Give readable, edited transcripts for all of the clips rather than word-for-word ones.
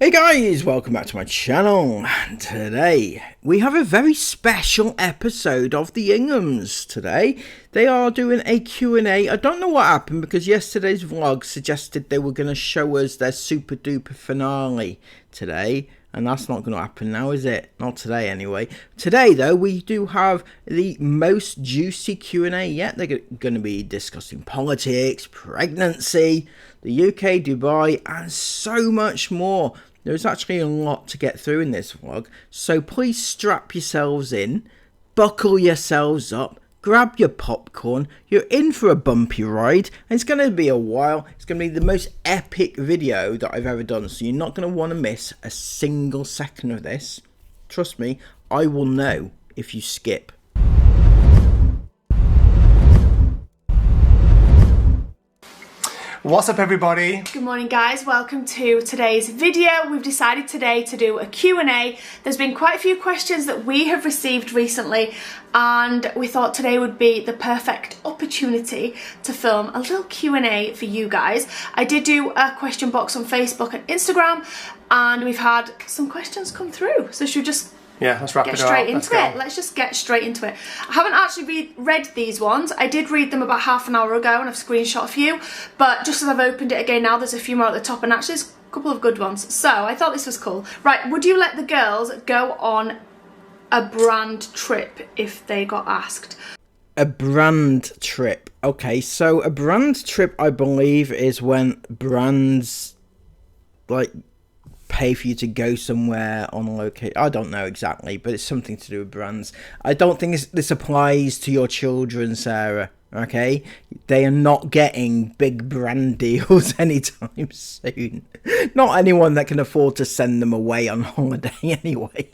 Hey guys, welcome back to my channel. Today we have a very special episode of the Inghams. Today they are doing a Q&A. I don't know what happened because yesterday's vlog suggested they were going to show us their super duper finale today, and that's not going to happen now, is it? Not today anyway. Today though, we do have the most juicy Q&A yet. They're going to be discussing politics, pregnancy, the UK, Dubai, and so much more. There's actually a lot to get through in this vlog, so please strap yourselves in, buckle yourselves up, grab your popcorn, you're in for a bumpy ride, and it's going to be a while. It's going to be the most epic video that I've ever done, so you're not going to want to miss a single second of this. Trust me, I will know if you skip. What's up everybody? Good morning guys, welcome to today's video. We've decided today to do a Q&A. There's been quite a few questions that we have received recently, and we thought today would be the perfect opportunity to film a little Q&A for you guys. I did do a question box on Facebook and Instagram, and we've had some questions come through, so should we just let's wrap get it up. straight into it. Let's just get straight into it. I haven't actually read these ones. I did read them about half an hour ago and I've screenshot a few, but just as I've opened it again now, there's a few more at the top, and actually there's a couple of good ones. So I thought this was cool. Right, would you let the girls go on a brand trip if they got asked? A brand trip. Okay, so a brand trip, I believe, is when brands like pay for you to go somewhere on a location. I don't know exactly, but it's something to do with brands. I don't think this applies to your children, Sarah. Okay, they are not getting big brand deals anytime soon. Not anyone that can afford to send them away on holiday anyway.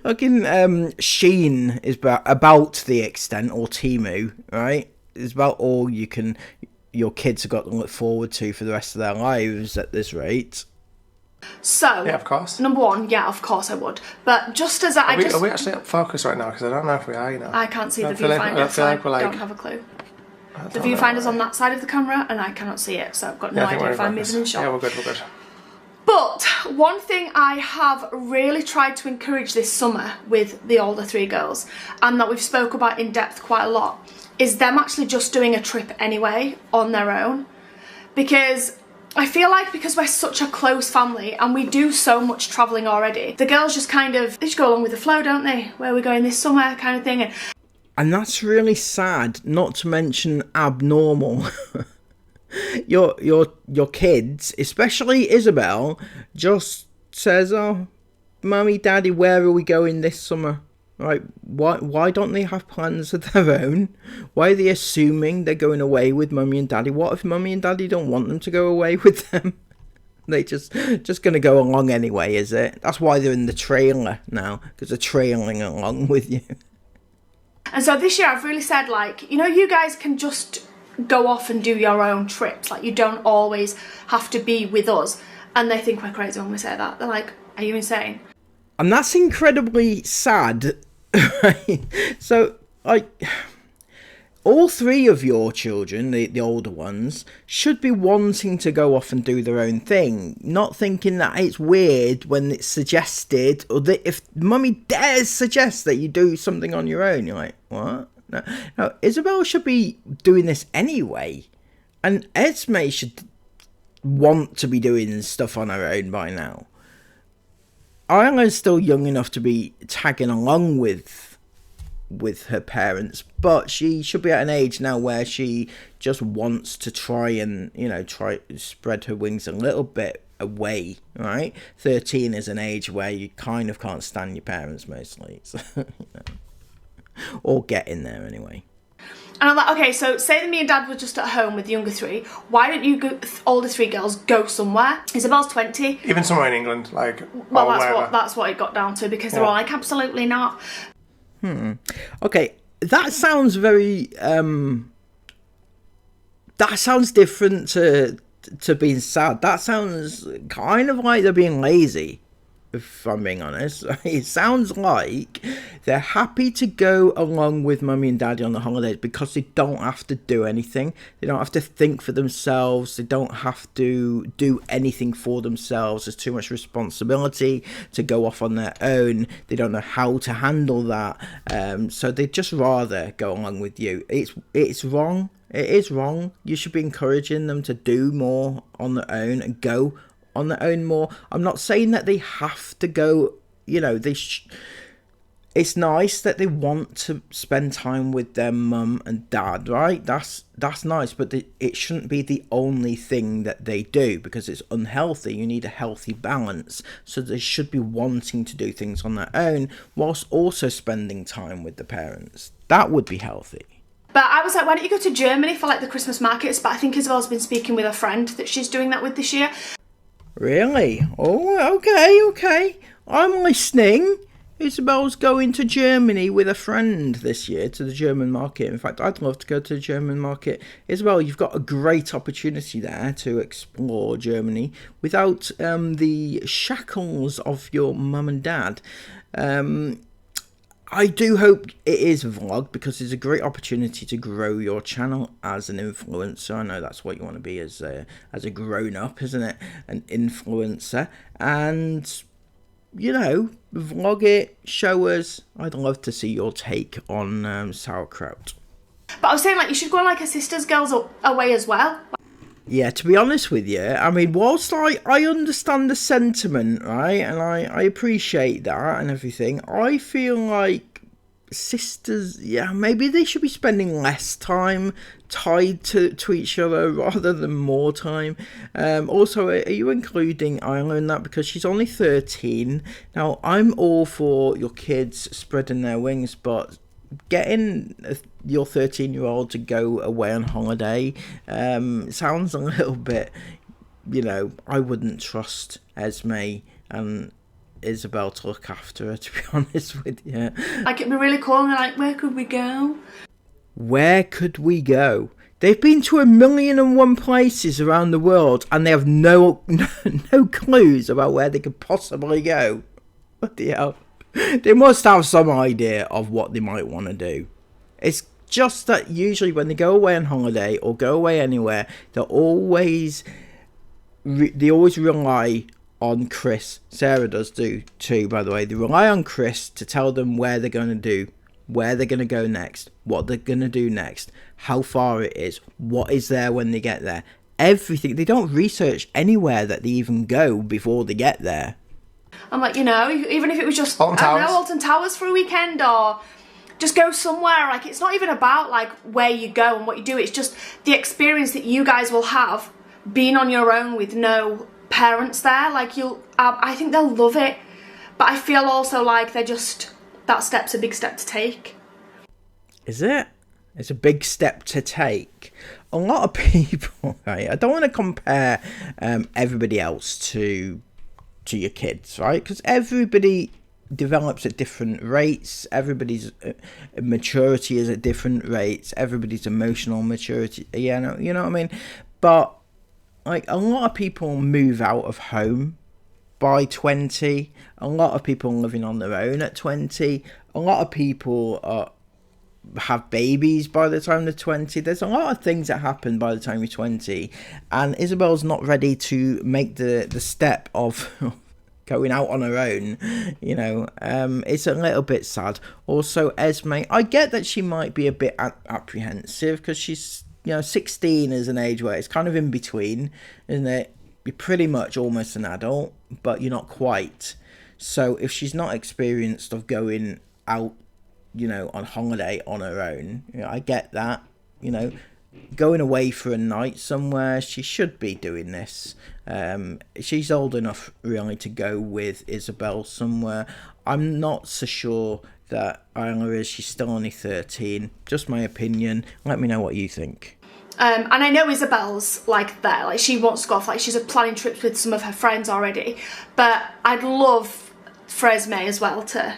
Fucking Shein is about the extent, or Temu, right? It's about all your kids have got to look forward to for the rest of their lives at this rate. So, yeah, of course. Number one, yeah, of course I would. But just as Are we actually up focus right now? Because I don't know if we are, you know. I can't see the viewfinder, so I don't have a clue. The viewfinder's on that side of the camera, and I cannot see it, so I've got no idea if I'm moving in shot. Yeah, we're good, we're good. But one thing I have really tried to encourage this summer with the older three girls, and that we've spoke about in depth quite a lot, is them actually just doing a trip anyway on their own. Because I feel like because we're such a close family and we do so much travelling already, the girls just kind of, they just go along with the flow, don't they? Where are we going this summer kind of thing. And that's really sad, not to mention abnormal. Your kids, especially Isabel, just says, "Oh, Mummy, Daddy, where are we going this summer?" Right? Why don't they have plans of their own? Why are they assuming they're going away with Mummy and Daddy? What if Mummy and Daddy don't want them to go away with them? They just going to go along anyway, is it? That's why they're in the trailer now, because they're trailing along with you. And so this year I've really said, like, you know, you guys can just go off and do your own trips. Like, you don't always have to be with us. And they think we're crazy when we say that. They're like, are you insane? And that's incredibly sad. Right? So, like, all three of your children, the older ones, should be wanting to go off and do their own thing, not thinking that it's weird when it's suggested, or that if Mummy dares suggest that you do something on your own, you're like, what? No, Isabel should be doing this anyway, and Esme should want to be doing stuff on her own by now. Isla's still young enough to be tagging along with her parents, but she should be at an age now where she just wants to try and, you know, spread her wings a little bit away, right? 13 is an age where you kind of can't stand your parents mostly, so, you know, or get in there anyway. And I'm like, okay, so say that me and Dad were just at home with the younger three, why don't you older three girls go somewhere? Isabel's 20. Even somewhere in England, like, well, that's what it got down to, because they're all like, absolutely not. Okay, that sounds very, that sounds different to being sad. That sounds kind of like they're being lazy. if I'm being honest. It sounds like they're happy to go along with mummy and daddy on the holidays because they don't have to do anything. They don't have to think for themselves. They don't have to do anything for themselves. There's too much responsibility to go off on their own. They don't know how to handle that. So they'd just rather go along with you. It's wrong. It is wrong. You should be encouraging them to do more on their own and go on their own more. I'm not saying that they have to go, you know, it's nice that they want to spend time with their mum and dad, right? That's nice, but it shouldn't be the only thing that they do because it's unhealthy. You need a healthy balance. So they should be wanting to do things on their own whilst also spending time with the parents. That would be healthy. But I was like, why don't you go to Germany for like the Christmas markets? But I think Isabel's been speaking with a friend that she's doing that with this year. Really? Oh, okay. I'm listening. Isabel's going to Germany with a friend this year to the German market. In fact, I'd love to go to the German market. Isabel, you've got a great opportunity there to explore Germany without the shackles of your mum and dad. I do hope it is vlog because it's a great opportunity to grow your channel as an influencer. I know that's what you want to be as a grown-up, isn't it? An influencer. And, you know, vlog it, show us. I'd love to see your take on sauerkraut. But I was saying, like, you should go on, like, a Sisters Girls away as well. Yeah, to be honest with you, I mean, whilst I understand the sentiment, right, and I appreciate that and everything, I feel like sisters, yeah, maybe they should be spending less time tied to each other rather than more time. Also, are you including Isla in that? Because she's only 13. Now, I'm all for your kids spreading their wings, but getting your 13-year-old to go away on holiday sounds a little bit, you know, I wouldn't trust Esme and Isabel to look after her, to be honest with you. Like, it'd be really cool, and they're like, where could we go? Where could we go? They've been to 1,000,001 places around the world and they have no clues about where they could possibly go. What the hell? They must have some idea of what they might want to do. It's just that usually when they go away on holiday or go away anywhere, they always rely on Chris. Sarah does too, by the way. They rely on Chris to tell them where they're going to do, where they're going to go next, what they're going to do next, how far it is, what is there when they get there. Everything. They don't research anywhere that they even go before they get there. I'm like, you know, even if it was just, Alton Towers. I don't know, Alton Towers for a weekend, or just go somewhere. Like, it's not even about, like, where you go and what you do. It's just the experience that you guys will have being on your own with no parents there. Like, I think they'll love it. But I feel also like that step's a big step to take. Is it? It's a big step to take. A lot of people, right? I don't want to compare everybody else to your kids, right? Because everybody develops at different rates. Everybody's maturity is at different rates. Everybody's emotional maturity, you know what I mean? But like, a lot of people move out of home by 20. A lot of people living on their own at 20. A lot of people have babies by the time they're 20. There's a lot of things that happen by the time you're 20, and Isabel's not ready to make the step of going out on her own, you know. It's a little bit sad. Also, Esme, I get that she might be a bit apprehensive because she's, you know, 16 is an age where it's kind of in between, isn't it? You're pretty much almost an adult, but you're not quite. So if she's not experienced of going out, you know, on holiday on her own, you know, I get that, you know, going away for a night somewhere, she should be doing this. She's old enough really to go with Isabel somewhere. I'm not so sure that Isla is. She's still only 13. Just my opinion. Let me know what you think. And I know Isabel's like that. Like, she wants to go off. Like, she's planning trips with some of her friends already. But I'd love for Esme as well to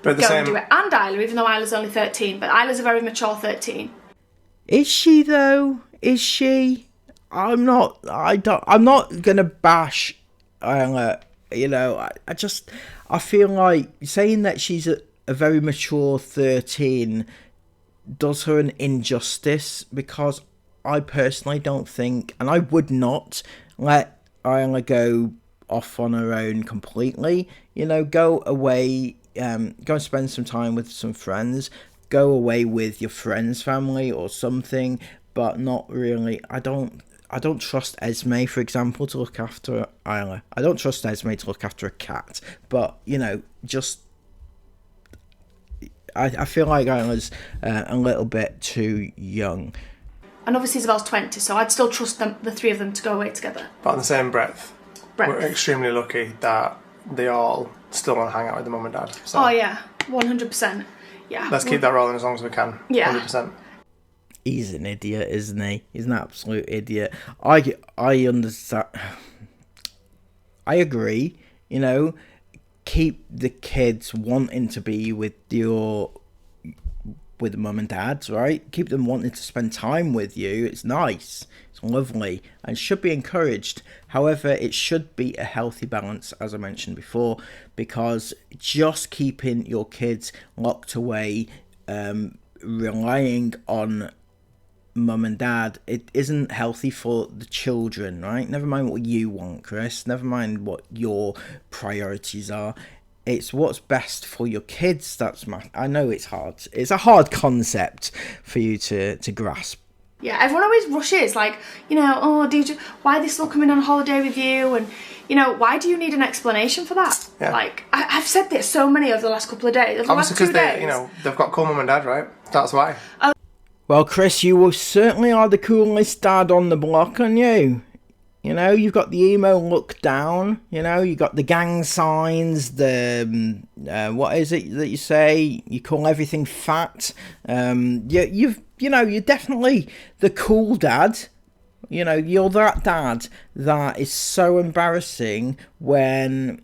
go and do it. And Isla, even though Isla's only 13. But Isla's a very mature 13. Is she though? Is she? I'm not gonna bash Isla You know, I feel like saying that she's a very mature 13 does her an injustice, because I personally don't think, and I would not let Isla go off on her own completely. You know, go away, go and spend some time with some friends, go away with your friend's family or something, but not really. I don't trust Esme, for example, to look after Isla. I don't trust Esme to look after a cat, but, you know, just I feel like Isla's a little bit too young. And obviously Isabel's 20, so I'd still trust them, the three of them, to go away together. But in the same breath, we're extremely lucky that they all still want to hang out with the mum and dad. So oh yeah, 100%. Yeah. let's keep that rolling as long as we can. Yeah. 100%. He's an idiot, isn't he? He's an absolute idiot. I understand. I agree. You know, keep the kids wanting to be with mum and dad, right? Keep them wanting to spend time with you. It's nice. It's lovely and should be encouraged. However, it should be a healthy balance, as I mentioned before, because just keeping your kids locked away, relying on mum and dad, it isn't healthy for the children, right? Never mind what you want, Chris. Never mind what your priorities are. It's what's best for your kids. I know it's hard. It's a hard concept for you to grasp. Yeah, everyone always rushes, like, you know, oh, why are they still coming on holiday with you? And, you know, why do you need an explanation for that? Yeah. Like, I've said this so many over the last couple of days. Obviously, because they, you know, they've got cool mum and dad, right? That's why. Well, Chris, you certainly are the coolest dad on the block, aren't you? You know, you've got the emo look down. You know, you got the gang signs. The what is it that you say? You call everything fat. You're definitely the cool dad. You know, you're that dad that is so embarrassing when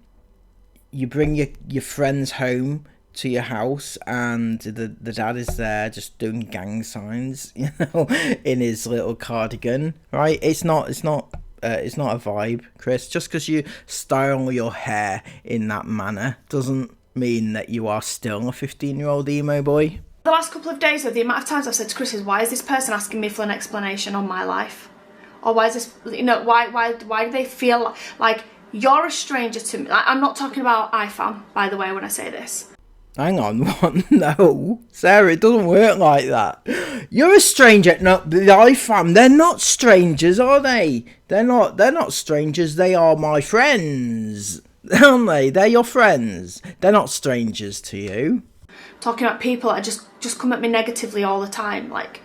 you bring your friends home to your house and the dad is there just doing gang signs, you know, in his little cardigan, right? It's not a vibe, Chris. Just because you style your hair in that manner doesn't mean that you are still a 15-year-old emo boy. The last couple of days, though, the amount of times I've said to Chris is, why is this person asking me for an explanation on my life? Or why is this, you know, why do they feel like you're a stranger to me? I'm not talking about IFAM, by the way, when I say this. Hang on, what? No, Sarah, it doesn't work like that. You're a stranger. No, the IFAM, they're not strangers, are they? They're not strangers. They are my friends, aren't they? They're your friends. They're not strangers to you. Talking about people that just come at me negatively all the time, like.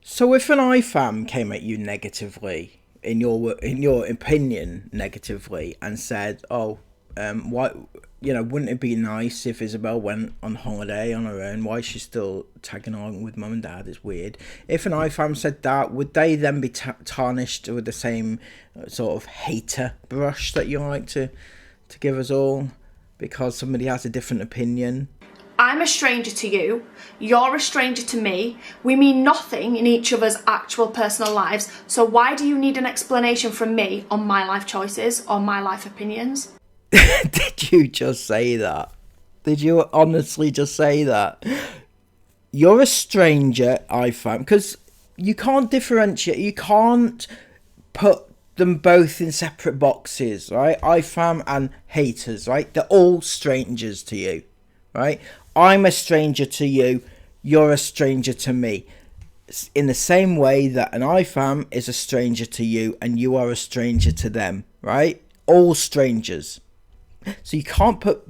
So if an IFAM came at you negatively, in your opinion, negatively, and said, "Oh, why? You know, wouldn't it be nice if Isabel went on holiday on her own? Why is she still tagging along with mum and dad? It's weird." If an IFAM said that, would they then be tarnished with the same sort of hater brush that you like to give us all because somebody has a different opinion? I'm a stranger to you, you're a stranger to me, we mean nothing in each other's actual personal lives, so why do you need an explanation from me on my life choices or my life opinions? Did you just say that? Did you honestly just say that? You're a stranger, IFAM, because you can't differentiate, you can't put them both in separate boxes, right? IFAM and haters, right? They're all strangers to you, right? I'm a stranger to you, you're a stranger to me. In the same way that an IFAM is a stranger to you and you are a stranger to them, right? All strangers. So you can't put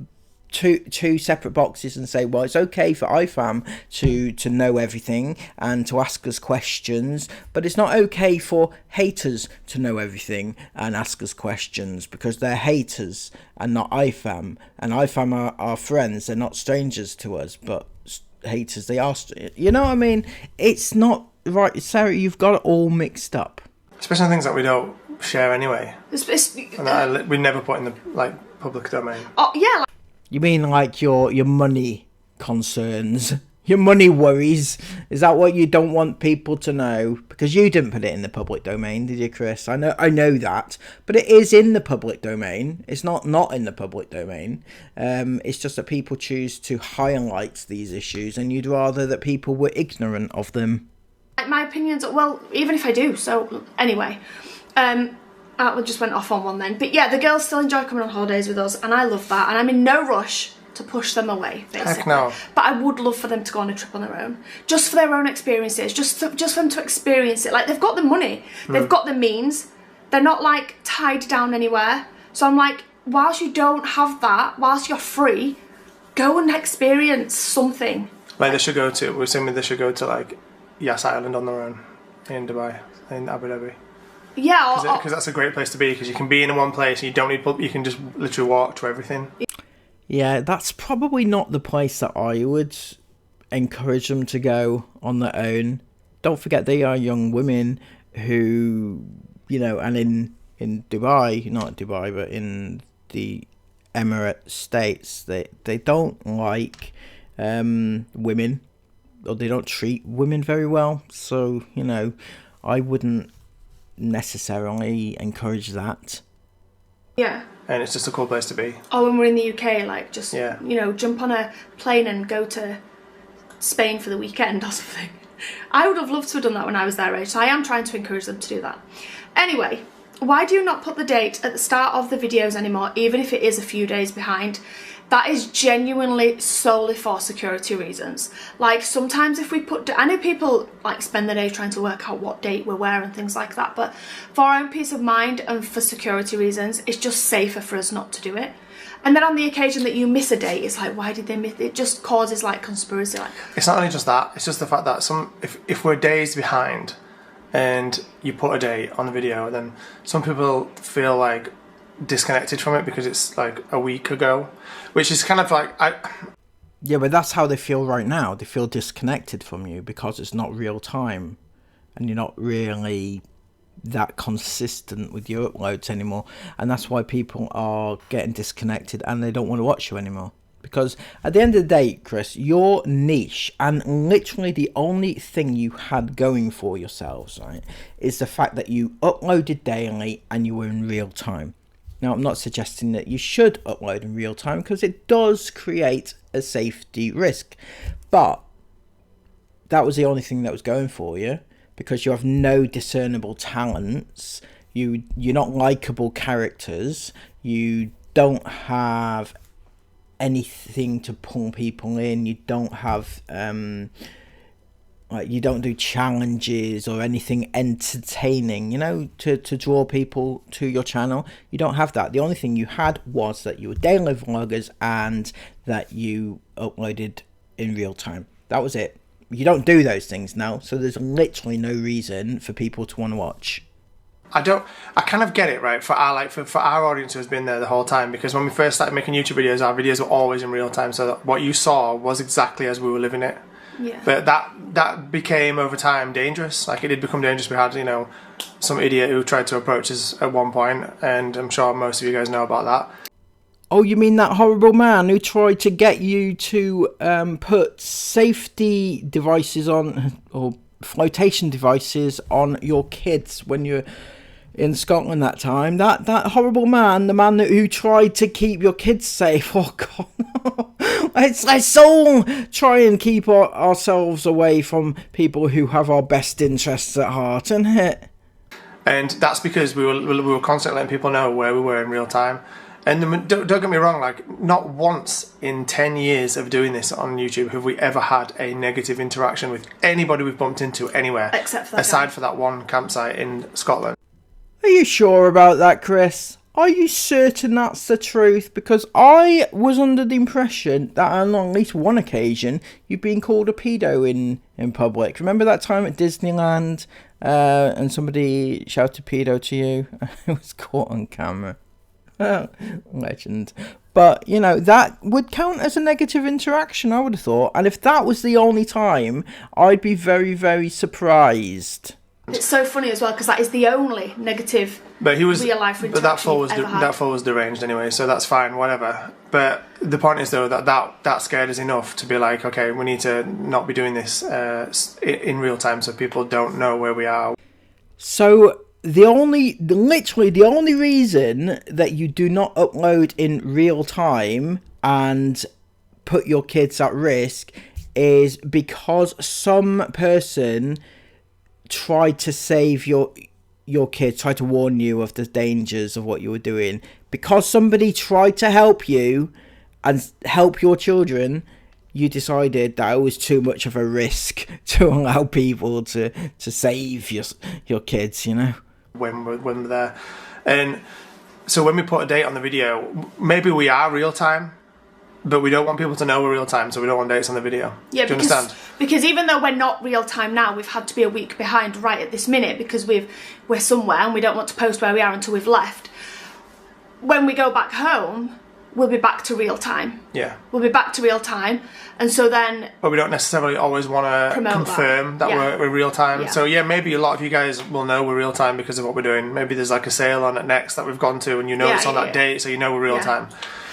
two separate boxes and say, well, it's okay for IFAM to know everything and to ask us questions, but it's not okay for haters to know everything and ask us questions because they're haters and not IFAM. And IFAM are our friends. They're not strangers to us, but haters, they are. You know what I mean? It's not right. Sarah, you've got it all mixed up. Especially things that we don't share anyway. And that we never put in the public domain. Oh, yeah. You mean like your money concerns, Your money worries. Is that what you don't want people to know? Because you didn't put it in the public domain, did you, Chris? I know that, but it is in the public domain. It's not in the public domain. It's just that people choose to highlight these issues, and you'd rather that people were ignorant of them. My opinions, well, even if I do. So anyway, I just went off on one then. But yeah, the girls still enjoy coming on holidays with us, and I love that. And I'm in no rush to push them away, basically. Heck no. But I would love for them to go on a trip on their own, just for their own experiences, just for them to experience it. Like, they've got the money, they've got the means, they're not like tied down anywhere. So I'm like, whilst you don't have that, whilst you're free, go and experience something. Like, we're assuming they should go to like Yas Island on their own in Dubai, in Abu Dhabi. Yeah, because that's a great place to be, because you can be in one place and you don't need, you can just literally walk to everything. Yeah, that's probably not the place that I would encourage them to go on their own. Don't forget, they are young women who, you know, and in Dubai, not Dubai, but in the Emirate States, they don't like women, or they don't treat women very well. So, you know, I wouldn't necessarily encourage that. Yeah. And it's just a cool place to be. Oh, when we're in the UK, like, just, you know, jump on a plane and go to Spain for the weekend or something. I would have loved to have done that when I was their age, so I am trying to encourage them to do that. Anyway, why do you not put the date at the start of the videos anymore, even if it is a few days behind? That is genuinely solely for security reasons. Like, sometimes if we I know people like spend the day trying to work out what date we're wearing and things like that, but for our own peace of mind and for security reasons, it's just safer for us not to do it. And then on the occasion that you miss a date, it's like, why did they miss it? It just causes like conspiracy. Like, it's not only just that, it's just the fact that if we're days behind and you put a date on the video, then some people feel like disconnected from it because it's like a week ago, which is kind of like yeah, but that's how they feel right now. They feel disconnected from you because it's not real time and you're not really that consistent with your uploads anymore, and that's why people are getting disconnected and they don't want to watch you anymore. Because at the end of the day, Chris, your niche, and literally the only thing you had going for yourselves, right, is the fact that you uploaded daily and you were in real time. Now, I'm not suggesting that you should upload in real time, because it does create a safety risk. But that was the only thing that was going for you, because you have no discernible talents. You're not likable characters. You don't have anything to pull people in. You don't have like, you don't do challenges or anything entertaining, you know, to draw people to your channel. You don't have that. The only thing you had was that you were daily vloggers and that you uploaded in real time. That was it. You don't do those things now, so there's literally no reason for people to want to watch. I kind of get it, right, for our audience who's been there the whole time, because when we first started making YouTube videos, our videos were always in real time, so that what you saw was exactly as we were living it. Yeah. But that became over time dangerous. Like, it did become dangerous. We had, you know, some idiot who tried to approach us at one point, and I'm sure most of you guys know about that. Oh, you mean that horrible man who tried to get you to put safety devices on, or flotation devices on your kids when you're in Scotland that time? That horrible man, the man who tried to keep your kids safe. Oh God, let's all try and keep ourselves away from people who have our best interests at heart, isn't it? And that's because we were constantly letting people know where we were in real time. And don't get me wrong, like, not once in 10 years of doing this on YouTube have we ever had a negative interaction with anybody we've bumped into anywhere, except for that aside for that one campsite in Scotland. Are you sure about that, Chris? Are you certain that's the truth? Because I was under the impression that on at least one occasion you've been called a pedo in public. Remember that time at Disneyland and somebody shouted pedo to you? It was caught on camera. Legend. But, you know, that would count as a negative interaction, I would have thought. And if that was the only time, I'd be very, very surprised. It's so funny as well because that is the only negative real life interaction that fall was deranged anyway, so that's fine, whatever. But the point is though that scared us enough to be like, okay, we need to not be doing this in real time so people don't know where we are. So literally the only reason that you do not upload in real time and put your kids at risk is because some person tried to save your kids, tried to warn you of the dangers of what you were doing. Because somebody tried to help you and help your children, you decided that it was too much of a risk to allow people to save your kids, you know? When we're there. And so when we put a date on the video, maybe we are real time, but we don't want people to know we're real time, so we don't want dates on the video. Yeah, do you understand? Because even though we're not real time now, we've had to be a week behind right at this minute because we're somewhere and we don't want to post where we are until we've left. When we go back home, we'll be back to real time. Yeah. We'll be back to real time, and so then... But we don't necessarily always want to confirm that we're real time. Yeah. So yeah, maybe a lot of you guys will know we're real time because of what we're doing. Maybe there's like a sale on at Next that we've gone to and you know it's on that date, so you know we're real time.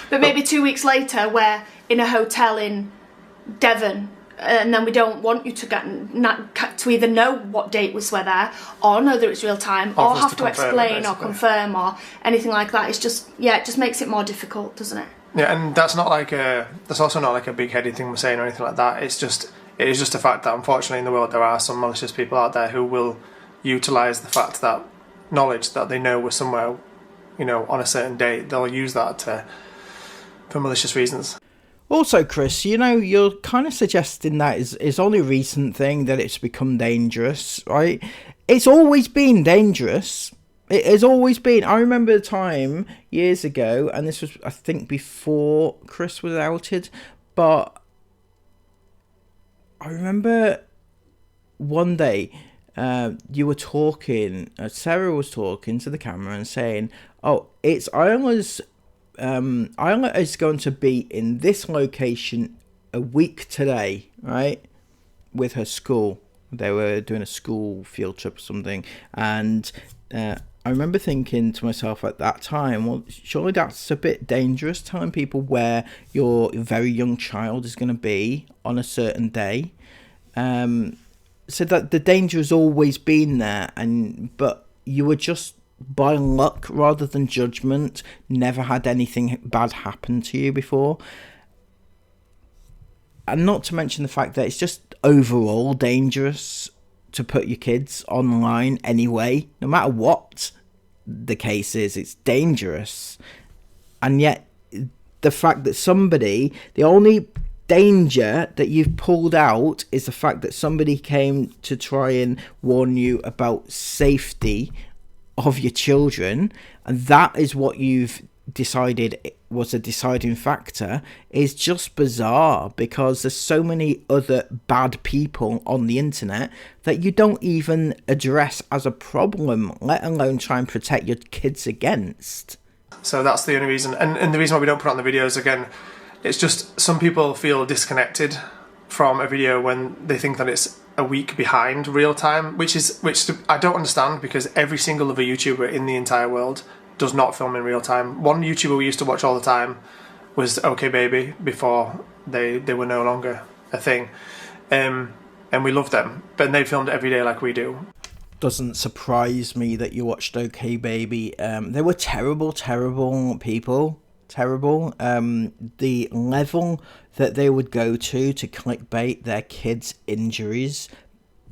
But maybe 2 weeks later, we're in a hotel in Devon, and then we don't want you to either know what date we're there, or know that it's real time, or have to explain or confirm or anything like that. It's just, it just makes it more difficult, doesn't it? Yeah, and that's also not like a big-headed thing we're saying or anything like that. It is just a fact that unfortunately in the world there are some malicious people out there who will utilise the fact that knowledge that they know we're somewhere, on a certain date. They'll use that for malicious reasons. Also, Chris, you're kind of suggesting that it's only a recent thing that it's become dangerous, right? It's always been dangerous. It has always been. I remember the time years ago, and this was, I think, before Chris was outed, but I remember one day you were talking, Sarah was talking to the camera and saying, oh, Isla is going to be in this location a week today, right? With her school. They were doing a school field trip or something. And I remember thinking to myself at that time, well, surely that's a bit dangerous, telling people where your very young child is going to be on a certain day. So that the danger has always been there, but you were just, by luck rather than judgment, never had anything bad happen to you before. And not to mention the fact that it's just overall dangerous to put your kids online anyway. No matter what the case is, it's dangerous. And yet the fact that the only danger that you've pulled out is the fact that somebody came to try and warn you about safety of your children, and that is what you've decided was a deciding factor, is just bizarre, because there's so many other bad people on the internet that you don't even address as a problem, let alone try and protect your kids against. So that's the only reason, and the reason why we don't put on the videos, again, it's just some people feel disconnected from a video when they think that it's a week behind real time, which I don't understand, because every single other YouTuber in the entire world does not film in real time. One YouTuber we used to watch all the time was OK Baby before they were no longer a thing, and we loved them, but they filmed every day like we do. Doesn't surprise me that you watched OK Baby. They were terrible people. Terrible. The level that they would go to clickbait their kids' injuries.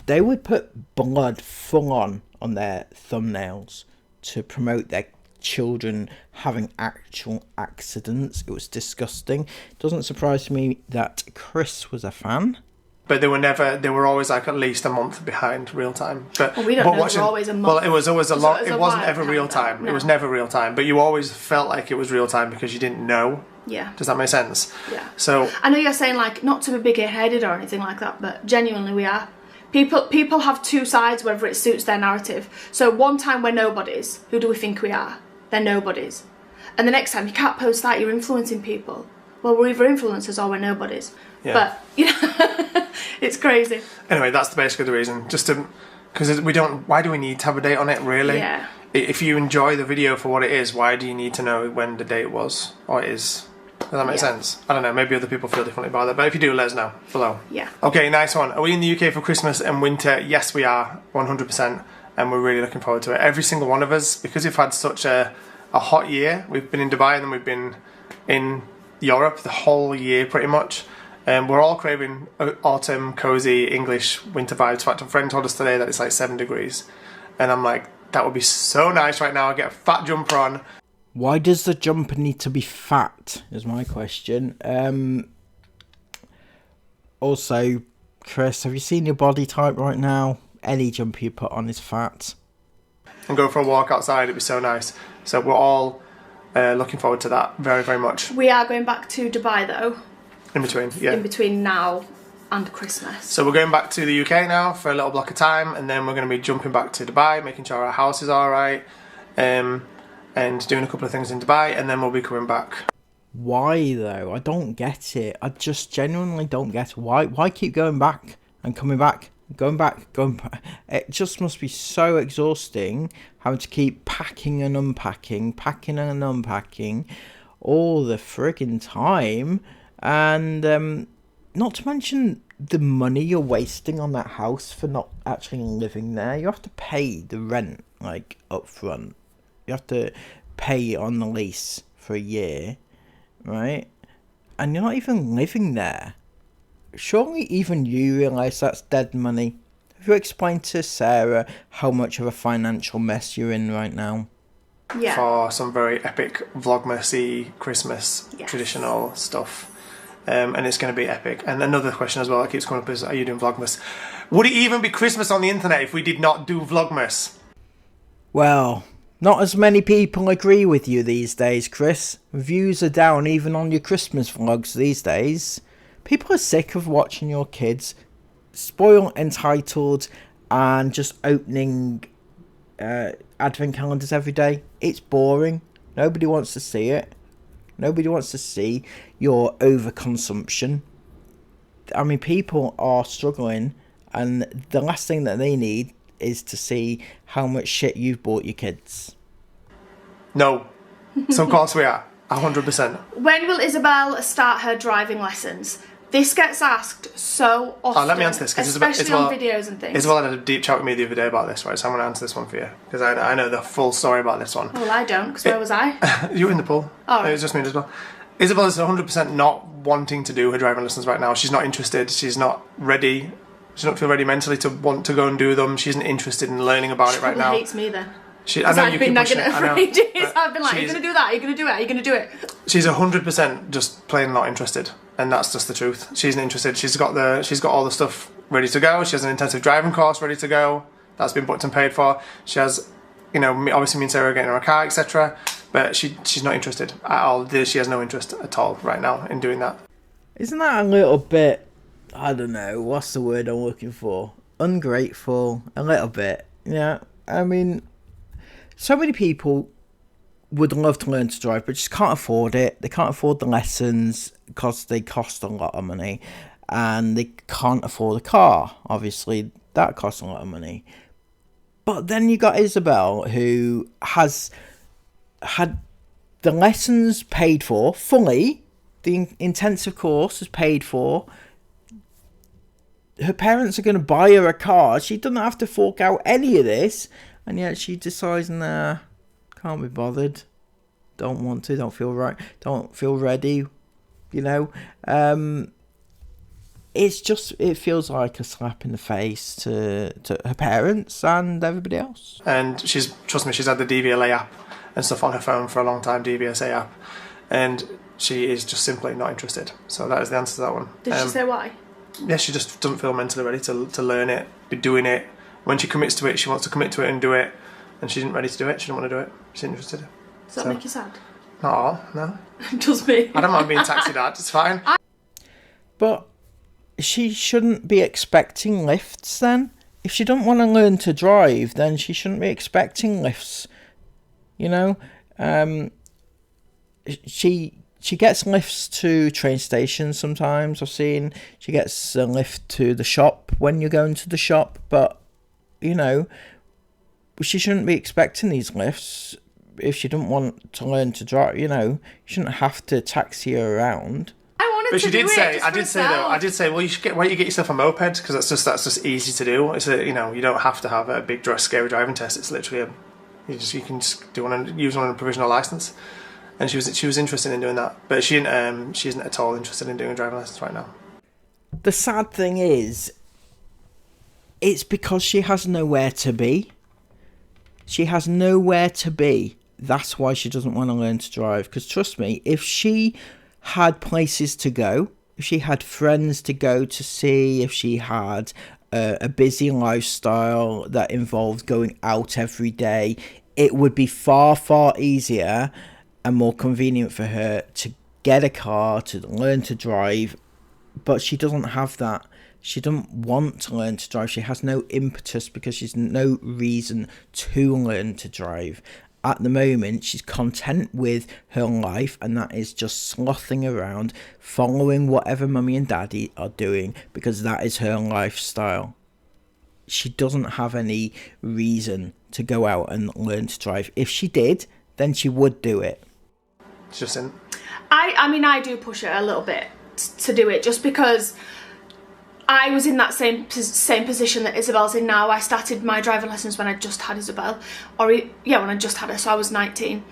They would put blood full on their thumbnails to promote their children having actual accidents. It was disgusting. Doesn't surprise me that Chris was a fan. But they were always like at least a month behind real time. But we don't know, watching, they were always a month. Well, it was always a lot. It wasn't ever real time. No. It was never real time. But you always felt like it was real time because you didn't know. Yeah. Does that make sense? Yeah. So I know you're saying like not to be big-headed or anything like that, but genuinely we are. People have two sides, whether it suits their narrative. So one time we're nobodies. Who do we think we are? They're nobodies. And the next time you can't post that, you're influencing people. Well, we're either influencers or we're nobodies. Yeah. But it's crazy. Anyway, that's basically the reason. Just to Because we don't. Why do we need to have a date on it? Really? Yeah. If you enjoy the video for what it is, why do you need to know when the date was or is? Does that make sense? I don't know. Maybe other people feel differently about that. But if you do, let us know below. Yeah. Okay, nice one. Are we in the UK for Christmas and winter? Yes, we are. 100%. And we're really looking forward to it. Every single one of us, because we've had such a hot year. We've been in Dubai and then we've been in Europe the whole year pretty much. And we're all craving autumn, cozy, English winter vibes. In fact, a friend told us today that it's like 7 degrees. And I'm like, that would be so nice right now. I get a fat jumper on. Why does the jumper need to be fat, is my question. Also, Chris, have you seen your body type right now? Any jumper you put on is fat. And go for a walk outside, it'd be so nice. So we're all looking forward to that very, very much. We are going back to Dubai though. In between, yeah. In between now and Christmas. So we're going back to the UK now for a little block of time, and then we're going to be jumping back to Dubai, making sure our house is alright, and doing a couple of things in Dubai, and then we'll be coming back. Why though? I don't get it. I just genuinely don't get it. Why keep going back and coming back? Going back. It just must be so exhausting having to keep packing and unpacking all the friggin' time. And not to mention the money you're wasting on that house for not actually living there. You have to pay the rent, like, up front. You have to pay on the lease for a year, right? And you're not even living there. Surely even you realise that's dead money. Have you explained to Sarah how much of a financial mess you're in right now? Yeah. For some very epic Vlogmas-y Christmas traditional stuff. And it's going to be epic. And another question as well that keeps coming up is, are you doing Vlogmas? Would it even be Christmas on the internet if we did not do Vlogmas? Well, not as many people agree with you these days, Chris. Views are down even on your Christmas vlogs these days. People are sick of watching your kids spoiled, entitled, and just opening advent calendars every day. It's boring. Nobody wants to see it. Nobody wants to see your overconsumption. I mean, people are struggling, and the last thing that they need is to see how much shit you've bought your kids. No. So of course we are. 100%. When will Isabel start her driving lessons? This gets asked so often. Let me answer this, especially on videos and things. Isabel had a deep chat with me the other day about this, right? So I'm going to answer this one for you, because I know the full story about this one. Well, I don't, because where was I? You were in the pool. Oh, right. It was just me and Isabel. Isabel is 100% not wanting to do her driving lessons right now. She's not interested. She's not ready. She doesn't feel ready mentally to want to go and do them. She isn't interested in learning about it right now. She hates me then. I know you keep pushing it. I've been nagging her for ages. I've been like, are you going to do that? Are you going to do it? Are you going to do it? She's 100% just plain not interested, and that's just the truth. She's not interested. She's got all the stuff ready to go. She has an intensive driving course ready to go. That's been booked and paid for. She has, obviously me and Sarah are getting her a car, etc. But she's not interested at all. She has no interest at all right now in doing that. Isn't that a little bit, I don't know, what's the word I'm looking for? Ungrateful, a little bit. Yeah, I mean, so many people would love to learn to drive, but just can't afford it. They can't afford the lessons because they cost a lot of money, and they can't afford a car. Obviously, that costs a lot of money. But then you got Isabel, who has had the lessons paid for fully. The intensive course is paid for. Her parents are going to buy her a car. She doesn't have to fork out any of this. And yet she decides, nah, can't be bothered. Don't want to, don't feel right, don't feel ready, it feels like a slap in the face to her parents and everybody else. And trust me, she's had the DVLA app and stuff on her phone for a long time, DVSA app. And she is just simply not interested. So that is the answer to that one. Did she say why? Yeah, she just doesn't feel mentally ready to learn it, be doing it. When she commits to it, she wants to commit to it and do it. And she isn't ready to do it. She didn't want to do it. She's interested. Does that make you sad? Not at all, no. It does me. I don't mind being taxi dad, it's fine. But she shouldn't be expecting lifts then. If she doesn't want to learn to drive, then she shouldn't be expecting lifts. She gets lifts to train stations sometimes. I've seen she gets a lift to the shop when you're going to the shop, but you know, she shouldn't be expecting these lifts if she didn't want to learn to drive. You know, you shouldn't have to taxi her around. But she did say, I did say, well, why don't you get yourself a moped? Because that's just easy to do. It's you know, you don't have to have a big, scary driving test. It's literally you can just do one and use one on a provisional license. And she was interested in doing that, but she isn't at all interested in doing a driving license right now. The sad thing is, it's because she has nowhere to be. She has nowhere to be. That's why she doesn't want to learn to drive. Because trust me, if she had places to go, if she had friends to go to see, if she had a busy lifestyle that involved going out every day, it would be far, far easier and more convenient for her to get a car, to learn to drive. But she doesn't have that. She doesn't want to learn to drive. She has no impetus because she's no reason to learn to drive. At the moment, she's content with her life, and that is just slothing around, following whatever mummy and daddy are doing, because that is her lifestyle. She doesn't have any reason to go out and learn to drive. If she did, then she would do it. It's just in. I mean, I do push her a little bit to do it, just because I was in that same position that Isabel's in now. I started my driving lessons when I just had Isabel, when I just had her, so I was 19.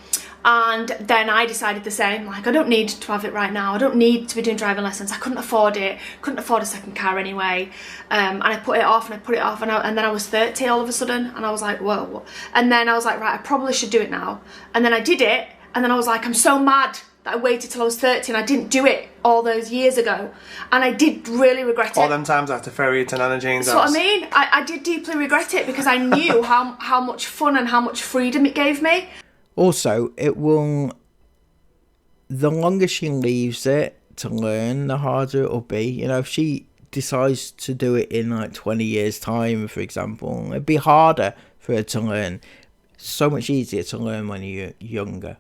And then I decided the same, like, I don't need to have it right now. I don't need to be doing driving lessons. I couldn't afford it, couldn't afford a second car anyway. And I put it off and I put it off, and then I was 30 all of a sudden, and I was like, whoa. And then I was like, right, I probably should do it now. And then I did it, and then I was like, I'm so mad that I waited till I was 30 and I didn't do it all those years ago. And I did really regret it. All them times I had to ferry you to Nana Jane's house. That's what I mean. I did deeply regret it, because I knew how much fun and how much freedom it gave me. Also, it will... The longer she leaves it to learn, the harder it will be. You know, if she decides to do it in like 20 years' time, for example, it'd be harder for her to learn. So much easier to learn when you're younger.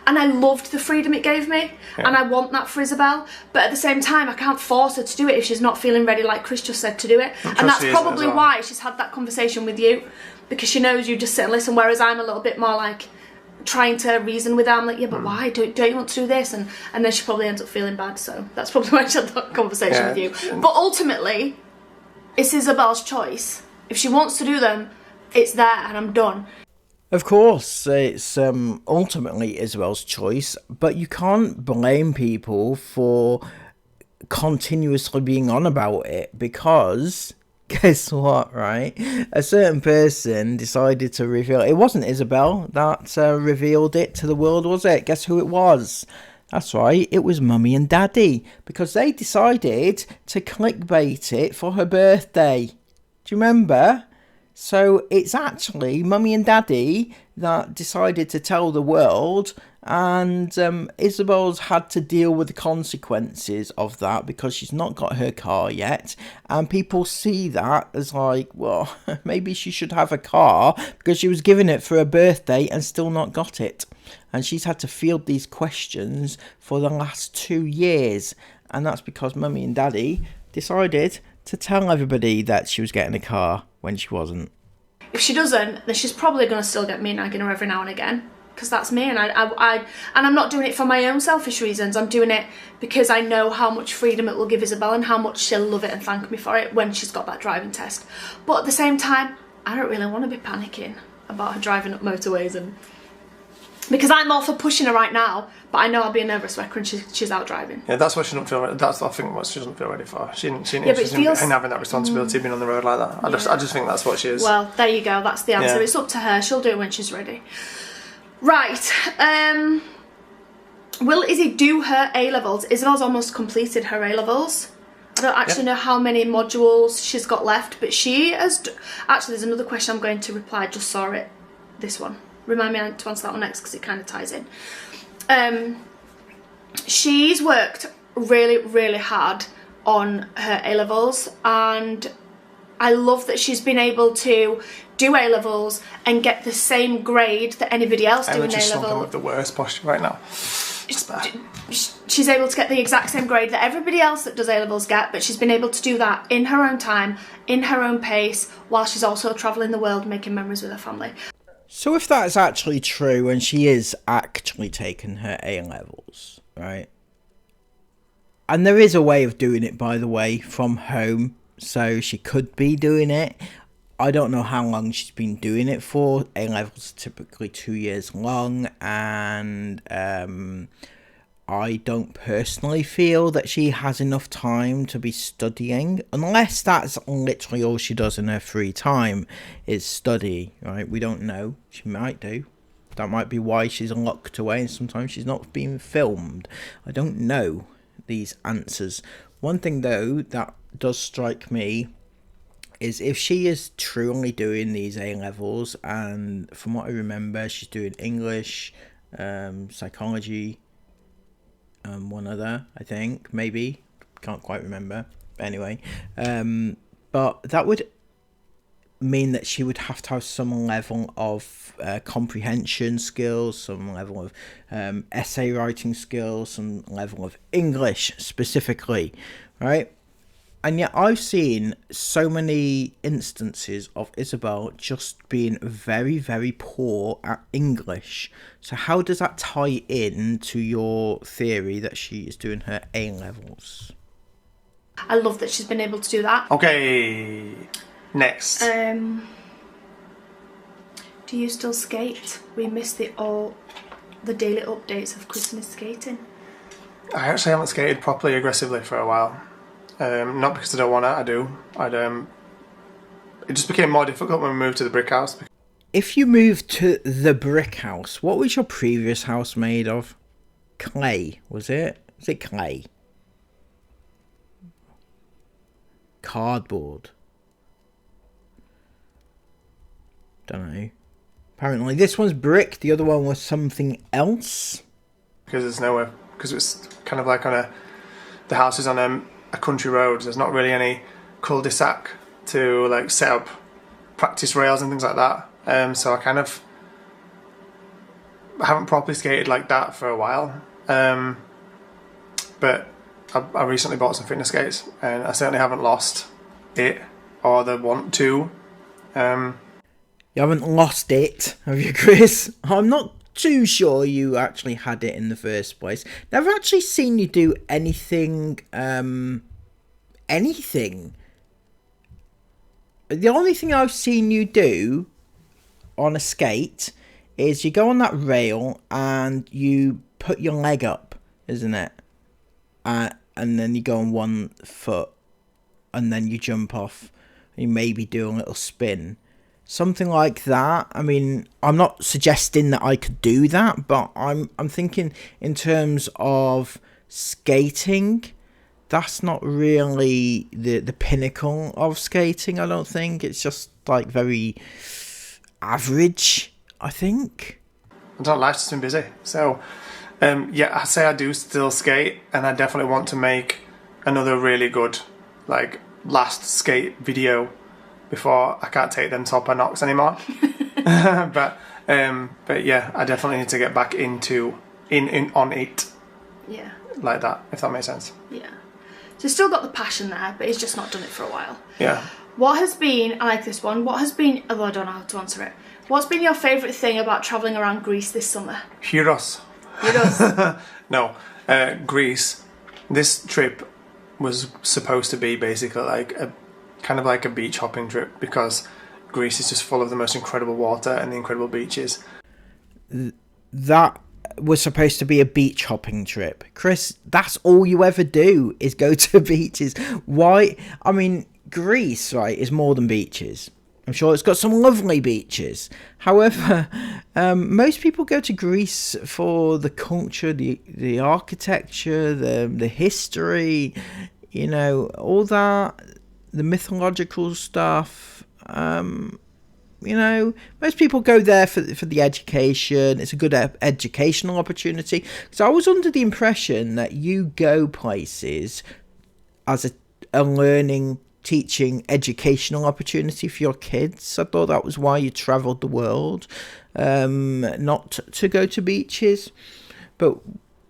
And I loved the freedom it gave me, and I want that for Isabel, but at the same time I can't force her to do it if she's not feeling ready, like Chris just said, to do it. And that's probably why she's had that conversation with you, because she knows you just sit and listen, whereas I'm a little bit more like trying to reason with her. I'm like, yeah, but why? Don't you want to do this? And then she probably ends up feeling bad, so that's probably why she had that conversation with you. But ultimately, it's Isabel's choice. If she wants to do them, it's there, and I'm done. Of course, it's ultimately Isabel's choice, but you can't blame people for continuously being on about it, because guess what, right? A certain person decided to reveal... It wasn't Isabel that revealed it to the world, was it? Guess who it was? That's right, it was Mummy and Daddy, because they decided to clickbait it for her birthday. Do you remember? So it's actually Mummy and Daddy that decided to tell the world, and Isabel's had to deal with the consequences of that because she's not got her car yet, and people see that as like, well, maybe she should have a car because she was given it for her birthday and still not got it. And she's had to field these questions for the last 2 years, and that's because Mummy and Daddy decided to tell everybody that she was getting a car when she wasn't. If she doesn't, then she's probably going to still get me nagging her every now and again, because that's me, and I'm not doing it for my own selfish reasons. I'm doing it because I know how much freedom it will give Isabel and how much she'll love it and thank me for it when she's got that driving test. But at the same time, I don't really want to be panicking about her driving up motorways, and because I'm all for pushing her right now, but I know I'll be a nervous wreck when she's out driving. Yeah, that's what she doesn't feel ready. That's, I think, what she doesn't feel ready for. She isn't having that responsibility of being on the road like that. I just think that's what she is. Well, there you go. That's the answer. Yeah. It's up to her. She'll do it when she's ready. Right. Will Izzy do her A-levels? Isabel's almost completed her A-levels. I don't actually know how many modules she's got left, but she has... Actually, there's another question I'm going to reply. I just saw it. This one. Remind me to answer that one next, because it kind of ties in. She's worked really, really hard on her A-levels, and I love that she's been able to do A-levels and get the same grade that anybody else doing A-level. With the worst posture right now. She's able to get the exact same grade that everybody else that does A-levels get, but she's been able to do that in her own time, in her own pace, while she's also travelling the world making memories with her family. So if that's actually true, and she is actually taking her A-levels, right? And there is a way of doing it, by the way, from home, so she could be doing it. I don't know how long she's been doing it for. A-levels are typically 2 years long, and I don't personally feel that she has enough time to be studying, unless that's literally all she does in her free time is study, right? We don't know. She might do. That might be why she's locked away and sometimes she's not being filmed. I don't know these answers. One thing, though, that does strike me is if she is truly doing these A-levels, and from what I remember, she's doing English, psychology, one other, I think, maybe, can't quite remember, anyway, but that would mean that she would have to have some level of comprehension skills, some level of essay writing skills, some level of English specifically, right? And yet I've seen so many instances of Isabel just being very, very poor at English. So how does that tie in to your theory that she is doing her A-levels? I love that she's been able to do that. Okay, next. Do you still skate? We missed the daily updates of Christmas skating. I actually haven't skated properly aggressively for a while. Not because I don't want to, I do. It just became more difficult when we moved to the brick house. If you moved to the brick house, what was your previous house made of? Clay, was it? Was it clay? Cardboard? Don't know. Apparently this one's brick, the other one was something else. Because there's nowhere, because it's kind of like the house is on a country road. There's not really any cul-de-sac to like set up practice rails and things like that. So I haven't properly skated like that for a while. But I recently bought some fitness skates, and I certainly haven't lost it or the want to. You haven't lost it, have you, Chris? I'm not too sure you actually had it in the first place. Never actually seen you do anything. Anything. The only thing I've seen you do on a skate is you go on that rail and you put your leg up, isn't it? And then you go on one foot and then you jump off and you maybe do a little spin. Something like that. I mean, I'm not suggesting that I could do that, but I'm thinking in terms of skating, that's not really the pinnacle of skating, I don't think. It's just like very average, I think. I don't like, just been busy. So, yeah, I say I do still skate, and I definitely want to make another really good, like, last skate video before I can't take them top of knocks anymore. but yeah, I definitely need to get back into on it. Yeah. Like that, if that makes sense. Yeah. So he's still got the passion there, but he's just not done it for a while. Yeah. What has been, I like this one, what has been, although I don't know how to answer it, what's been your favourite thing about travelling around Greece this summer? Heroes. No, Greece. This trip was supposed to be basically like a kind of like a beach hopping trip, because Greece is just full of the most incredible water and the incredible beaches. That was supposed to be a beach hopping trip. Chris, that's all you ever do is go to beaches. Why? I mean, Greece, right, is more than beaches. I'm sure it's got some lovely beaches. However, most people go to Greece for the culture, the architecture, the history, you know, all that, the mythological stuff. You know, most people go there for the education. It's a good educational opportunity. So I was under the impression that you go places as a learning teaching educational opportunity for your kids. I thought that was why you travelled the world, not to go to beaches. But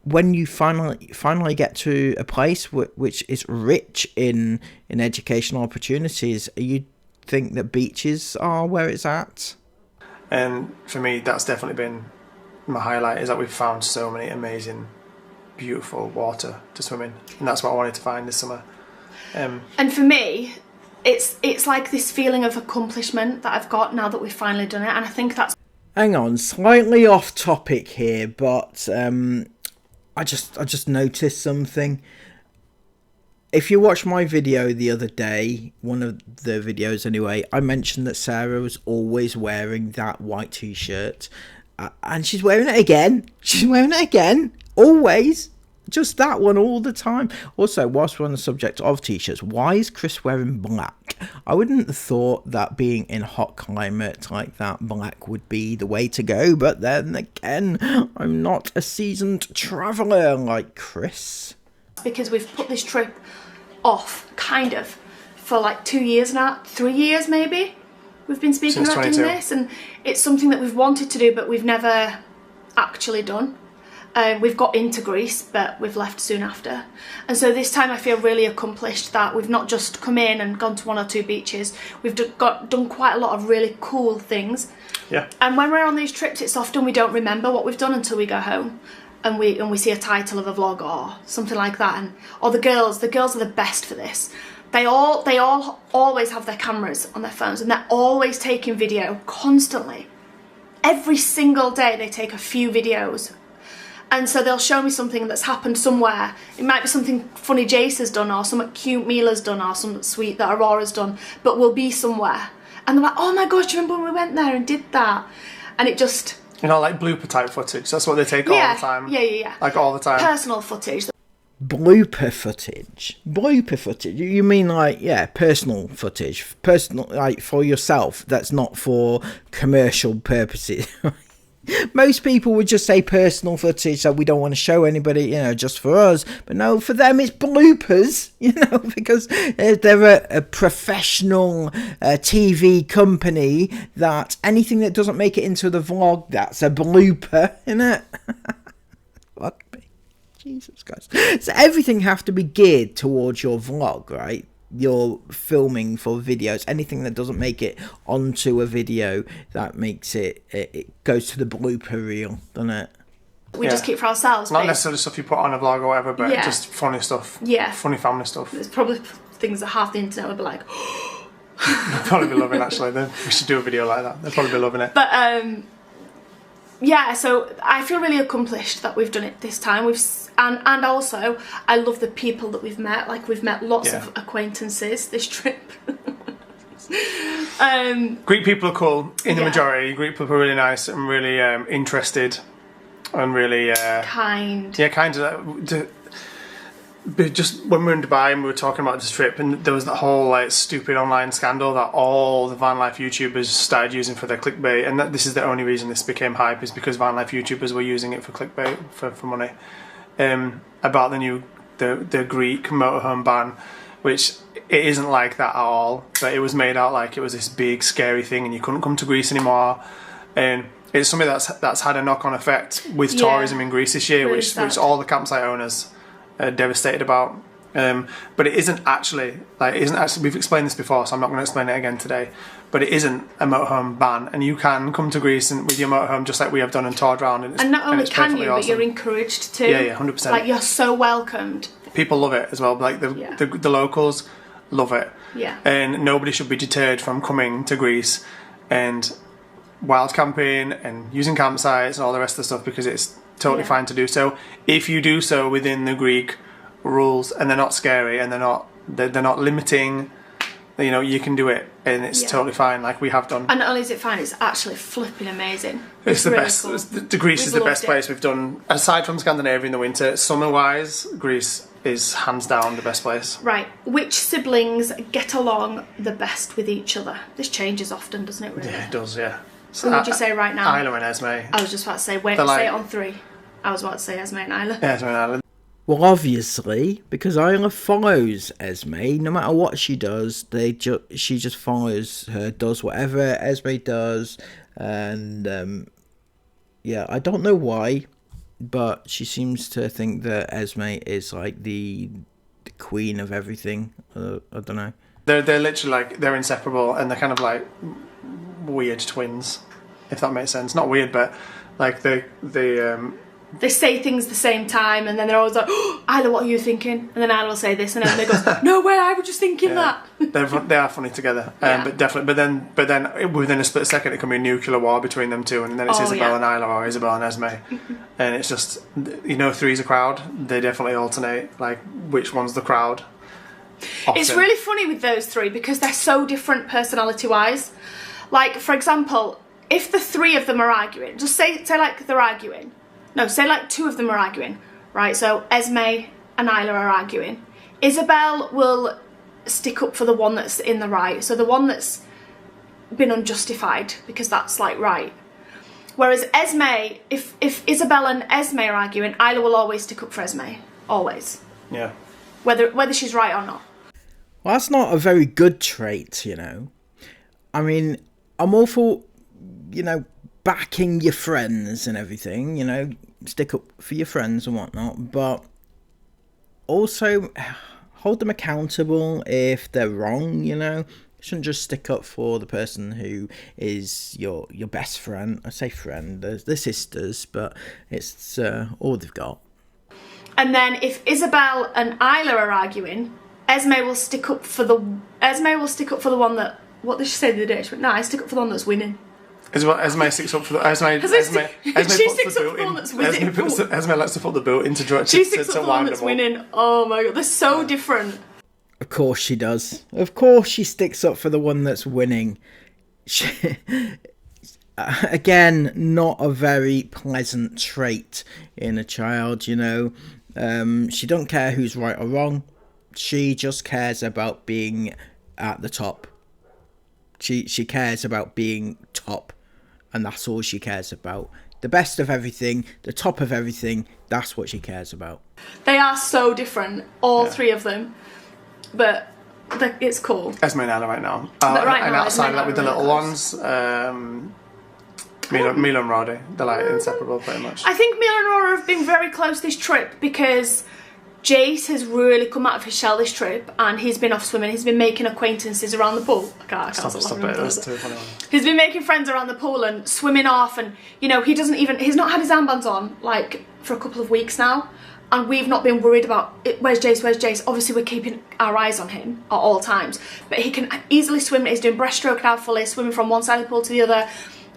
when you finally get to a place which is rich in educational opportunities, you think that beaches are where it's at? And for me, that's definitely been my highlight, is that we've found so many amazing, beautiful water to swim in, and that's what I wanted to find this summer. And for me, it's like this feeling of accomplishment that I've got now that we've finally done it, and I think that's... Hang on, slightly off topic here, but I just noticed something. If you watch my video the other day, one of the videos anyway, I mentioned that Sarah was always wearing that white t-shirt, and she's wearing it again. She's wearing it again, always. Just that one all the time. Also, whilst we're on the subject of t-shirts, why is Chris wearing black? I wouldn't have thought that being in hot climate like that, black would be the way to go. But then again, I'm not a seasoned traveller like Chris. Because we've put this trip off, kind of, for like 2 years now, 3 years maybe. We've been speaking about doing this, and it's something that we've wanted to do, but we've never actually done. We've got into Greece, but we've left soon after. And so this time I feel really accomplished that we've not just come in and gone to 1 or 2 beaches. We've done quite a lot of really cool things. Yeah. And when we're on these trips, it's often we don't remember what we've done until we go home. And we see a title of a vlog or something like that. Or the girls are the best for this. They all always have their cameras on their phones, and they're always taking video, constantly. Every single day they take a few videos. And so they'll show me something that's happened somewhere. It might be something funny Jace has done, or something cute Mila's done, or something sweet that Aurora's done, but we'll be somewhere. And they're like, oh my gosh, do you remember when we went there and did that? And it just... You know, like blooper type footage. That's what they take all the time. Yeah. Like all the time. Personal footage. Blooper footage. Blooper footage. You mean like, yeah, personal footage. Personal, like for yourself. That's not for commercial purposes. Most people would just say personal footage that we don't want to show anybody, you know, just for us. But no, for them it's bloopers, you know, because they're a professional TV company that anything that doesn't make it into the vlog, that's a blooper, innit? Fuck me. Jesus Christ. So everything have to be geared towards your vlog, right? You're filming for videos, anything that doesn't make it onto a video, that makes it goes to the blooper reel, doesn't it? We just keep for ourselves. Not necessarily stuff you put on a vlog or whatever, but just funny stuff. Yeah. Funny family stuff. There's probably things that half the internet would be like, They'll probably be loving, actually. We should do a video like that. They'll probably be loving it. But yeah, so I feel really accomplished that we've done it this time. And also I love the people that we've met. Like, we've met lots of acquaintances this trip. Greek people are cool in the majority. Greek people are really nice and really interested and really kind. Yeah, kind of. But just when we were in Dubai and we were talking about this trip, and there was that whole like stupid online scandal that all the van life YouTubers started using for their clickbait, and this is the only reason this became hype, is because van life YouTubers were using it for clickbait for money. About the Greek motorhome ban, which it isn't like that at all, but it was made out like it was this big scary thing and you couldn't come to Greece anymore, and it's something that's had a knock-on effect with tourism in Greece this year, which all the campsite owners are devastated about. But it isn't actually, we've explained this before, so I'm not going to explain it again today, but it isn't a motorhome ban, and you can come to Greece and with your motorhome just like we have done and toured around, and not only can you, awesome. but you're encouraged to. Yeah, 100%. Like, you're so welcomed. People love it as well, like the locals love it. Yeah. And nobody should be deterred from coming to Greece and wild camping and using campsites and all the rest of the stuff, because it's totally fine to do so if you do so within the Greek rules, and they're not scary, and they're not limiting. You know, you can do it and it's totally fine, like we have done. And not only is it fine, it's actually flipping amazing. It's the really best. Cool. The Greece is the best place we've done, aside from Scandinavia in the winter. Summer wise, Greece is hands down the best place. Right, which siblings get along the best with each other? This changes often, doesn't it, really? Yeah, it does, yeah. Who would you say right now? Isla and Esme. I was just about to say, wait, say it on 3. I was about to say Esme and Isla. Yeah, Esme and Isla. Well, obviously, because Isla follows Esme. No matter what she does, she just follows her, does whatever Esme does. And, yeah, I don't know why, but she seems to think that Esme is, like, the queen of everything. I don't know. They're literally, like, they're inseparable, and they're kind of, like, weird twins, if that makes sense. Not weird, but, like, they say things at the same time, and then they're always like, oh, Isla, what are you thinking? And then Isla will say this, and then they go, no way, I was just thinking that. They are funny together, but definitely. But then within a split second, it can be a nuclear war between them two, and then it's Isabel and Isla, or Isabel and Esme, and it's just, you know, three's a crowd. They definitely alternate, like, which one's the crowd. Often. It's really funny with those three because they're so different personality-wise. Like, for example, if the three of them are arguing, just say like they're arguing. No, say like two of them are arguing, right? So Esme and Isla are arguing. Isabel will stick up for the one that's in the right, so the one that's been unjustified, because that's like right. Whereas Esme, if Isabel and Esme are arguing, Isla will always stick up for Esme, always. Yeah. Whether she's right or not. Well, that's not a very good trait, you know. I mean, I'm all for, you know, backing your friends and everything, you know, stick up for your friends and whatnot, but also hold them accountable if they're wrong, you know. You shouldn't just stick up for the person who is your best friend. I say friend, they're sisters, but it's all they've got. And then if Isabel and Isla are arguing, Esme will stick up for the one that, what did she say the other day? She went, no, I stick up for the one that's winning. Esme sticks up for the Esme sticks up for the one that's winning. Esme likes to put the boot into George. She sticks up for the one that's winning. Oh my god, they're so different. Of course she does. Of course she sticks up for the one that's winning. Again, not a very pleasant trait in a child, you know. She don't care who's right or wrong. She just cares about being at the top. She cares about being top, and that's all she cares about. The best of everything, the top of everything, that's what she cares about. They are so different, all three of them, but it's cool. Esme and Isla right now. And outside of that, with the little ones, Mila and Roddy, they're like inseparable pretty much. I think Mila and Aurora have been very close this trip because Jace has really come out of his shell this trip, and he's been off swimming. He's been making acquaintances around the pool. I can't stop it. That's too funny. He's been making friends around the pool and swimming off, and you know he's not had his armbands on like for a couple of weeks now, and we've not been worried about it. Where's Jace? Obviously we're keeping our eyes on him at all times, but he can easily swim. He's doing breaststroke now fully, swimming from one side of the pool to the other.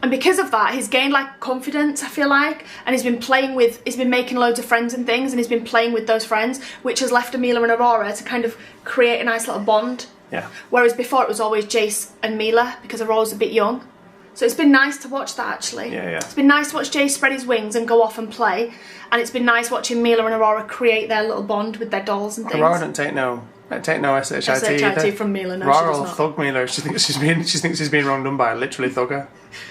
And because of that, he's gained like confidence, I feel like, and he's been making loads of friends and things, and he's been playing with those friends, which has left Mila and Aurora to kind of create a nice little bond. Yeah. Whereas before it was always Jace and Mila, because Aurora's a bit young. So it's been nice to watch that, actually. Yeah. It's been nice to watch Jace spread his wings and go off and play, and it's been nice watching Mila and Aurora create their little bond with their dolls and things. Aurora don't take no SHIT either. from Mila, no, Aurora she does will not. thug Mila. She thinks she's being wronged done by a literally thugger.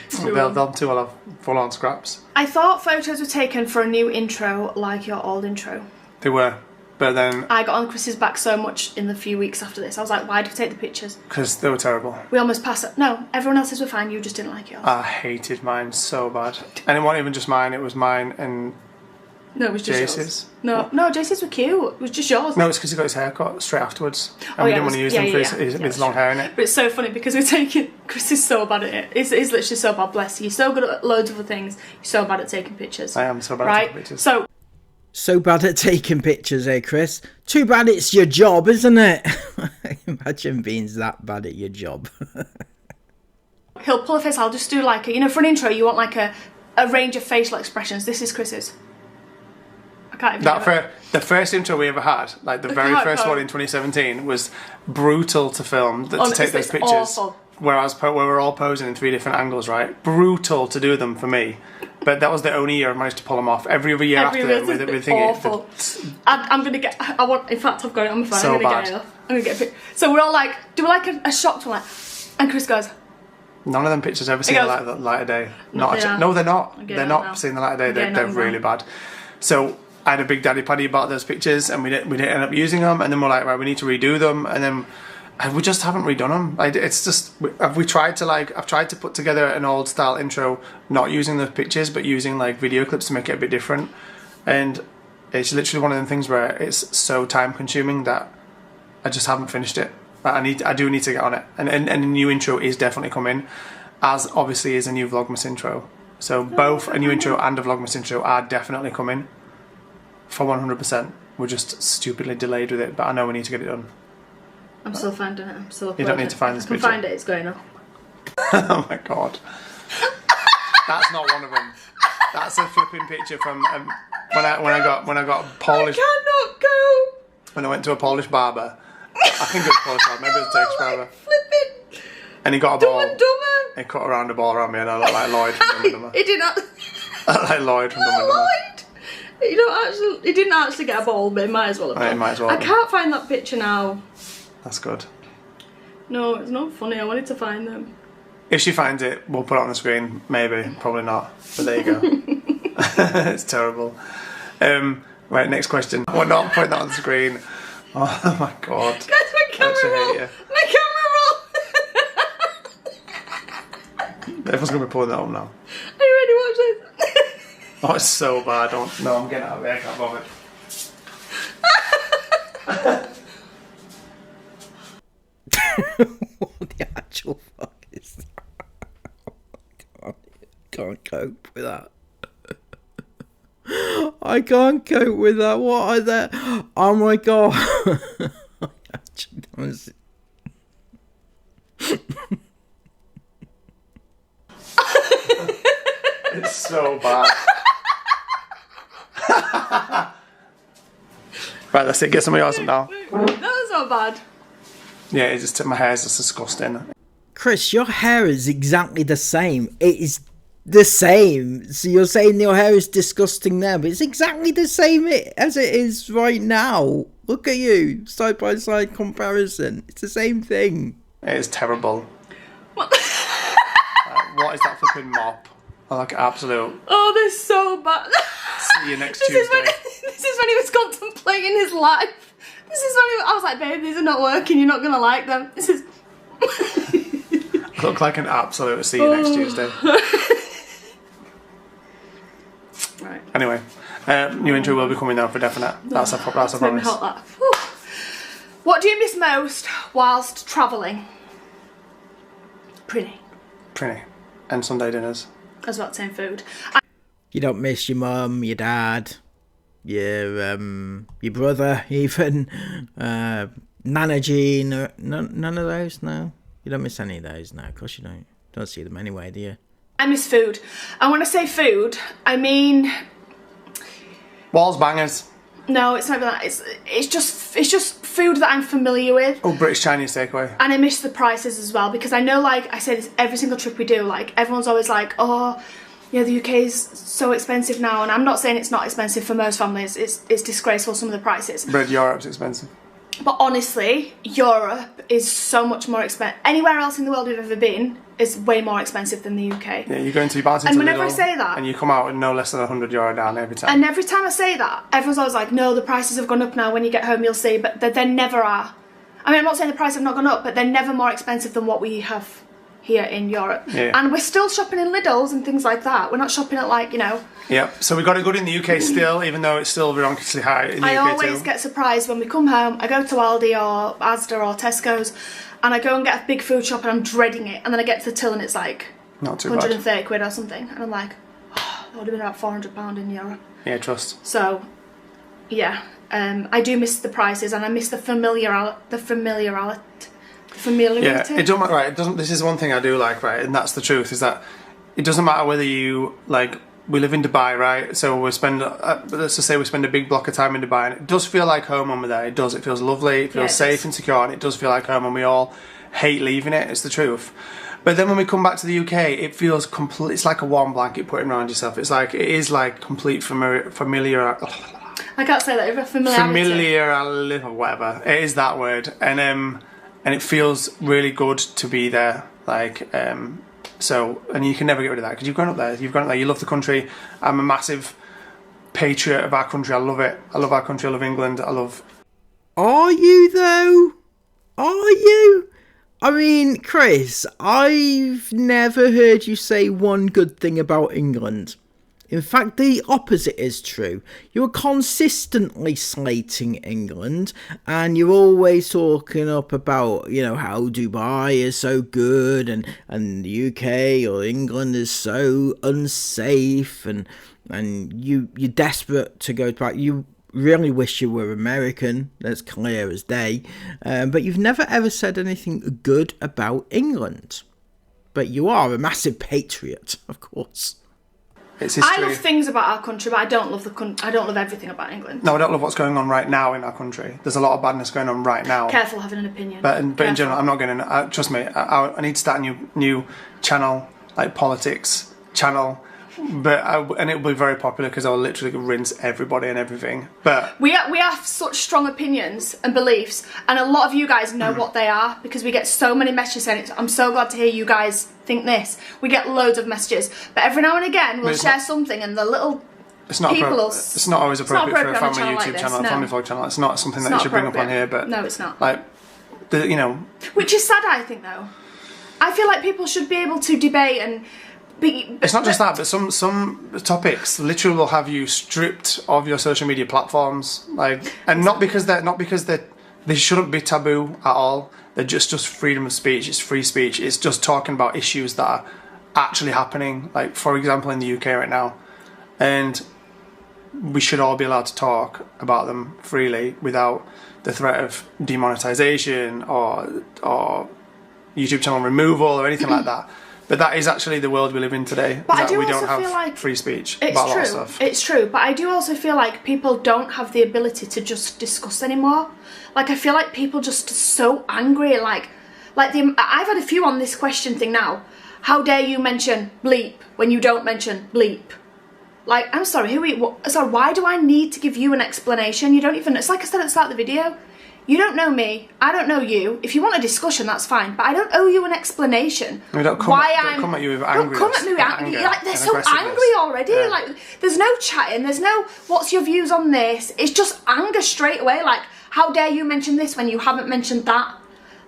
They'll two will have full-on scraps. I thought photos were taken for a new intro, like your old intro. They were, but then I got on Chris's back so much in the few weeks after this. I was like, why did we take the pictures? Because they were terrible. We almost passed it. No, everyone else's were fine, you just didn't like yours. I hated mine so bad. And it wasn't even just mine, it was mine and No, it was just Jace's. yours. No, Jace's were cute. It was just yours. No, it's because he got his hair cut straight afterwards. And we didn't want to use them for his long hair in it. But it's so funny because we're taking... Chris is so bad at it. He's literally so bad, bless you. You're so good at loads of other things. You're so bad at taking pictures. I am so bad at taking pictures. So bad at taking pictures, eh, Chris? Too bad it's your job, isn't it? Imagine being that bad at your job. He'll pull a face. I'll just do like a... You know, for an intro, you want like a range of facial expressions. This is Chris's. I can't even the first intro we ever had, like the very first one in 2017, was brutal to film, to take those pictures. Awful. Where we're all posing in 3 different angles, right? Brutal to do them for me. But that was the only year I managed to pull them off. Every other year after that, with thinking, awful. I'm gonna get. In fact, I've got it on my phone. So I'm gonna bad. get it off. I'm gonna get a pic. So we're all like, do we like a shocked one? Like, and Chris goes, none of them pictures ever seen the light of day. No, they're not. They're not seeing the light of day. They're really bad. So I had a big daddy paddy about those pictures, and we didn't end up using them. And then we're like, right, we need to redo them, and then we just haven't redone them. It's just I've tried to put together an old style intro, not using the pictures, but using like video clips to make it a bit different. And it's literally one of them things where it's so time consuming that I just haven't finished it. I do need to get on it, and a new intro is definitely coming, as obviously is a new Vlogmas intro. So both a new intro and a Vlogmas intro are definitely coming for 100%. We're just stupidly delayed with it, but I know we need to get it done. I'm still finding it. I'm still. You don't need to find this picture. I can find it. It's going up. Oh my god. That's not one of them. That's a flipping picture from when I got Polish. I cannot go. When I went to a Polish barber. I think it was Polish barber. Maybe it was a Turkish barber. Flipping. And he got a ball. Dumb and Dumber. He cut around a ball around me, and I looked like Lloyd from Dumb and Dumber. He did not. I looked like Lloyd from Dumb and Dumber. Lloyd. He didn't actually get a ball, but he might as well have. He might as well. I can't find that picture now. That's good. No, it's not funny. I wanted to find them. If she finds it, we'll put it on the screen. Maybe, probably not. But there you go. It's terrible. Right, next question. We're not putting that on the screen. Oh my god. Guys, my camera roll. My camera roll. Everyone's gonna be pulling that up now. Are you ready to watch this? Oh, it's so bad. I'm getting out of here. I can't bother. What the actual fuck is that? I can't cope with that. I can't cope with that. What are they? Oh my god. I actually don't. It's so bad. Right, that's it. Get somebody else up now. That's not bad. Yeah, it's just my hair's just disgusting. Chris, your hair is exactly the same. It is the same. So you're saying your hair is disgusting there, but it's exactly the same as it is right now. Look at you, side by side comparison. It's the same thing. It is terrible. What? What is that flipping mop? I like absolute. Oh, they're so bad. See you next Tuesday. This is when he was contemplating his life. This is when I was like, babe, these are not working. You're not gonna like them. This is. I look like an absolute. See you next Tuesday. Right. Anyway, new intro will be coming now for definite. That's a promise. What do you miss most whilst travelling? Pretty. And Sunday dinners. I was about to say food. You don't miss your mum, your dad, your brother, even Nana Jean. None of those. No, you don't miss any of those. No, of course you don't. Don't see them anyway, do you? I miss food. And when I say food, I mean Walls bangers. no, it's not even that. It's just food that I'm familiar with. Oh, British Chinese takeaway. And I miss the prices as well, because I know, like I say this every single trip we do, like everyone's always like, oh, yeah, the UK is so expensive now, and I'm not saying it's not expensive for most families. It's disgraceful, some of the prices. But Europe's expensive. But honestly, Europe is so much more expensive. Anywhere else in the world we've ever been is way more expensive than the UK. Yeah, you go into Barton and whenever I say that, and you come out with no less than €100 down every time. And every time I say that, everyone's always like, no, the prices have gone up now. When you get home, you'll see. But they never are. I mean, I'm not saying the prices have not gone up, but they're never more expensive than what we have here in Europe. Yeah. And we're still shopping in Lidl's and things like that. We're not shopping at, like, you know. Yeah, so we got it good in the UK still, even though it's still ridiculously high in the UK too. I always get surprised when we come home. I go to Aldi or Asda or Tesco's, and I go and get a big food shop, and I'm dreading it. And then I get to the till, and it's like not too 130 quid or something. And I'm like, oh, that would have been about £400 in Europe. Yeah, trust. So, yeah, I do miss the prices, and I miss the familiarity. Yeah, it don't matter, right? It doesn't. This is one thing I do like, right? And that's the truth, is that it doesn't matter whether you like. We live in Dubai, right? So we spend, let's just say we spend a big block of time in Dubai, and it does feel like home when we're there. It does. It feels lovely. It feels safe and secure, and it does feel like home. And we all hate leaving it. It's the truth. But then when we come back to the UK, it feels complete. It's like a warm blanket putting around yourself. It's like it is like complete familiar. I can't say that. Familiarity. Or whatever. It is that word, and it feels really good to be there. Like. So, and you can never get rid of that because you've grown up there. You love the country. I'm a massive patriot of our country. I love it. I love our country. I love England. I love... Are you, though? Are you? I mean, Chris, I've never heard you say one good thing about England. In fact, the opposite is true. You're consistently slating England, and you're always talking up about, you know, how Dubai is so good, and the UK or England is so unsafe, and you're desperate to go back. You really wish you were American, that's clear as day, but you've never ever said anything good about England. But you are a massive patriot, of course. It's history. I love things about our country, but I don't love I don't love everything about England. No, I don't love what's going on right now in our country. There's a lot of badness going on right now. Careful having an opinion. But in general, I'm not going to... trust me, I need to start a new channel, like politics channel. And it will be very popular because I'll literally rinse everybody and everything. But we have such strong opinions and beliefs, and a lot of you guys know what they are because we get so many messages saying, I'm so glad to hear you guys think this. We get loads of messages, but every now and again we'll share something and the little it's not always appropriate for a family YouTube like channel, a family vlog channel. It's not something that you should bring up on here. But no, it's not. Like, you know, which is sad, I think, though. I feel like people should be able to debate and. It's not just that, but some topics literally will have you stripped of your social media platforms, like, and not because they shouldn't be taboo at all. They're just freedom of speech. It's free speech. It's just talking about issues that are actually happening, like for example in the UK right now, and we should all be allowed to talk about them freely without the threat of demonetization or YouTube channel removal or anything like that. But that is actually the world we live in today. But I do we also don't have feel like free speech it's about a true. lot of stuff. It's true, but I do also feel like people don't have the ability to just discuss anymore. Like, I feel like people just are so angry. Like I've had a few on this question thing now. How dare you mention bleep when you don't mention bleep? Like, I'm sorry, sorry, why do I need to give you an explanation? You don't even, it's like I said at the start of the video. You don't know me, I don't know you. If you want a discussion, that's fine, but I don't owe you an explanation. I mean, don't come at you with anger. Don't come at me with anger. Like, they're so angry already. Yeah. Like, there's no chatting, there's no, what's your views on this? It's just anger straight away. Like, how dare you mention this when you haven't mentioned that?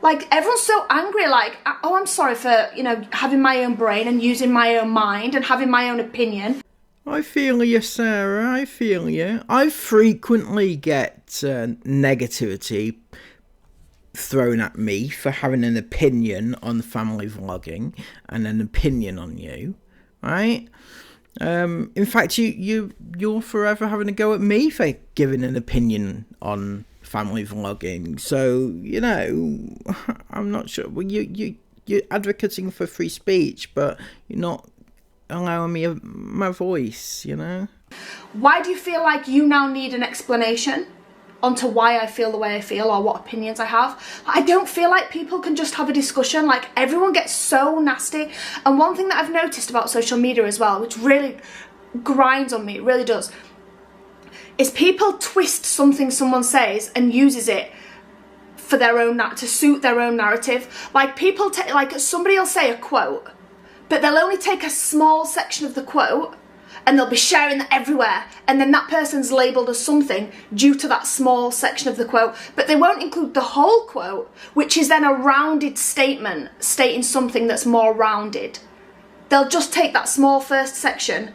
Like, everyone's so angry, like, oh, I'm sorry for, you know, having my own brain and using my own mind and having my own opinion. I feel you, Sarah, I feel you. I frequently get negativity thrown at me for having an opinion on family vlogging and an opinion on you, right? In fact, you're forever having a go at me for giving an opinion on family vlogging. So, you know, I'm not sure. Well, you're advocating for free speech, but you're not allowing me my voice, you know? Why do you feel like you now need an explanation onto why I feel the way I feel or what opinions I have? I don't feel like people can just have a discussion. Like, everyone gets so nasty. And one thing that I've noticed about social media as well, which really grinds on me, it really does, is people twist something someone says and uses it for their own, to suit their own narrative. Like, people like, somebody will say a quote, but they'll only take a small section of the quote and they'll be sharing that everywhere, and then that person's labelled as something due to that small section of the quote, but they won't include the whole quote, which is then a rounded statement stating something that's more rounded. They'll just take that small first section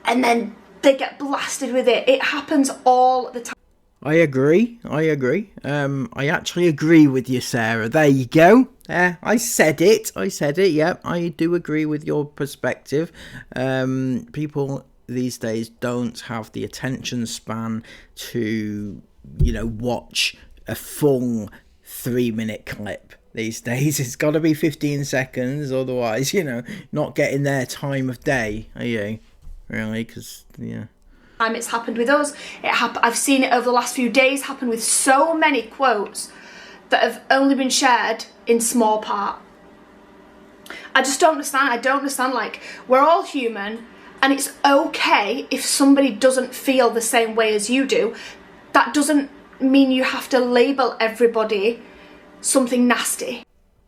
and then they get blasted with it. It happens all the time. I agree. I actually agree with you, Sarah. There you go. I said it. Yep, I do agree with your perspective. People these days don't have the attention span to, you know, watch a full 3-minute clip. These days, it's got to be 15 seconds, otherwise, you know, not getting their time of day, are you? Really? Because, yeah. It's happened with us. I've seen it over the last few days happen with so many quotes that have only been shared in small part. I just don't understand. I don't understand. Like, we're all human, and it's okay if somebody doesn't feel the same way as you do. That doesn't mean you have to label everybody something nasty.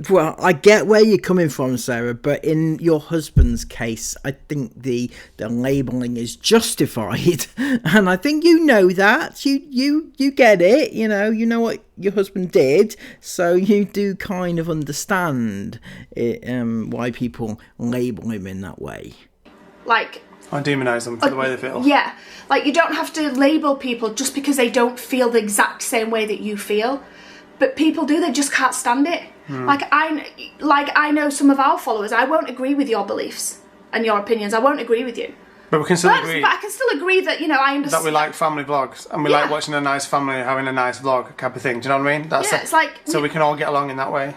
Well, I get where you're coming from, Sarah, but in your husband's case, I think the labelling is justified, and I think you know that. You get it. You know what your husband did, so you do kind of understand it, why people label him in that way. Like, I demonise them for the way they feel. Yeah, like you don't have to label people just because they don't feel the exact same way that you feel. But people do, they just can't stand it. Like I know some of our followers, I won't agree with your beliefs and your opinions. I won't agree with you. But we can still agree. But I can still agree that, I understand. That we like family vlogs and we like watching a nice family having a nice vlog type of thing. Do you know what I mean? It's like... So we can all get along in that way.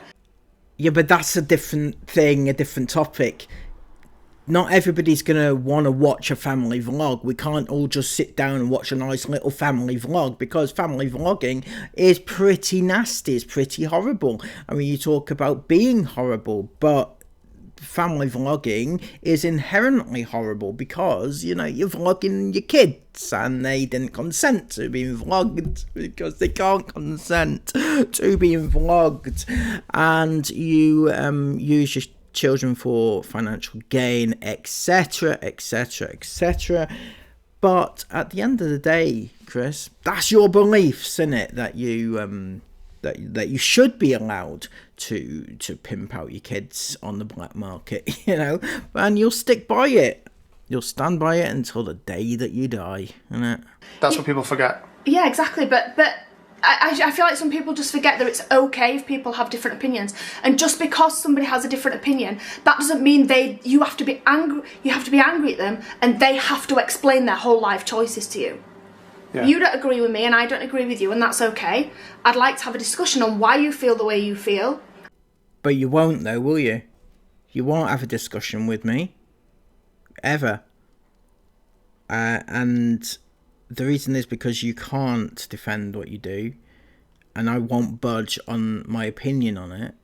Yeah, but that's a different thing, a different topic. Not everybody's going to want to watch a family vlog. We can't all just sit down and watch a nice little family vlog, because family vlogging is pretty nasty. It's pretty horrible. I mean, you talk about being horrible, but family vlogging is inherently horrible because, you're vlogging your kids and they didn't consent to being vlogged because they can't consent to being vlogged. And you use your children for financial gain, etc, etc, etc. But at the end of the day, Chris, that's your beliefs, isn't it, that you that you should be allowed to pimp out your kids on the black market, and you'll stick by it. You'll stand by it until the day that you die, isn't it? That's what people forget. Yeah, exactly. But I feel like some people just forget that it's okay if people have different opinions, and just because somebody has a different opinion, that doesn't mean you have to be angry. You have to be angry at them, and they have to explain their whole life choices to you. Yeah. You don't agree with me, and I don't agree with you, and that's okay. I'd like to have a discussion on why you feel the way you feel. But you won't, though, will you? You won't have a discussion with me, ever. And the reason is because you can't defend what you do, and I won't budge on my opinion on it.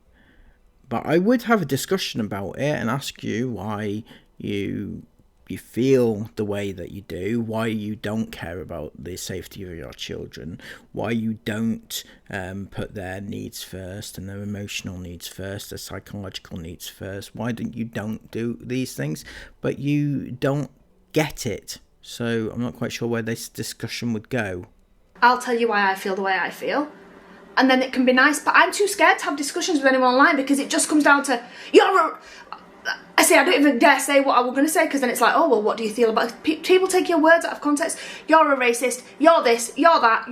But I would have a discussion about it and ask you why you feel the way that you do, why you don't care about the safety of your children, why you don't put their needs first and their emotional needs first, their psychological needs first. Why don't do these things? But you don't get it. So I'm not quite sure where this discussion would go. I'll tell you why I feel the way I feel, and then it can be nice, but I'm too scared to have discussions with anyone online because it just comes down to, I don't even dare say what I was going to say, because then it's like, oh, well, what do you feel about it? People take your words out of context. You're a racist, you're this, you're that,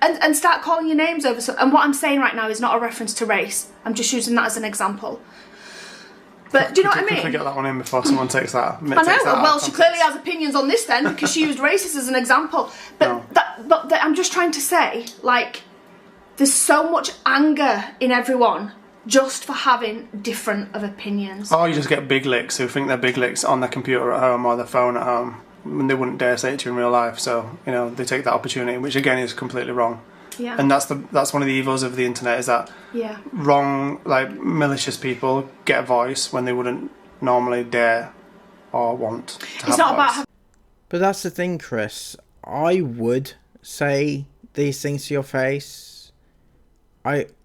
and start calling your names over. And what I'm saying right now is not a reference to race. I'm just using that as an example. But do you know what I mean? Quickly get that one in before someone takes that. I know. Well, she clearly has opinions on this then, because she used racist as an example. But I'm just trying to say, like, there's so much anger in everyone just for having different of opinions. Or you just get big licks who think they're big licks on their computer at home or their phone at home, and they wouldn't dare say it to you in real life. So they take that opportunity, which again is completely wrong. Yeah. And that's one of the evils of the internet, is that wrong, like, malicious people get a voice when they wouldn't normally dare or want to have a voice. But that's the thing, Chris. I would say these things to your face.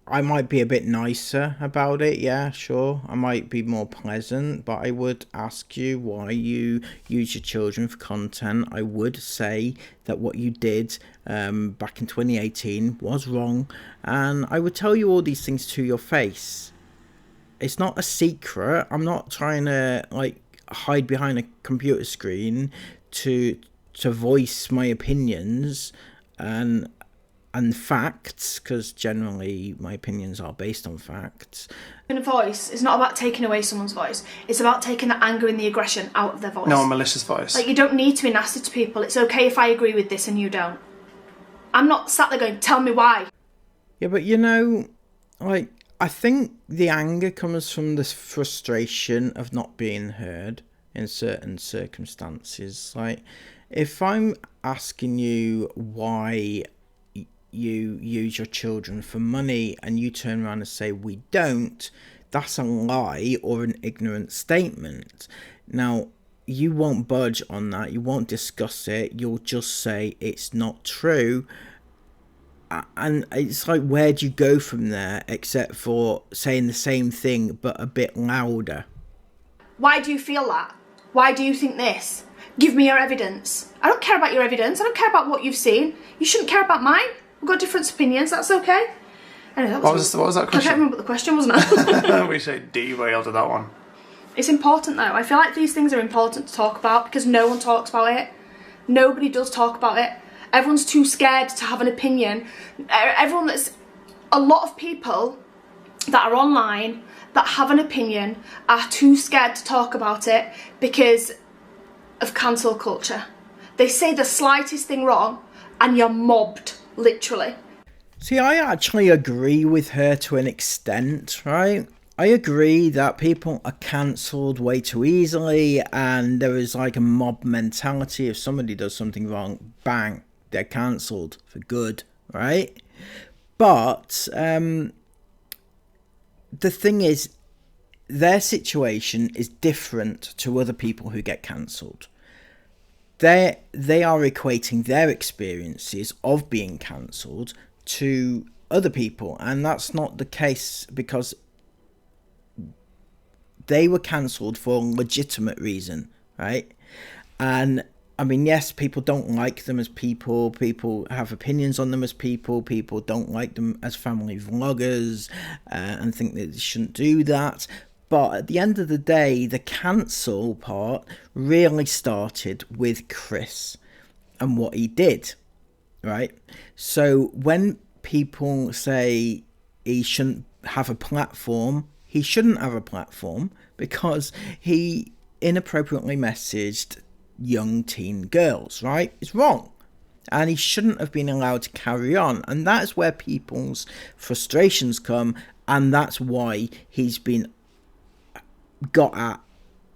I might be a bit nicer about it, yeah, sure. I might be more pleasant, but I would ask you why you use your children for content. I would say that what you did back in 2018 was wrong, and I would tell you all these things to your face. It's not a secret. I'm not trying to, like, hide behind a computer screen to voice my opinions and facts, because generally my opinions are based on facts. In a voice, it's not about taking away someone's voice. It's about taking the anger and the aggression out of their voice. No, a malicious voice. Like, you don't need to be nasty to people. It's okay if I agree with this and you don't. I'm not sat there going, tell me why. Yeah, but like, I think the anger comes from this frustration of not being heard in certain circumstances. Like, if I'm asking you why you use your children for money and you turn around and say we don't, that's a lie or an ignorant statement. Now, you won't budge on that, you won't discuss it, you'll just say it's not true, And it's like, where do you go from there except for saying the same thing but a bit louder? Why do you feel that? Why do you think this? Give me your evidence. I don't care about your evidence. I don't care about what you've seen. You shouldn't care about mine. We've got different opinions. That's okay. Anyway, what was that question? I can't remember what the question was now. We say derailed to that one. It's important though. I feel like these things are important to talk about because no one talks about it. Nobody does talk about it. Everyone's too scared to have an opinion. A lot of people that are online that have an opinion are too scared to talk about it because of cancel culture. They say the slightest thing wrong and you're mobbed, literally. See, I actually agree with her to an extent, right? I agree that people are cancelled way too easily, and there is like a mob mentality. If somebody does something wrong, bang, they're cancelled for good, right? But the thing is, their situation is different to other people who get cancelled. They are equating their experiences of being cancelled to other people, and that's not the case, because they were cancelled for a legitimate reason, right? And I mean, yes, people don't like them as people. People have opinions on them as people. People don't like them as family vloggers and think that they shouldn't do that. But at the end of the day, the cancel part really started with Chris and what he did, right? So when people say he shouldn't have a platform, he shouldn't have a platform because he inappropriately messaged young teen girls, right? It's wrong. And he shouldn't have been allowed to carry on. And that's where people's frustrations come. And that's why he's been got at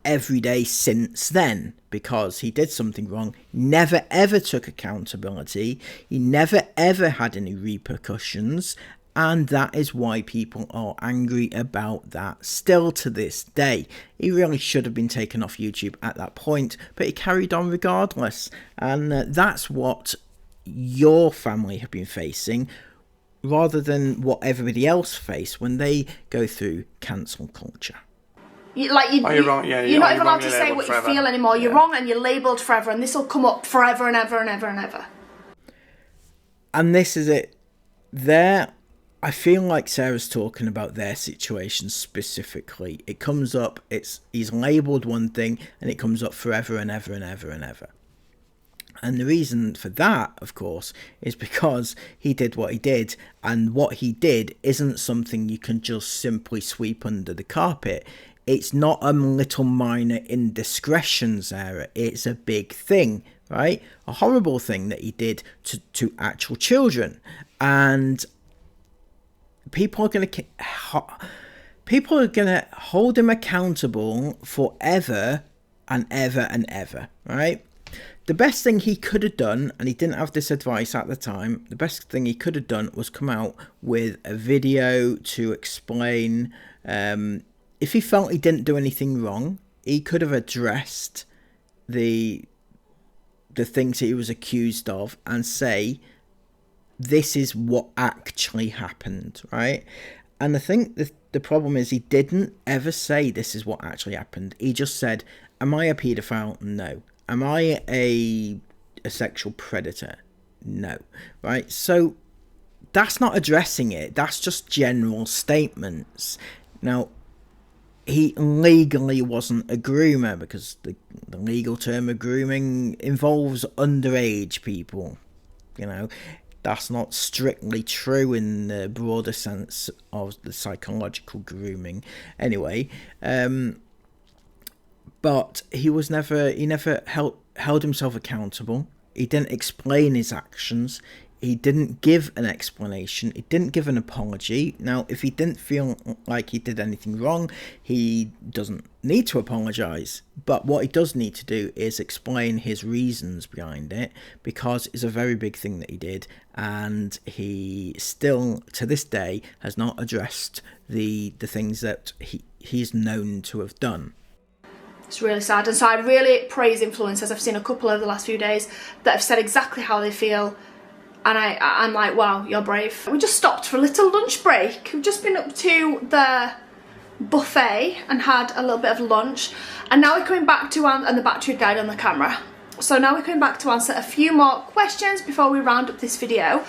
every day since then, because he did something wrong, never ever took accountability, he never ever had any repercussions, and that is why people are angry about that still to this day. He really should have been taken off YouTube at that point, but he carried on regardless, and that's what your family have been facing, rather than what everybody else face when they go through cancel culture. You're wrong. Yeah, you're not even allowed to say what you feel anymore. You're wrong and you're labelled forever, and this will come up forever and ever and ever and ever. And this is it. I feel like Sarah's talking about their situation specifically. It comes up, he's labelled one thing, and it comes up forever and ever and ever and ever. And the reason for that, of course, is because he did what he did, and what he did isn't something you can just simply sweep under the carpet. It's not a little minor indiscretion, Sarah. It's a big thing, right? A horrible thing that he did to actual children. And people are going to hold him accountable forever and ever and ever, right? The best thing he could have done, and he didn't have this advice at the time, the best thing he could have done was come out with a video to explain, if he felt he didn't do anything wrong, he could have addressed the things that he was accused of and say, this is what actually happened, right? And I think the problem is he didn't ever say this is what actually happened. He just said, am I a paedophile? No. Am I a sexual predator? No. Right? So that's not addressing it. That's just general statements. Now, he legally wasn't a groomer, because the legal term of grooming involves underage people. You know, that's not strictly true in the broader sense of the psychological grooming. Anyway, but he never held himself accountable. He didn't explain his actions. He didn't give an explanation. He didn't give an apology. Now, if he didn't feel like he did anything wrong, he doesn't need to apologise. But what he does need to do is explain his reasons behind it, because it's a very big thing that he did, and he still, to this day, has not addressed the things that he's known to have done. It's really sad, and so I really praise influencers. I've seen a couple over the last few days that have said exactly how they feel, And I'm like, wow, you're brave. We just stopped for a little lunch break. We've just been up to the buffet and had a little bit of lunch. And now we're coming back to, and the battery died on the camera. So now we're coming back to answer a few more questions before we round up this video.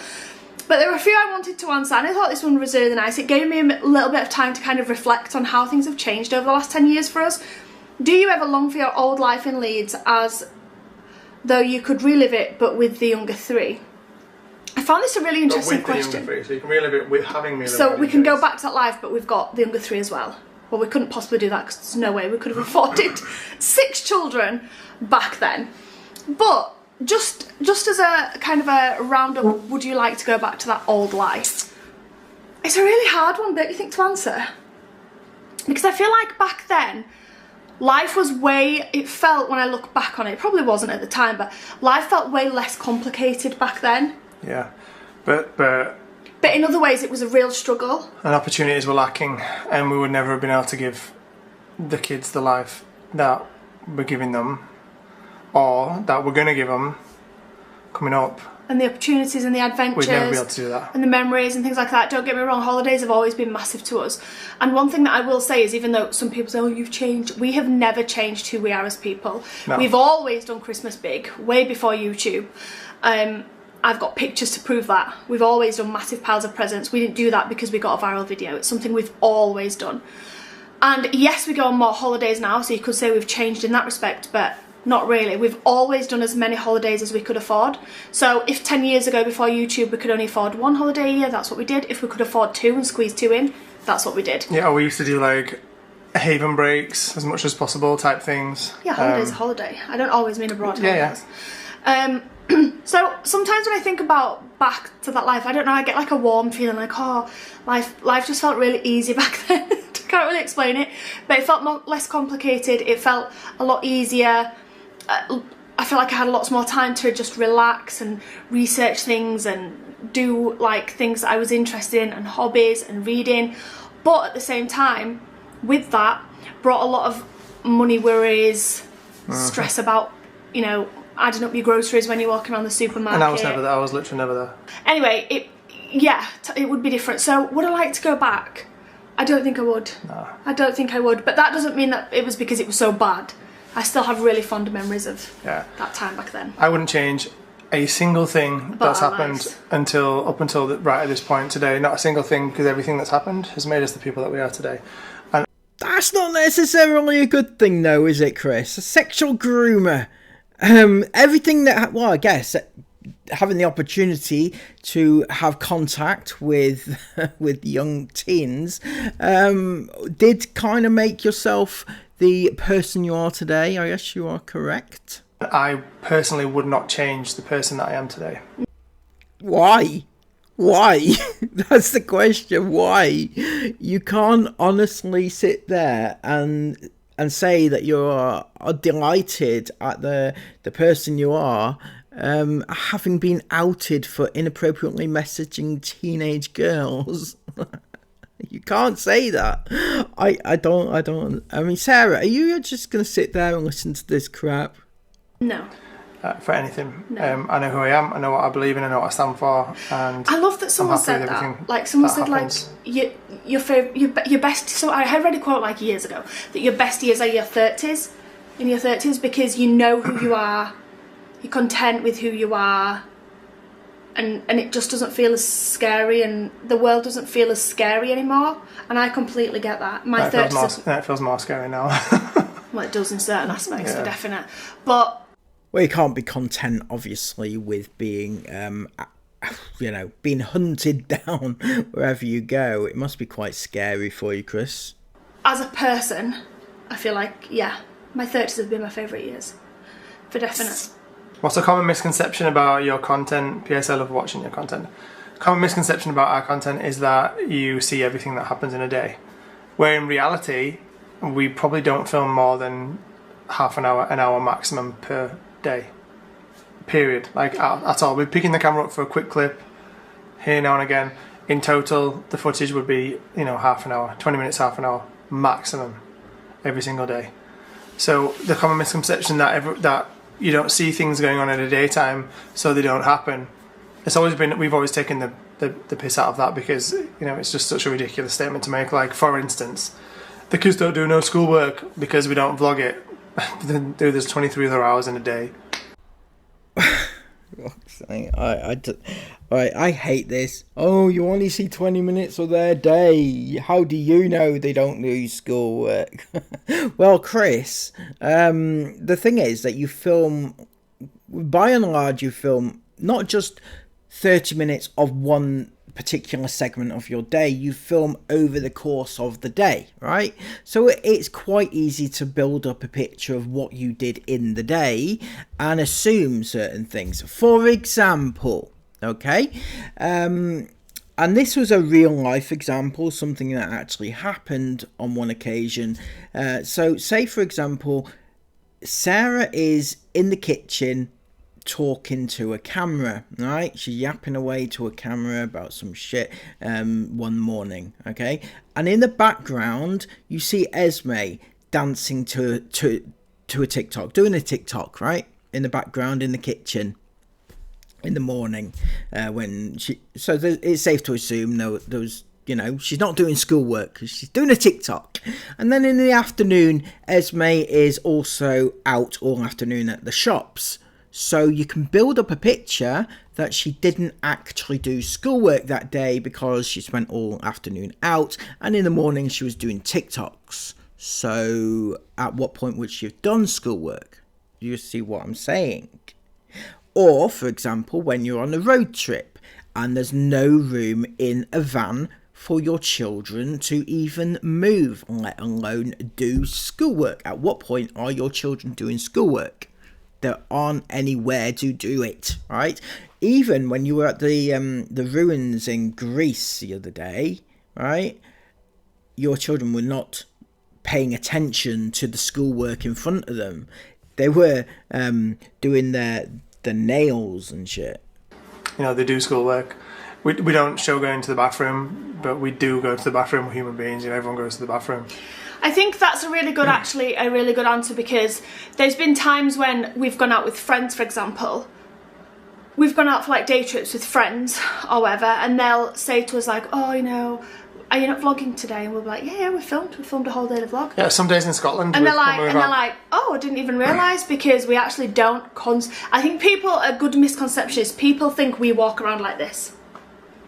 But there were a few I wanted to answer, and I thought this one was really nice. It gave me a little bit of time to kind of reflect on how things have changed over the last 10 years for us. Do you ever long for your old life in Leeds as though you could relive it, but with the younger three? I found this a really interesting question. The younger three, so you can relive it with having me. So we can go back to that life, but we've got the younger three as well. Well, we couldn't possibly do that because there's no way we could have afforded 6 children back then. But just as a kind of a roundup, would you like to go back to that old life? It's a really hard one, don't you think, to answer? Because I feel like back then, life was it felt, when I look back on it, it probably wasn't at the time, but life felt way less complicated back then. Yeah, but in other ways it was a real struggle. And opportunities were lacking, and we would never have been able to give the kids the life that we're giving them, or that we're going to give them coming up. And the opportunities and the adventures. We'd never be able to do that. And the memories and things like that. Don't get me wrong, holidays have always been massive to us. And one thing that I will say is, even though some people say, oh, you've changed, we have never changed who we are as people. No. We've always done Christmas big, way before YouTube. I've got pictures to prove that. We've always done massive piles of presents. We didn't do that because we got a viral video. It's something we've always done. And yes, we go on more holidays now, so you could say we've changed in that respect, but not really. We've always done as many holidays as we could afford. So if 10 years ago before YouTube we could only afford 1 holiday a year, that's what we did. If we could afford 2 and squeeze 2 in, that's what we did. Yeah, we used to do like haven breaks as much as possible type things. Yeah, holiday's a holiday. I don't always mean abroad holidays. Yeah. So sometimes when I think about back to that life, I don't know, I get like a warm feeling like, oh, life just felt really easy back then. I can't really explain it, but it felt less complicated. It felt a lot easier. I feel like I had lots more time to just relax and research things and do like things that I was interested in and hobbies and reading. But at the same time, with that, brought a lot of money worries, stress about, you know, adding up your groceries when you're walking around the supermarket. And I was never there. I was literally never there. Anyway, it would be different. So would I like to go back? I don't think I would. No. I don't think I would. But that doesn't mean that it was because it was so bad. I still have really fond memories of that time back then. I wouldn't change a single thing that's happened up until right at this point today. Not a single thing, because everything that's happened has made us the people that we are today. And that's not necessarily a good thing, though, is it, Chris? A sexual groomer. Everything that, well, I guess having the opportunity to have contact with young teens did kind of make yourself the person you are today. I guess you are correct. I personally would not change the person that I am today. Why? That's the question. Why? You can't honestly sit there and say that you're delighted at the person you are, having been outed for inappropriately messaging teenage girls. You can't say that. I don't. I mean, Sarah, are you just going to sit there and listen to this crap? No. For anything. No. I know who I am, I know what I believe in, I know what I stand for, and I love that someone said that. Like someone said, happens. like your best. So I had read a quote like years ago that your best years are your 30s, in your 30s, because you know who you are, you're content with who you are, and it just doesn't feel as scary, and the world doesn't feel as scary anymore. And I completely get that. My 30s. It feels more scary now. Well, it does in certain aspects, for definite, but. Well, you can't be content, obviously, with being, being hunted down wherever you go. It must be quite scary for you, Chris. As a person, I feel like, my 30s have been my favourite years, for definite. What's a common misconception about your content? P.S. I love watching your content. Common misconception about our content is that you see everything that happens in a day, where in reality, we probably don't film more than half an hour maximum per day, period, like at all. We're picking the camera up for a quick clip here now and again. In total, the footage would be, half an hour, 20 minutes, half an hour maximum every single day. So the common misconception that you don't see things going on in the daytime, so they don't happen, it's always been, we've always taken the piss out of that because, you know, it's just such a ridiculous statement to make. Like, for instance, the kids don't do no schoolwork because we don't vlog it. Then there's 23 other hours in a day. I hate this. Oh, you only see 20 minutes of their day. How do you know they don't do schoolwork? Well, Chris, the thing is that you film, by and large, you film not just 30 minutes of one particular segment of your day, you film over the course of the day, right? So it's quite easy to build up a picture of what you did in the day and assume certain things. For example, okay, and this was a real life example, something that actually happened on one occasion. So say, for example, Sarah is in the kitchen talking to a camera, right? She's yapping away to a camera about some shit one morning, okay? And in the background, you see Esme dancing to a TikTok, doing a TikTok, right? In the background in the kitchen in the morning when she... So it's safe to assume there was, you know, she's not doing schoolwork because she's doing a TikTok. And then in the afternoon, Esme is also out all afternoon at the shops. So you can build up a picture that she didn't actually do schoolwork that day because she spent all afternoon out, and in the morning she was doing TikToks. So at what point would she have done schoolwork? You see what I'm saying? Or, for example, when you're on a road trip and there's no room in a van for your children to even move, let alone do schoolwork. At what point are your children doing schoolwork? There aren't anywhere to do it, right? Even when you were at the ruins in Greece the other day, right? Your children were not paying attention to the schoolwork in front of them. They were doing the nails and shit. You know, they do schoolwork. We don't show going to the bathroom, but we do go to the bathroom. We're human beings, you know, everyone goes to the bathroom. I think that's a really good answer, because there's been times when we've gone out with friends, for example. We've gone out for like day trips with friends or whatever, and they'll say to us like, oh, you know, are you not vlogging today? And we'll be like, yeah, we filmed a whole day of vlog. Yeah, some days in Scotland. And they're like, oh, I didn't even realise, because we actually don't. I think a good misconception is people think we walk around like this.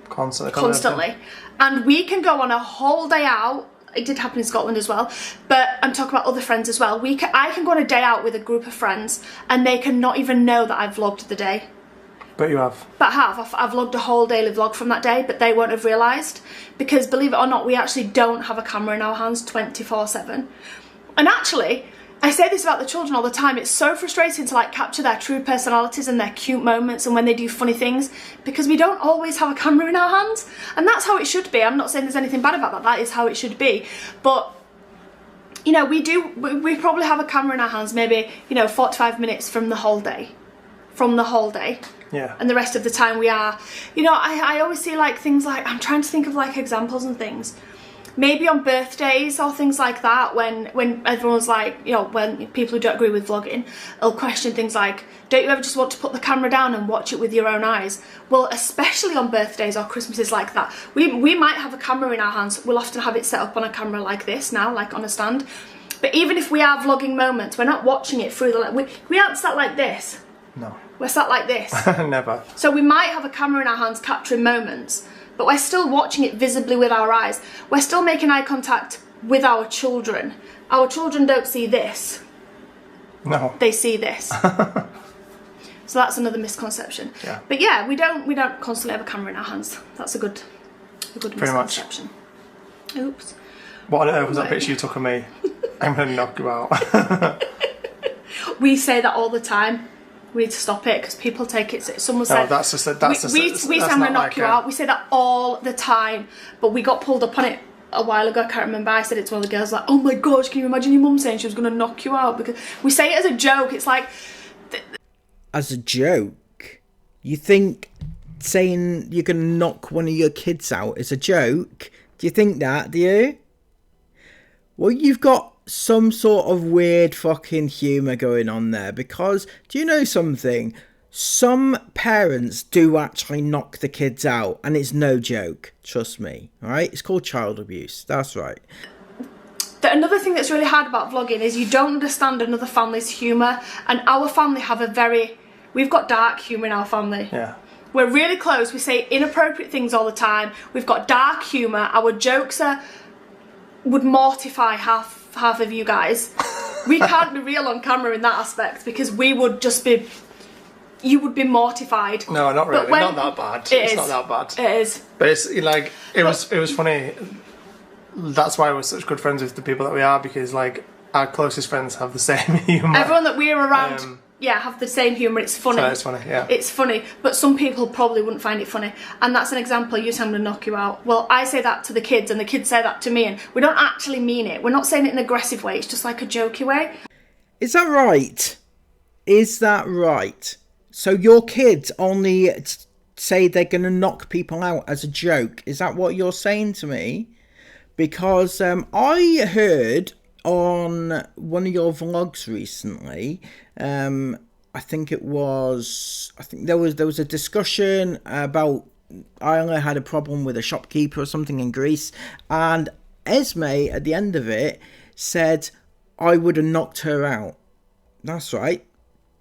Constantly. And we can go on a whole day out. It did happen in Scotland as well, but I'm talking about other friends as well. I can go on a day out with a group of friends and they can not even know that I've vlogged the day. But you have. But I've vlogged a whole daily vlog from that day, but they won't have realised, because believe it or not, we actually don't have a camera in our hands 24/7. And actually, I say this about the children all the time, it's so frustrating to like capture their true personalities and their cute moments and when they do funny things, because we don't always have a camera in our hands. And that's how it should be. I'm not saying there's anything bad about that, that is how it should be. But, you know, we probably have a camera in our hands maybe, you know, 45 minutes from the whole day. Yeah. And the rest of the time we are, you know, I always see like things like, I'm trying to think of like examples and things. Maybe on birthdays or things like that, when everyone's like, you know, when people who don't agree with vlogging, they'll question things like, don't you ever just want to put the camera down and watch it with your own eyes? Well, especially on birthdays or Christmases like that, we might have a camera in our hands. We'll often have it set up on a camera like this now, like on a stand. But even if we are vlogging moments, we're not watching it through the... We aren't sat like this. No. We're sat like this. Never. So we might have a camera in our hands capturing moments, but we're still watching it visibly with our eyes. We're still making eye contact with our children. Our children don't see this. No. They see this. So that's another misconception. Yeah. But yeah, we don't constantly have a camera in our hands. That's a good misconception. Oops. What on earth was that picture you took of me? I'm gonna knock you out. We say that all the time. We need to stop it because people take it. Someone said, we say I'm gonna knock you out. We say that all the time, but we got pulled up on it a while ago. I can't remember. I said it to one of the girls, like, "Oh my gosh, can you imagine your mum saying she was gonna knock you out?" Because we say it as a joke. It's like, as a joke, you think saying you're gonna knock one of your kids out is a joke? Do you think that? Do you? Well, you've got some sort of weird fucking humour going on there, because do you know something? some parents do actually knock the kids out, and it's no joke. Trust me. All right, it's called child abuse. That's right. Another thing that's really hard about vlogging is you don't understand another family's humour, and our family have we've got dark humour in our family. Yeah. We're really close, we say inappropriate things all the time, we've got dark humour, our jokes would mortify half of you guys. We can't be real on camera in that aspect because we would just be, you would be mortified. No, not really, not that bad. It's not that bad. It is. But it's like, it was funny. That's why we're such good friends with the people that we are, because like our closest friends have the same humour. Everyone that we're around, have the same humour. It's funny. So it's funny, yeah. It's funny, but some people probably wouldn't find it funny. And that's an example. You say I'm going to knock you out. Well, I say that to the kids, and the kids say that to me, and we don't actually mean it. We're not saying it in an aggressive way. It's just like a jokey way. Is that right? Is that right? So your kids only say they're going to knock people out as a joke. Is that what you're saying to me? Because I heard on one of your vlogs recently, I think there was a discussion about Isla had a problem with a shopkeeper or something in Greece, and Esme at the end of it said, I would have knocked her out. That's right.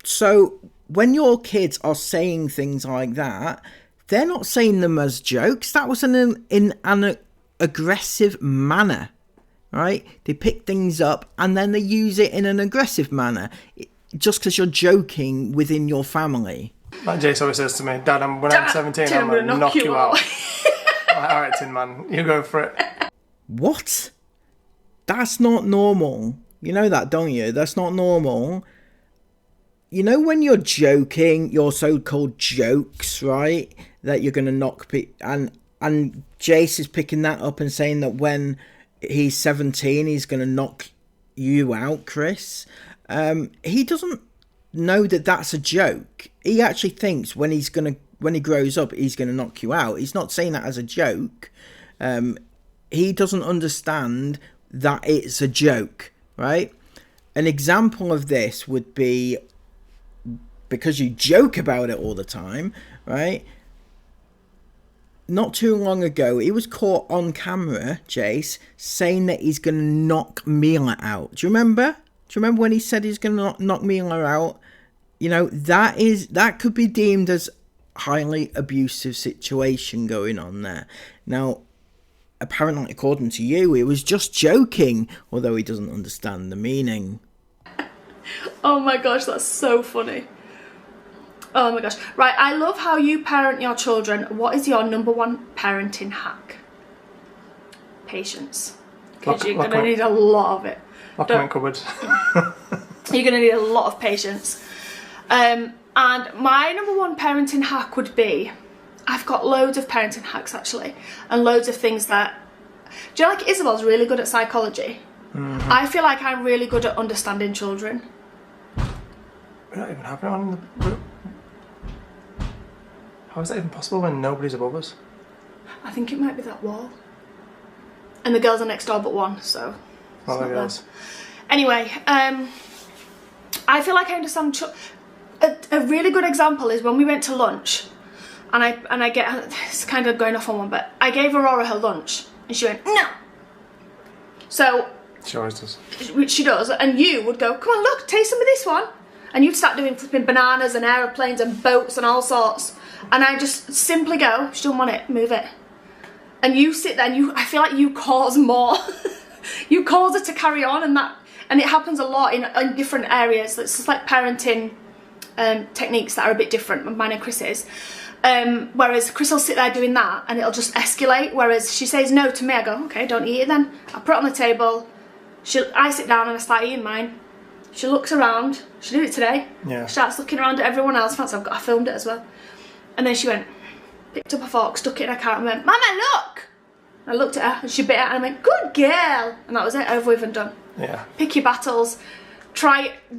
So when your kids are saying things like that, they're not saying them as jokes. That was in an aggressive manner, right? They pick things up and then they use it in an aggressive manner, just because you're joking within your family. Like Jace always says to me, Dad, when I'm 17, I'm going to knock you out. Like, all right, Tin Man, you go for it. What? That's not normal. You know that, don't you? That's not normal. You know when you're joking, your so-called jokes, right? That you're going to knock people, and Jace is picking that up and saying that when he's 17, he's going to knock you out, Chris. He doesn't know that that's a joke. He actually thinks when he grows up, he's going to knock you out. He's not saying that as a joke. He doesn't understand that it's a joke, right? An example of this would be, because you joke about it all the time, right? Not too long ago, he was caught on camera, Jace, saying that he's going to knock Mila out. Do you remember? Do you remember when he said he's going to knock Mila out? You know, that could be deemed as highly abusive situation going on there. Now, apparently, according to you, he was just joking, although he doesn't understand the meaning. Oh my gosh, that's so funny. Oh my gosh. Right, I love how you parent your children. What is your #1 parenting hack? Patience. Because you're going to need a lot of it. Lock them in cupboards. You're going to need a lot of patience. And my #1 parenting hack would be, I've got loads of parenting hacks actually, and loads of things that, do you know, like Isabel's really good at psychology? Mm-hmm. I feel like I'm really good at understanding children. We don't even have anyone in the group. How is that even possible when nobody's above us? I think it might be that wall. And the girls are next door but one, so... Well, the girls. Anyway, I feel like I understand... A really good example is when we went to lunch, and I get... It's kind of going off on one, but I gave Aurora her lunch, and she went, no! So... She always does. She does, and you would go, come on, look, taste some of this one. And you'd start doing flipping bananas and aeroplanes and boats and all sorts. And I just simply go, she doesn't want it, move it. And you sit there and I feel like you cause more. You cause her to carry on, and it happens a lot in different areas. It's just like parenting techniques that are a bit different, mine and Chris's. Whereas Chris will sit there doing that and it'll just escalate. Whereas she says no to me, I go, okay, don't eat it then. I put it on the table, I sit down and I start eating mine. She looks around, she did it today. Yeah. She starts looking around at everyone else. I filmed it as well. And then she went, picked up a fork, stuck it in her carrot and went, Mama, look! I looked at her and she bit it and I went, good girl! And that was it, over with and done. Yeah. Pick your battles.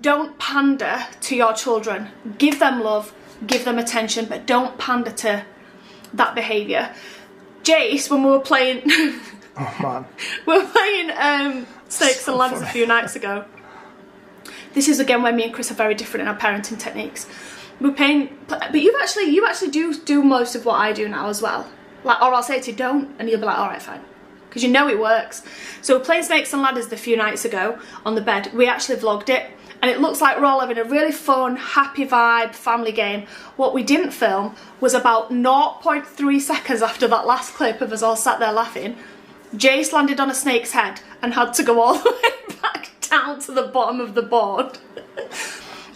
Don't pander to your children. Give them love, give them attention, but don't pander to that behaviour. Jace, when we were playing... Oh, man. We were playing Snakes and Ladders a few nights ago. This is again when me and Chris are very different in our parenting techniques. We're paying, but you actually do most of what I do now as well. Like, or I'll say to you, don't, and you'll be like, all right, fine, because you know it works. So we're playing Snakes and Ladders a few nights ago on the bed. We actually vlogged it, and it looks like we're all having a really fun, happy vibe family game. What we didn't film was about 0.3 seconds after that last clip of us all sat there laughing, Jace landed on a snake's head and had to go all the way back down to the bottom of the board.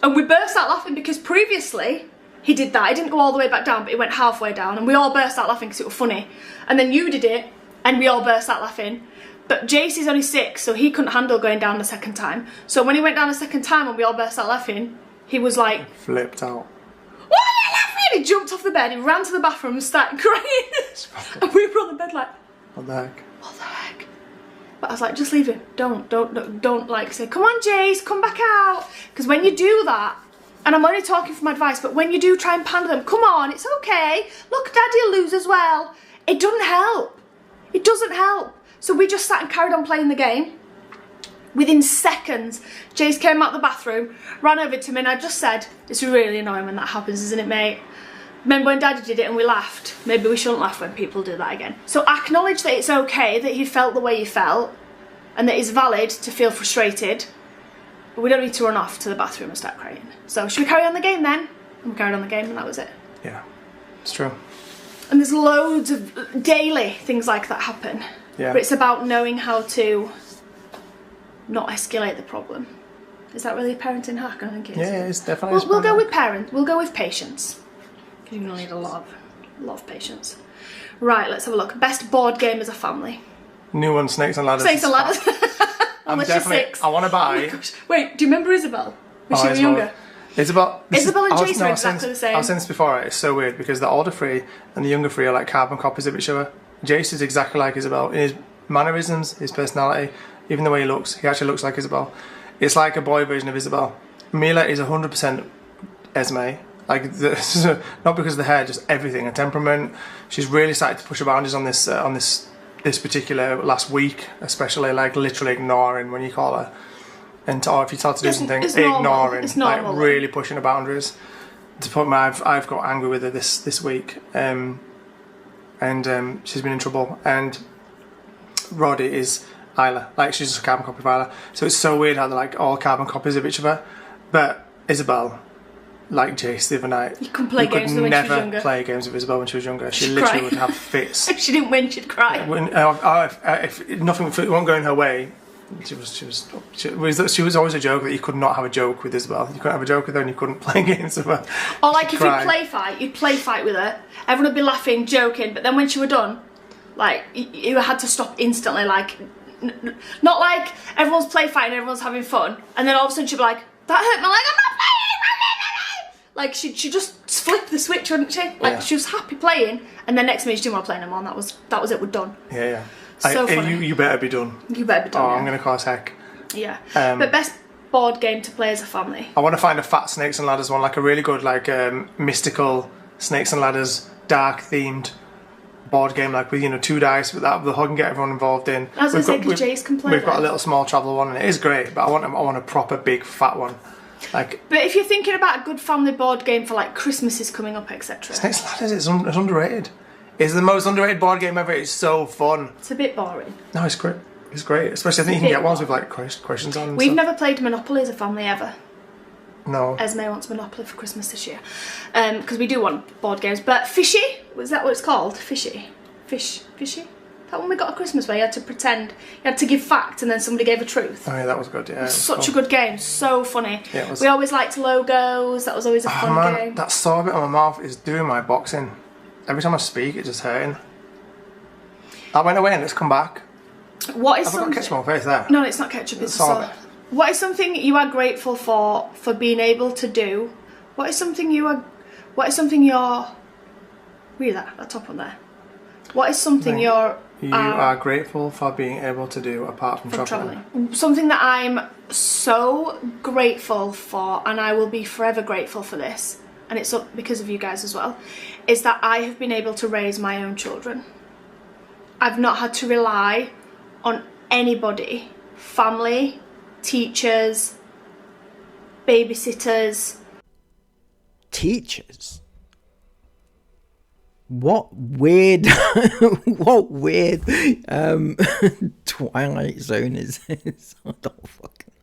And we burst out laughing because previously he did that. He didn't go all the way back down, but he went halfway down, and we all burst out laughing because it was funny. And then you did it, and we all burst out laughing. But Jace is only 6, so he couldn't handle going down the second time. So when he went down the second time and we all burst out laughing, he was like... Flipped out. Why are you laughing? He jumped off the bed, he ran to the bathroom and started crying. And we were on the bed like... What the heck? What the heck? But I was like, just leave him. Don't like say, come on Jace, come back out. Because when you do that, and I'm only talking from advice, but when you do try and pander them, come on, it's okay. Look, Daddy'll lose as well. It doesn't help. It doesn't help. So we just sat and carried on playing the game. Within seconds, Jace came out the bathroom, ran over to me, and I just said, it's really annoying when that happens, isn't it, mate? Remember when Daddy did it and we laughed? Maybe we shouldn't laugh when people do that again. So acknowledge that it's okay that he felt the way he felt, and that it's valid to feel frustrated. But we don't need to run off to the bathroom and start crying. So should we carry on the game then? And we carried on the game, and that was it. Yeah, it's true. And there's loads of daily things like that happen. Yeah. But it's about knowing how to not escalate the problem. Is that really a parenting hack? I think it is. Yeah, it's definitely. We'll go with We'll go with patience. Because you're gonna need a lot of patience. Right, let's have a look. Best board game as a family. New one, Snakes and Ladders. Snakes and Ladders. I'm definitely. 6. I want to buy. Oh, wait, do you remember Isabel? When she was younger? Isabel and Jace are exactly the same. I've seen this before, right? It's so weird because the older 3 and the younger 3 are like carbon copies of each other. Jace is exactly like Isabel in his mannerisms, his personality, even the way he looks. He actually looks like Isabel. It's like a boy version of Isabel. Mila is 100% Esme. Like, not because of the hair, just everything. Her temperament. She's really started to push her boundaries on this particular last week, especially, like literally ignoring when you call her. And or if you tell her to do something, ignoring, like really pushing her boundaries. To the point where I've got angry with her this week, and she's been in trouble. And Roddy is Isla, like she's just a carbon copy of Isla. So it's so weird how they're like all carbon copies of each other. But Isabel, like Jace the other night, you couldn't play games when she was younger. Never play games with Isabel when she was younger. She literally would have fits. If she didn't win, she'd cry. If nothing won't go in her way. She was always a joke that you could not have a joke with Isabel. You couldn't have a joke with her and you couldn't play games with her. Or like if you'd play fight with her, everyone would be laughing, joking, but then when she were done, like, you had to stop instantly, like, not like everyone's play fighting, everyone's having fun, and then all of a sudden she'd be like, that hurt my leg, I'm not playing! Like, she just flipped the switch, wouldn't she? Like, yeah. She was happy playing, and then next minute she didn't want to play anymore, and that was it, we're done. Yeah. So funny. You better be done. You better be done. Oh, yeah. I'm going to cause heck. Yeah. But best board game to play as a family. I want to find a fat Snakes and Ladders one, like a really good, like mystical Snakes and Ladders, dark themed board game, like with 2 dice, with that I can get everyone involved in. I was going to say, because Jace can play. We've got a little small travel one, and it is great. But I want a proper big fat one. Like. But if you're thinking about a good family board game for like Christmases coming up, etc. Snakes and Ladders is underrated. It's the most underrated board game ever. It's so fun. It's a bit boring. No, it's great. It's great. Especially I think you can get ones with like questions on. We've never played Monopoly as a family ever. No. Esme wants Monopoly for Christmas this year. Because we do want board games. But Fishy? Was that what it's called? Fishy? Fishy? That one we got at Christmas where you had to pretend, you had to give facts and then somebody gave a truth. Oh yeah, that was good, yeah. Such a good game, so funny. Yeah, it was. We always liked logos, that was always a fun game. That sore bit on my mouth is doing my boxing. Every time I speak, it's just hurting. That went away and it's come back. What is I've got ketchup on my face there. No, it's not ketchup, it's salt. What is something you are grateful for being able to do? What is something you're... Read that top one there. What is something you are grateful for being able to do apart from travelling? Something that I'm so grateful for, and I will be forever grateful for this, and it's because of you guys as well, is that I have been able to raise my own children. I've not had to rely on anybody, family, teachers, babysitters, teachers. What weird what weird Twilight Zone is this? I don't fucking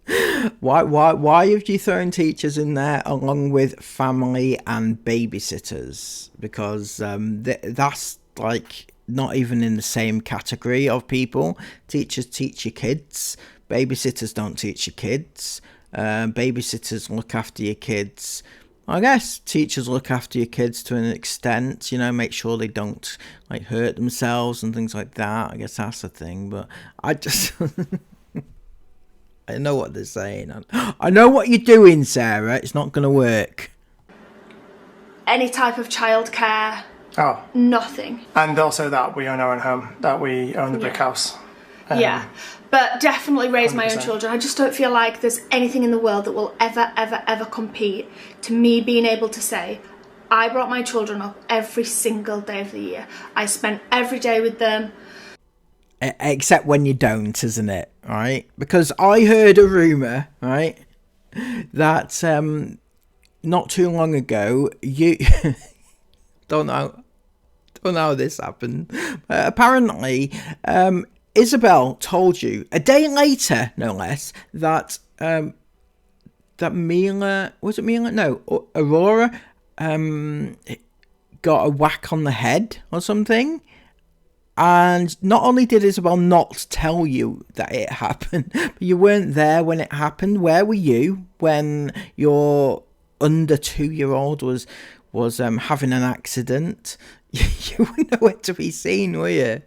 know. Why have you thrown teachers in there along with family and babysitters? Because that's like not even in the same category of people. Teachers teach your kids, babysitters don't teach your kids. Babysitters look after your kids. I guess teachers look after your kids to an extent, you know, make sure they don't like hurt themselves and things like that. I guess that's the thing, but I just I know what they're saying. I know what you're doing, Sarah. It's not going to work. Any type of childcare. Oh. Nothing. And also that we own our own home, that we own the brick house. Yeah. But definitely raise 100%. My own 100%. children. I just don't feel like there's anything in the world that will ever compete to me being able to say, I brought my children up every single day of the year. I spent every day with them. Except when you don't, isn't it? Right? Because I heard a rumour, right, that not too long ago, you... don't know how this happened. Apparently... Isabel told you a day later, no less, that that Mila, was it Mila? No, Aurora got a whack on the head or something. And not only did Isabel not tell you that it happened, but you weren't there when it happened. Where were you when your under 2-year-old was having an accident? You were nowhere to be seen, were you?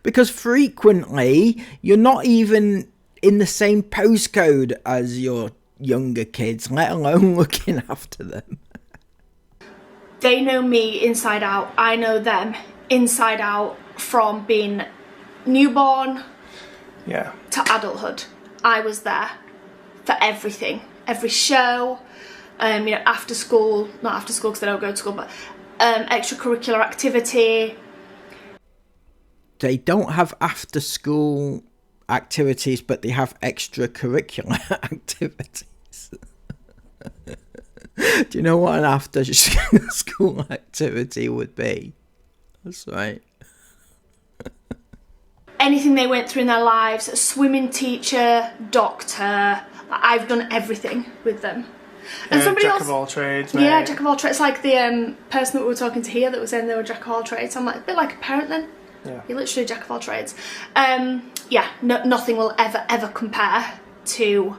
Because frequently, you're not even in the same postcode as your younger kids, let alone looking after them. They know me inside out. I know them inside out, from being newborn to adulthood. I was there for everything. Every show, you know, after school, not after school because they don't go to school, but extracurricular activity. They don't have after school activities, but they have extracurricular activities. Do you know what an after school activity would be? That's right. Anything they went through in their lives, a swimming teacher, doctor, I've done everything with them. And somebody jack else, of all trades, mate. Yeah, jack of all trades. Like the person that we were talking to here that was saying they were jack of all trades. I'm like, a bit like a parent then. Yeah. You're literally a jack of all trades. Yeah, nothing will ever compare to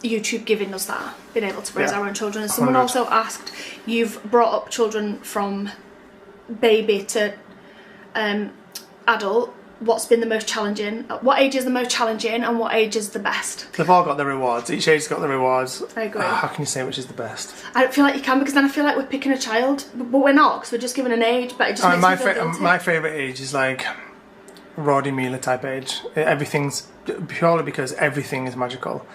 YouTube giving us that, being able to raise our own children. And someone 100. also asked, you've brought up children from baby to adult. What's been the most challenging? What age is the most challenging and what age is the best? They've all got their rewards. Each age's got their rewards. I agree. How can you say which is the best? I don't feel like you can, because then I feel like we're picking a child, but we're not, because we're just given an age. But it just makes me feel guilty. My favourite age is like Roddy Mila type age. Everything's purely because everything is magical.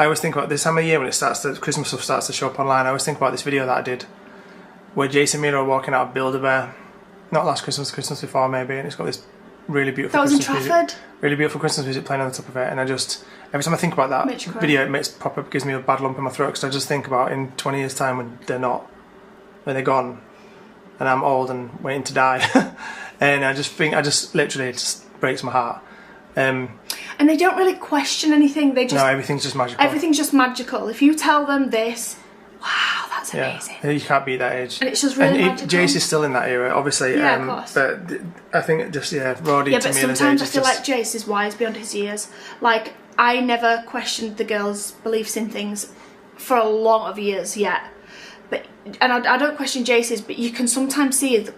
I always think about this time of year when it starts, the Christmas stuff starts to show up online. I always think about this video that I did where Jason Mila are walking out of Build-A-Bear, not last Christmas, Christmas before maybe, and it's got this really beautiful That was in Christmas Trafford? music, really beautiful Christmas music playing on the top of it, and I just, every time I think about that video, it gives me a bad lump in my throat, because I just think about in 20 years time when they're gone and I'm old and waiting to die. And I just literally, it just breaks my heart. And they don't really question anything. They just, no, everything's just magical. Everything's just magical. If you tell them this, wow, that's amazing. You can't beat that age. And it's just really magical. Jace is still in that era, obviously. Yeah, of course. But I think just, Roddy yeah, to but me sometimes I feel like Jace is wise beyond his years. Like, I never questioned the girls' beliefs in things for a lot of years yet. And I don't question Jace's, but you can sometimes see the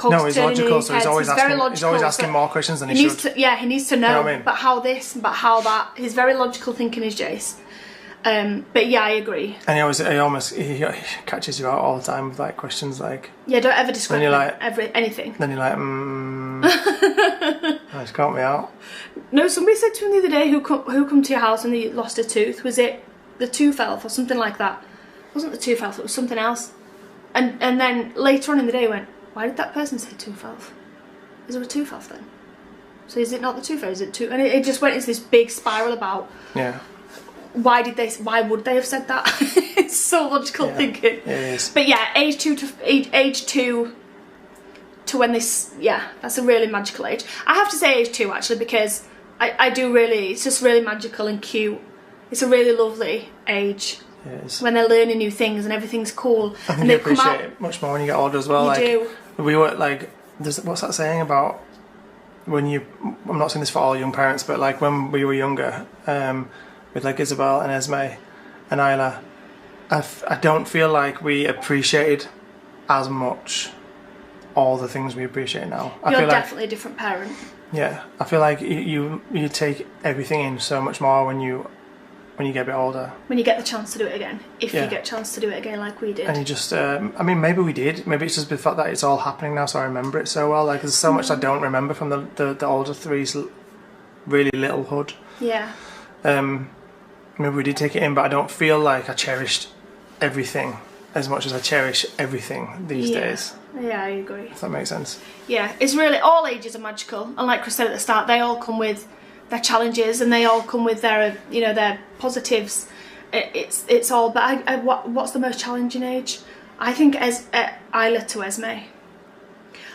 no, he's logical, so he's always asking more questions than he should. He needs to know, you know what I mean? But how this, but how that. He's very logical thinking is Jace. But yeah, I agree. And he catches you out all the time with like questions like... Yeah, don't ever describe anything. Then you're like, that's caught me out. No, somebody said to me the other day who come to your house and they lost a tooth. Was it the tooth elf or something like that? It wasn't the tooth elf, it was something else. And then later on in the day went, why did that person say tooth elf? Is there a tooth elf then? So is it not the tooth elf? Is it tooth? And it just went into this big spiral about why would they have said that? It's so logical thinking. It is. But yeah, age two to when this, that's a really magical age. I have to say age 2 actually, because I do really, it's just really magical and cute. It's a really lovely age. It is. When they're learning new things and everything's cool. I think and you they come appreciate out, it much more when you get older as well. You do. We were like, what's that saying about when you, I'm not saying this for all young parents, but like when we were younger, with like Isabel and Esme and Isla, I don't feel like we appreciated as much all the things we appreciate now. I You're feel definitely a different parent. Yeah, I feel like you take everything in so much more when you get a bit older. When you get the chance to do it again. If you get a chance to do it again like we did. And you just, I mean, maybe we did. Maybe it's just the fact that it's all happening now, so I remember it so well. Like, there's so much I don't remember from the older three's really little hood. Yeah. Maybe we did take it in, but I don't feel like I cherished everything as much as I cherish everything these days. Yeah, I agree. If that makes sense. Yeah, it's really, all ages are magical. And like Chris said at the start, they all come with their challenges and they all come with their, you know, their positives. It's all, but what's the most challenging age? I think Isla to Esme.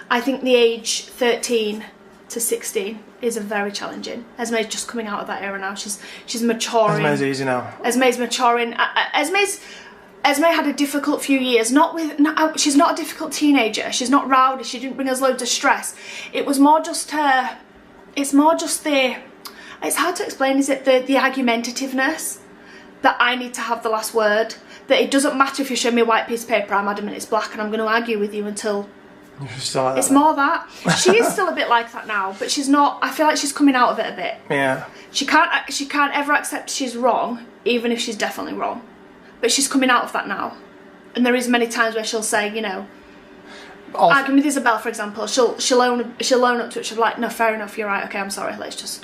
I think the age 13 to 16 is a very challenging. Esme's just coming out of that era now. She's maturing. Esme's easy now. Esme's maturing. Esme had a difficult few years. She's not a difficult teenager. She's not rowdy. She didn't bring us loads of stress. It was more just her. It's more just the. It's hard to explain. Is it the argumentativeness that I need to have the last word? That it doesn't matter if you show me a white piece of paper. I'm adamant it's black, and I'm going to argue with you until. Still like that, it's more that. She is still a bit like that now, but she's not. I feel like she's coming out of it a bit. Yeah. She can't ever accept she's wrong, even if she's definitely wrong. But she's coming out of that now. And there is many times where she'll say, you know, arguing with Isabel, for example, she'll own up to it. She'll be like, no, fair enough, you're right, okay, I'm sorry, let's just...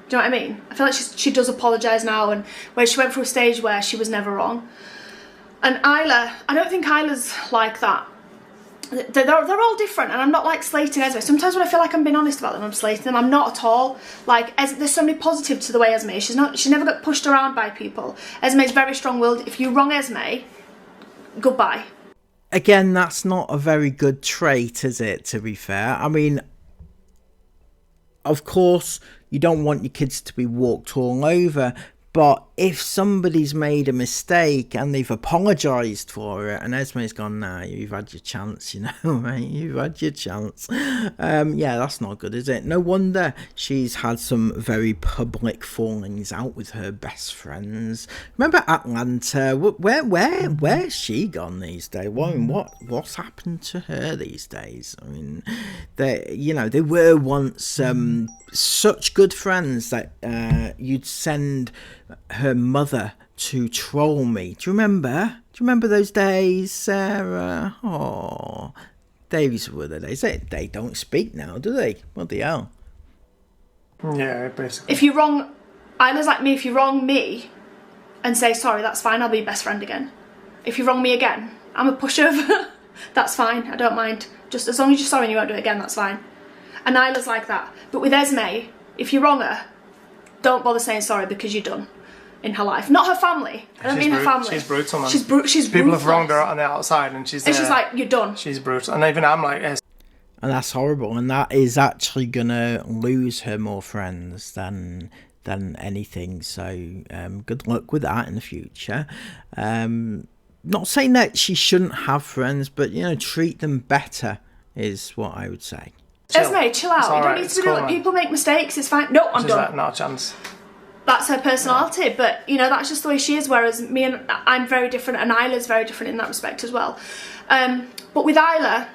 Do you know what I mean? I feel like she does apologise now, and where she went through a stage where she was never wrong. And Isla, I don't think Isla's like that. They're all different, and I'm not like slating Esme. Sometimes when I feel like I'm being honest about them, I'm slating them. I'm not at all. Like, there's so many positives to the way Esme is. She never got pushed around by people. Esme's very strong-willed. If you wrong Esme, goodbye. Again, that's not a very good trait, is it, to be fair? I mean, of course, you don't want your kids to be walked all over, but if somebody's made a mistake and they've apologised for it and Esme's gone, nah, you've had your chance, you know, mate, you've had your chance. Yeah, that's not good, is it? No wonder she's had some very public fallings out with her best friends. Remember Atlanta? Where's she gone these days? What's happened to her these days? I mean, they were once such good friends that you'd send her mother to troll me. Do you remember those days, Sarah? Oh, these were the days. They don't speak now, do they? What the hell? Yeah, basically. If you wrong, Isla's like me. If you wrong me and say sorry, that's fine, I'll be your best friend again. If you wrong me again, I'm a pushover. That's fine, I don't mind. Just as long as you're sorry and you won't do it again, that's fine. And Isla's like that. But with Esme, if you wrong her, don't bother saying sorry because you're done in her life. Not her family. I don't mean her family. She's brutal, man. She's brutal. People have wronged her on the outside and she's like, you're done. She's brutal. And even I'm like... And that's horrible. And that is actually going to lose her more friends than anything. So good luck with that in the future. Not saying that she shouldn't have friends, but, you know, treat them better is what I would say. Esme, chill out. You don't need to be doing it. People make mistakes. It's fine. No, I'm done. Like, not a chance. That's her personality, but you know, that's just the way she is. Whereas me and I'm very different, and Isla's very different in that respect as well. But with Isla,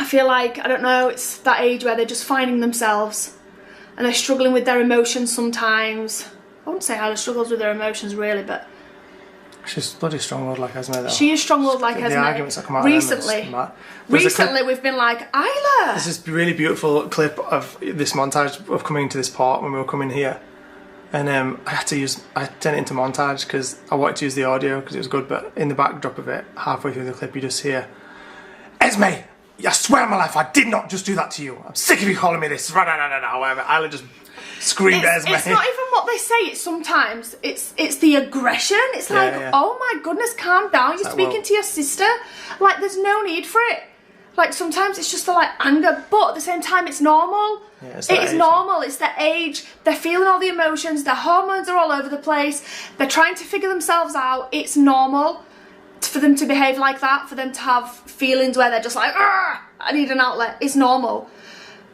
I feel like, I don't know, it's that age where they're just finding themselves and they're struggling with their emotions sometimes. I wouldn't say Isla struggles with her emotions really, but she's bloody strong-willed like Esme though. She is strong-willed like Esme. The arguments that come out Recently we've been like, Isla! There's this really beautiful clip of this montage of coming to this part when we were coming here. And I turned it into montage because I wanted to use the audio because it was good, but in the backdrop of it, halfway through the clip, you just hear, Esme, I swear on my life, I did not just do that to you. I'm sick of you calling me this. Whatever. Isla just Screamed it's Esme. not even what they say. It's sometimes it's the aggression. It's like, oh my goodness, calm down. You're speaking to your sister. Like, there's no need for it. Like, sometimes it's just the like anger, but at the same time, it's normal. Yeah, it is normal. It's their age. They're feeling all the emotions. Their hormones are all over the place. They're trying to figure themselves out. It's normal for them to behave like that. For them to have feelings where they're just like, I need an outlet. It's normal.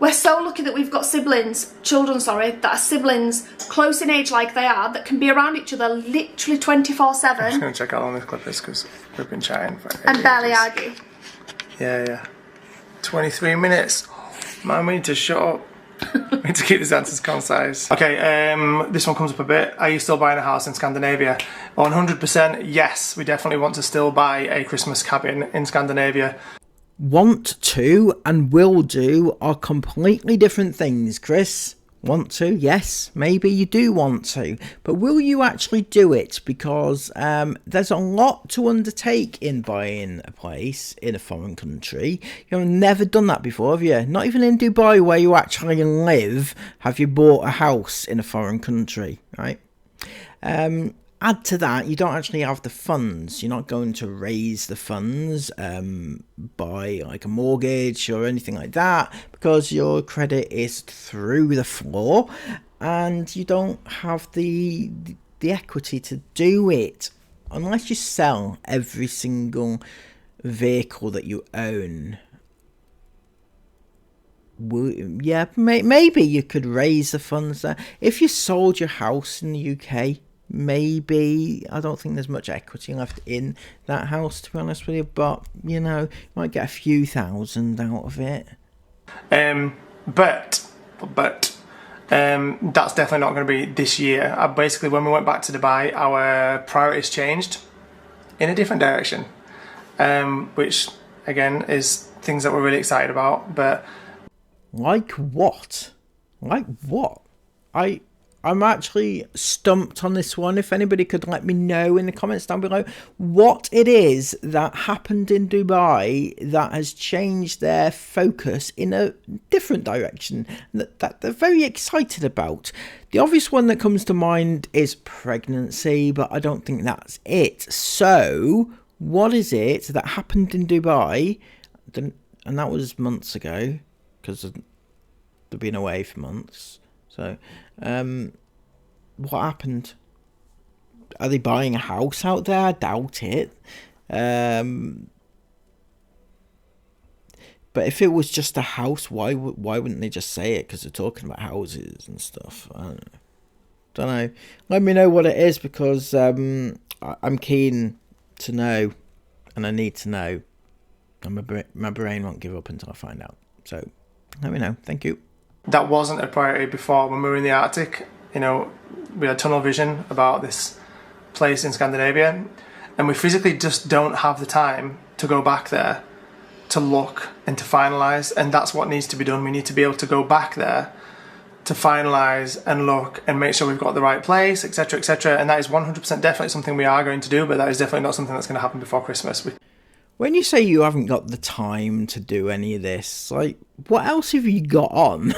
We're so lucky that we've got children, that are siblings, close in age like they are, that can be around each other literally 24/7. I'm just going to check how long this clip is because we've been chatting for ages. And barely argue. Yeah. 23 minutes. Man, we need to shut up. We need to keep these answers concise. Okay, this one comes up a bit. Are you still buying a house in Scandinavia? 100% yes. We definitely want to still buy a Christmas cabin in Scandinavia. Want to and will do are completely different things, Chris. Want to? Yes, maybe you do want to. But will you actually do it? Because there's a lot to undertake in buying a place in a foreign country. You've never done that before, have you? Not even in Dubai, where you actually live, have you bought a house in a foreign country, right? Add to that, you don't actually have the funds. You're not going to raise the funds by like a mortgage or anything like that, because your credit is through the floor and you don't have the equity to do it unless you sell every single vehicle that you own. Yeah, maybe you could raise the funds there. If you sold your house in the UK, maybe. I don't think there's much equity left in that house, to be honest with you, but you know, you might get a few thousand out of it. But that's definitely not going to be this year. Basically, when we went back to Dubai, our priorities changed in a different direction, which again is things that we're really excited about. But like what? I'm actually stumped on this one. If anybody could let me know in the comments down below what it is that happened in Dubai that has changed their focus in a different direction that they're very excited about. The obvious one that comes to mind is pregnancy, but I don't think that's it. So what is it that happened in Dubai? And that was months ago, because they've been away for months. So, what happened? Are they buying a house out there? I doubt it. But if it was just a house, why wouldn't they just say it? Because they're talking about houses and stuff. I don't know. Let me know what it is, because I'm keen to know, and I need to know. And my brain won't give up until I find out. So let me know. Thank you. That wasn't a priority before. When we were in the Arctic, you know, we had tunnel vision about this place in Scandinavia, and we physically just don't have the time to go back there to look and to finalise, and that's what needs to be done. We need to be able to go back there to finalise and look and make sure we've got the right place, etc, etc, and that is 100% definitely something we are going to do, but that is definitely not something that's going to happen before Christmas. When you say you haven't got the time to do any of this, like, what else have you got on?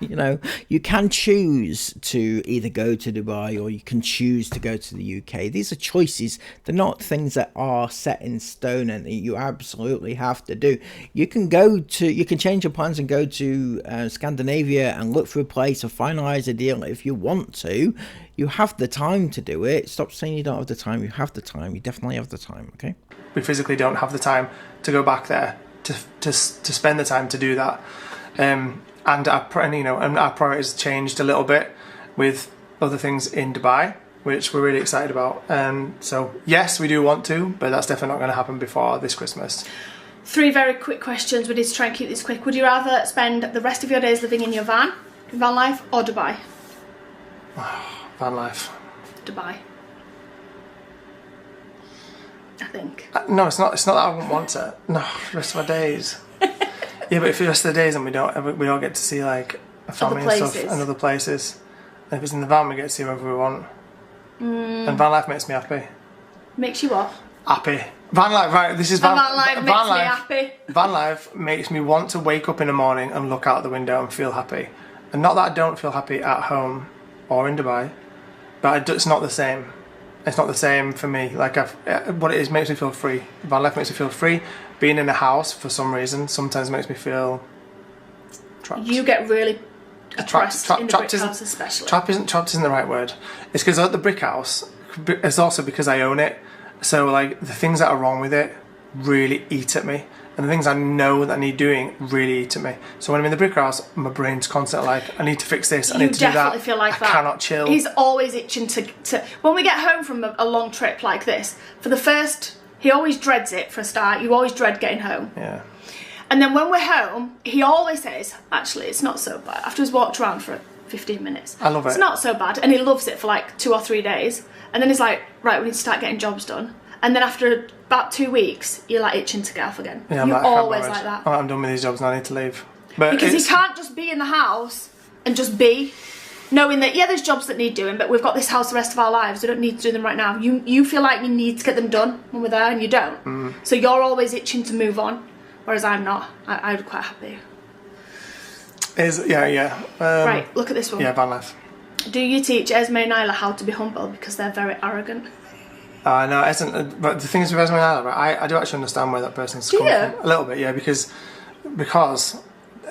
You know, you can choose to either go to Dubai or you can choose to go to the UK. These are choices. They're not things that are set in stone and that you absolutely have to do. You can change your plans and go to Scandinavia and look for a place or finalise a deal if you want to. You have the time to do it. Stop saying you don't have the time. You have the time. You definitely have the time, okay? We physically don't have the time to go back there to spend the time to do that, and our priorities changed a little bit with other things in Dubai, which we're really excited about. So yes, we do want to, but that's definitely not going to happen before this Christmas. 3 very quick questions. We need to try and keep this quick. Would you rather spend the rest of your days living in your van life, or Dubai? Van life. Dubai. I think. No, it's not that I wouldn't want it. No, the rest of our days. Yeah, but if the rest of the days and we don't get to see like a family and stuff and other places. And if it's in the van, we get to see wherever we want. And van life makes me happy. Makes you what? Happy. Van life, right? This is van life makes me happy. Van life makes me want to wake up in the morning and look out the window and feel happy. And not that I don't feel happy at home or in Dubai, but it's not the same. It's not the same for me. Like, what it is makes me feel free. Van life makes me feel free. Being in a house, for some reason, sometimes makes me feel trapped. You get really oppressed in the brick house especially. Trapped isn't the right word. It's because at the brick house, it's also because I own it. So, like, the things that are wrong with it really eat at me. And the things I know that I need doing really eat at me. So when I'm in the brick house, my brain's constantly like, I need to fix this, I need to do that. You definitely feel like that. I cannot chill. He's always itching to... When we get home from a long trip like this, for the first... He always dreads it for a start. You always dread getting home. Yeah. And then when we're home, he always says, actually, it's not so bad. After he's walked around for 15 minutes. I love it. It's not so bad. And he loves it for like 2 or 3 days. And then he's like, right, we need to start getting jobs done. And then after about 2 weeks, you're like itching to get off again. Yeah, you're always like that. Oh, I'm done with these jobs and I need to leave. But because he can't just be in the house and just be, knowing that, yeah, there's jobs that need doing, but we've got this house the rest of our lives. We don't need to do them right now. You feel like you need to get them done when we're there and you don't. So you're always itching to move on, whereas I'm not. I'm quite happy. Yeah. Right, look at this one. Yeah, van life. Do you teach Esme and Isla how to be humble because they're very arrogant? No, it isn't. But the thing is with Esme and Isla, right, I do actually understand where that person's coming from. A little bit, yeah, because,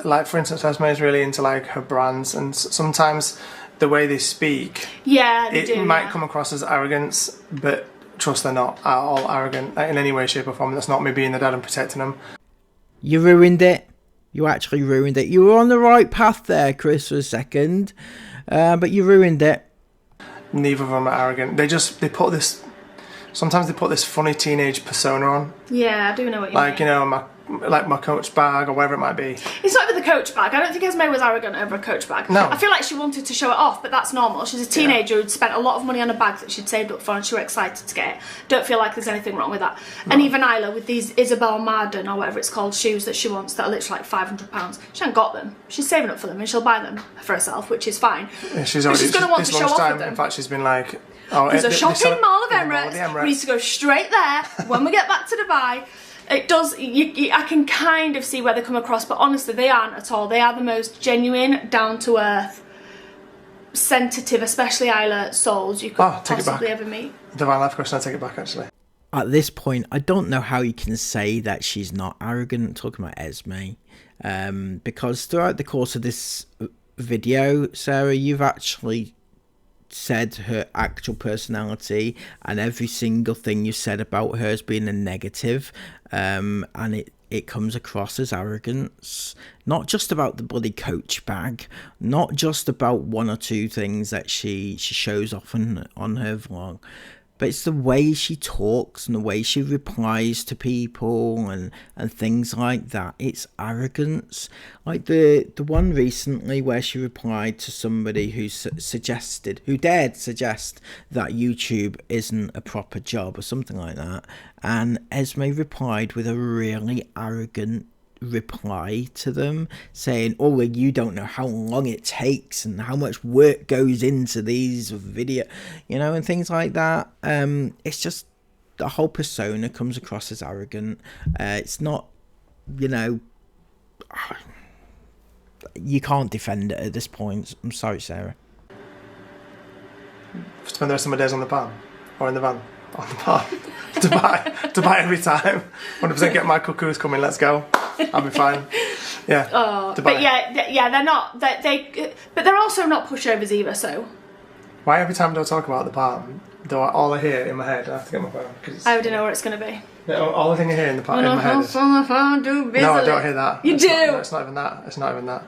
like, for instance, Esme is really into, like, her brands, and sometimes the way they speak, yeah, it might come across as arrogance, but trust, they're not at all arrogant in any way, shape or form. That's not me being the dad and protecting them. You ruined it. You actually ruined it. You were on the right path there, Chris, for a second, but you ruined it. Neither of them are arrogant. Sometimes they put this funny teenage persona on. Yeah, I do know what you mean. Like, you know, my Coach bag or whatever it might be. It's not even the Coach bag. I don't think Esme was arrogant over a Coach bag. No. I feel like she wanted to show it off, but that's normal. She's a teenager who'd spent a lot of money on a bag that she'd saved up for and she was excited to get it. Don't feel like there's anything wrong with that. No. And even Isla with these Isabel Marden or whatever it's called shoes that she wants that are literally like £500. She hasn't got them. She's saving up for them and she'll buy them for herself, which is fine. Yeah, she's going to want to show off with them. In fact, she's been like... There's a shopping mall of Emirates. We need to go straight there when we get back to Dubai. It does. I can kind of see where they come across, but honestly, they aren't at all. They are the most genuine, down to earth, sensitive, especially Isla souls you could possibly ever meet. The van life question, I take it back actually. At this point, I don't know how you can say that she's not arrogant. Talking about Esme, because throughout the course of this video, Sarah, you've actually said her actual personality and every single thing you said about her has been a negative, and it comes across as arrogance, not just about the bloody Coach bag, not just about one or two things that she shows off on her vlog, but it's the way she talks and the way she replies to people and things like that. It's arrogance. Like the one recently where she replied to somebody who dared suggest that YouTube isn't a proper job or something like that. And Esme replied with a really arrogant reply to them saying, oh, well, you don't know how long it takes and how much work goes into these video, and things like that. It's just the whole persona comes across as arrogant. It's not, you can't defend it at this point. I'm sorry, Sarah. Spend the rest of my days on the palm or in the van. On the palm. Dubai every time. 100% get my cuckoos coming, let's go. I'll be fine. Yeah. Oh, but yeah, they're not. But they're also not pushovers either. So. Why every time do I talk about the palm? Do all I hear in my head? I have to get my phone. I already know where it's going to be. Yeah, all I think I hear in my head is. No, I don't hear that. You do. No, it's not even that. It's not even that.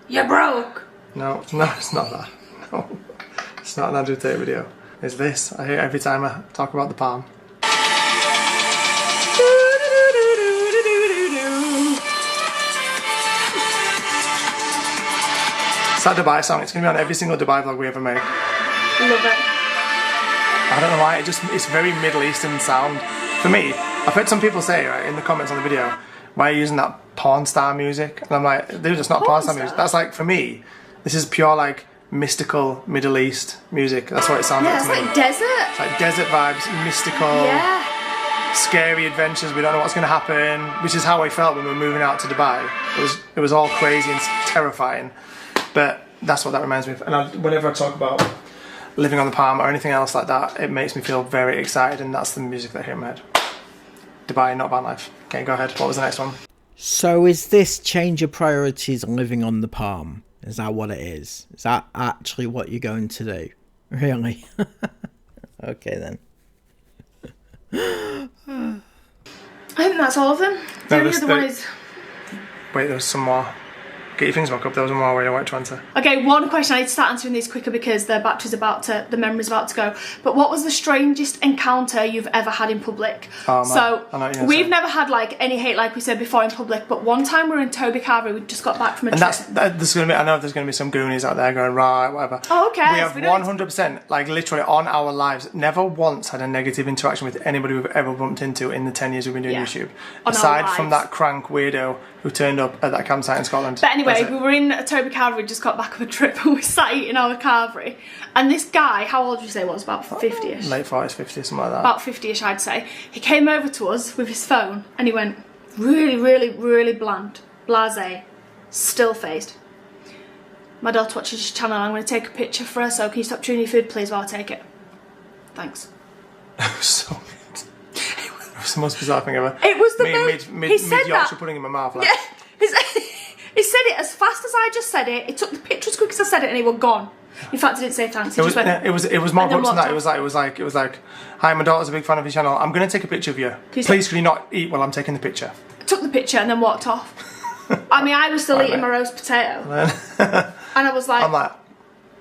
You're broke. No, it's not that. No, it's not an Andrew Tate video. It's this. I hear it every time I talk about the palm. It's that Dubai song. It's going to be on every single Dubai vlog we ever make. Love it. I don't know why. It's very Middle Eastern sound. For me, I've heard some people say, right, in the comments on the video, why are you using that porn star music? And I'm like, dude, it's not porn star music. That's like, for me, this is pure like mystical Middle East music. That's what it sounds like to me. It's like desert. It's like desert vibes, mystical, scary adventures. We don't know what's going to happen, which is how I felt when we were moving out to Dubai. It was all crazy and terrifying. But that's what that reminds me of. And whenever I talk about living on the palm or anything else like that, it makes me feel very excited, and that's the music that I hear in my head. Dubai, not van life. Okay, go ahead. What was the next one? So is this change of priorities living on the palm? Is that what it is? Is that actually what you're going to do? Really? Okay then. I think that's all of them. The only other one is... Wait, there was some more. Get your things back up. There was one more where you want to answer. Okay, one question. I need to start answering these quicker because the memory's about to go. But what was the strangest encounter you've ever had in public? Oh, man. So we've never had like any hate, like we said before, in public. But one time we were in Toby Carvery. We just got back from a trip. There's gonna be. I know there's gonna be some goonies out there going right, whatever. Oh, okay. We have 100%, like literally on our lives, never once had a negative interaction with anybody we've ever bumped into in the 10 years we've been doing YouTube. Aside from that crank weirdo who turned up at that campsite in Scotland. But anyway, we were in Toby Carvery, just got back from a trip, and we sat eating our carvery. And this guy, how old would you say was? About 50-ish? Late 40s, 50s, something like that. About 50-ish, I'd say. He came over to us with his phone, and he went really, really, really bland, blasé, still-faced. My daughter watches this channel, I'm going to take a picture for her, so can you stop chewing your food, please, while I take it? Thanks. It was so good. It was the most bizarre thing ever. It was the mid-Yorkshire pudding in my mouth. Like. Yeah. He said it as fast as I just said it. He took the picture as quick as I said it, and he was gone. In fact, he didn't say thanks. He just went. It was more brooks than that. It was like, hi, my daughter's a big fan of your channel. I'm going to take a picture of you. Please, can you not eat while I'm taking the picture? Took the picture and then walked off. I mean, I was still eating my roast potato, and I was like,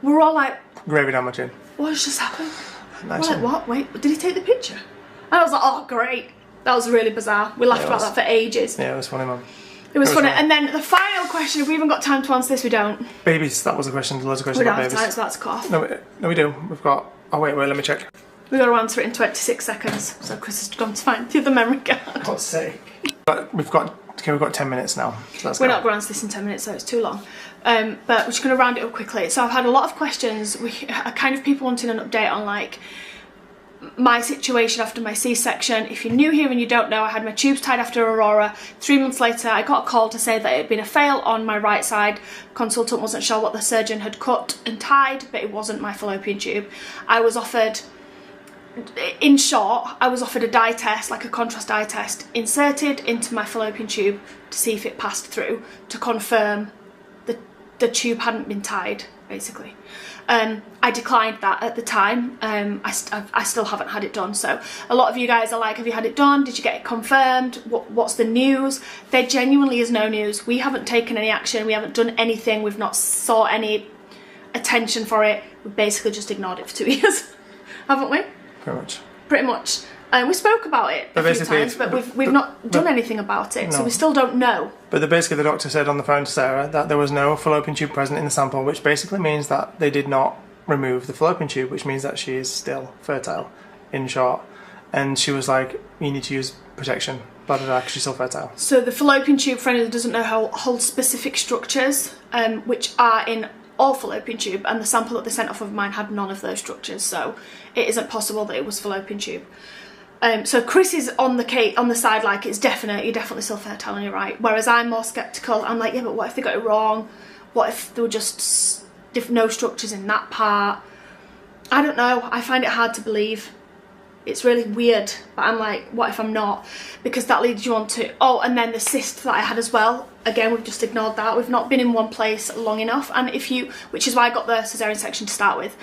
we're all like, gravy down my chin. What has just happened? Nice. We're like, what? Wait, did he take the picture? And I was like, oh, great. That was really bizarre. We laughed about that for ages. Yeah, it was funny, man. It was funny. And then the final question, if we even got time to answer this, we don't. Babies, that was a question. Loads of questions about babies. We don't have time, so that's cut off. No, we do. We've got... Oh, wait, let me check. We've got to answer it in 26 seconds. So Chris has gone to find the other memory card. For God's sake. But we've got 10 minutes now. So we're not going to answer this in 10 minutes, so it's too long. But we're just going to round it up quickly. So I've had a lot of questions. Kind of people wanting an update on, like, my situation after my C-section. If you're new here and you don't know, I had my tubes tied after Aurora. 3 months later, I got a call to say that it had been a fail on my right side. Consultant wasn't sure what the surgeon had cut and tied, but it wasn't my fallopian tube. I was offered, in short, I was offered a dye test, like a contrast dye test, inserted into my fallopian tube to see if it passed through, to confirm the tube hadn't been tied, basically. I declined that at the time. I still haven't had it done. So a lot of you guys are like, have you had it done? Did you get it confirmed? What's the news? There genuinely is no news. We haven't taken any action. We haven't done anything. We've not sought any attention for it. We've basically just ignored it for 2 years, haven't we? Pretty much. We spoke about it a few times, but we've not done anything about it, so we still don't know. But basically the doctor said on the phone to Sarah that there was no fallopian tube present in the sample, which basically means that they did not remove the fallopian tube, which means that she is still fertile, in short. And she was like, you need to use protection, blah, blah, blah, because she's still fertile. So the fallopian tube, for anyone who doesn't know, holds specific structures, which are in all fallopian tube, and the sample that they sent off of mine had none of those structures, so it isn't possible that it was fallopian tube. So Chris is on the side like you're definitely still fertile and you're right. Whereas I'm more sceptical. I'm like, yeah, but what if they got it wrong? What if there were just no structures in that part? I don't know. I find it hard to believe. It's really weird. But I'm like, what if I'm not? Because that leads you on to, oh, and then the cyst that I had as well. Again, we've just ignored that. We've not been in one place long enough. And which is why I got the cesarean section to start with.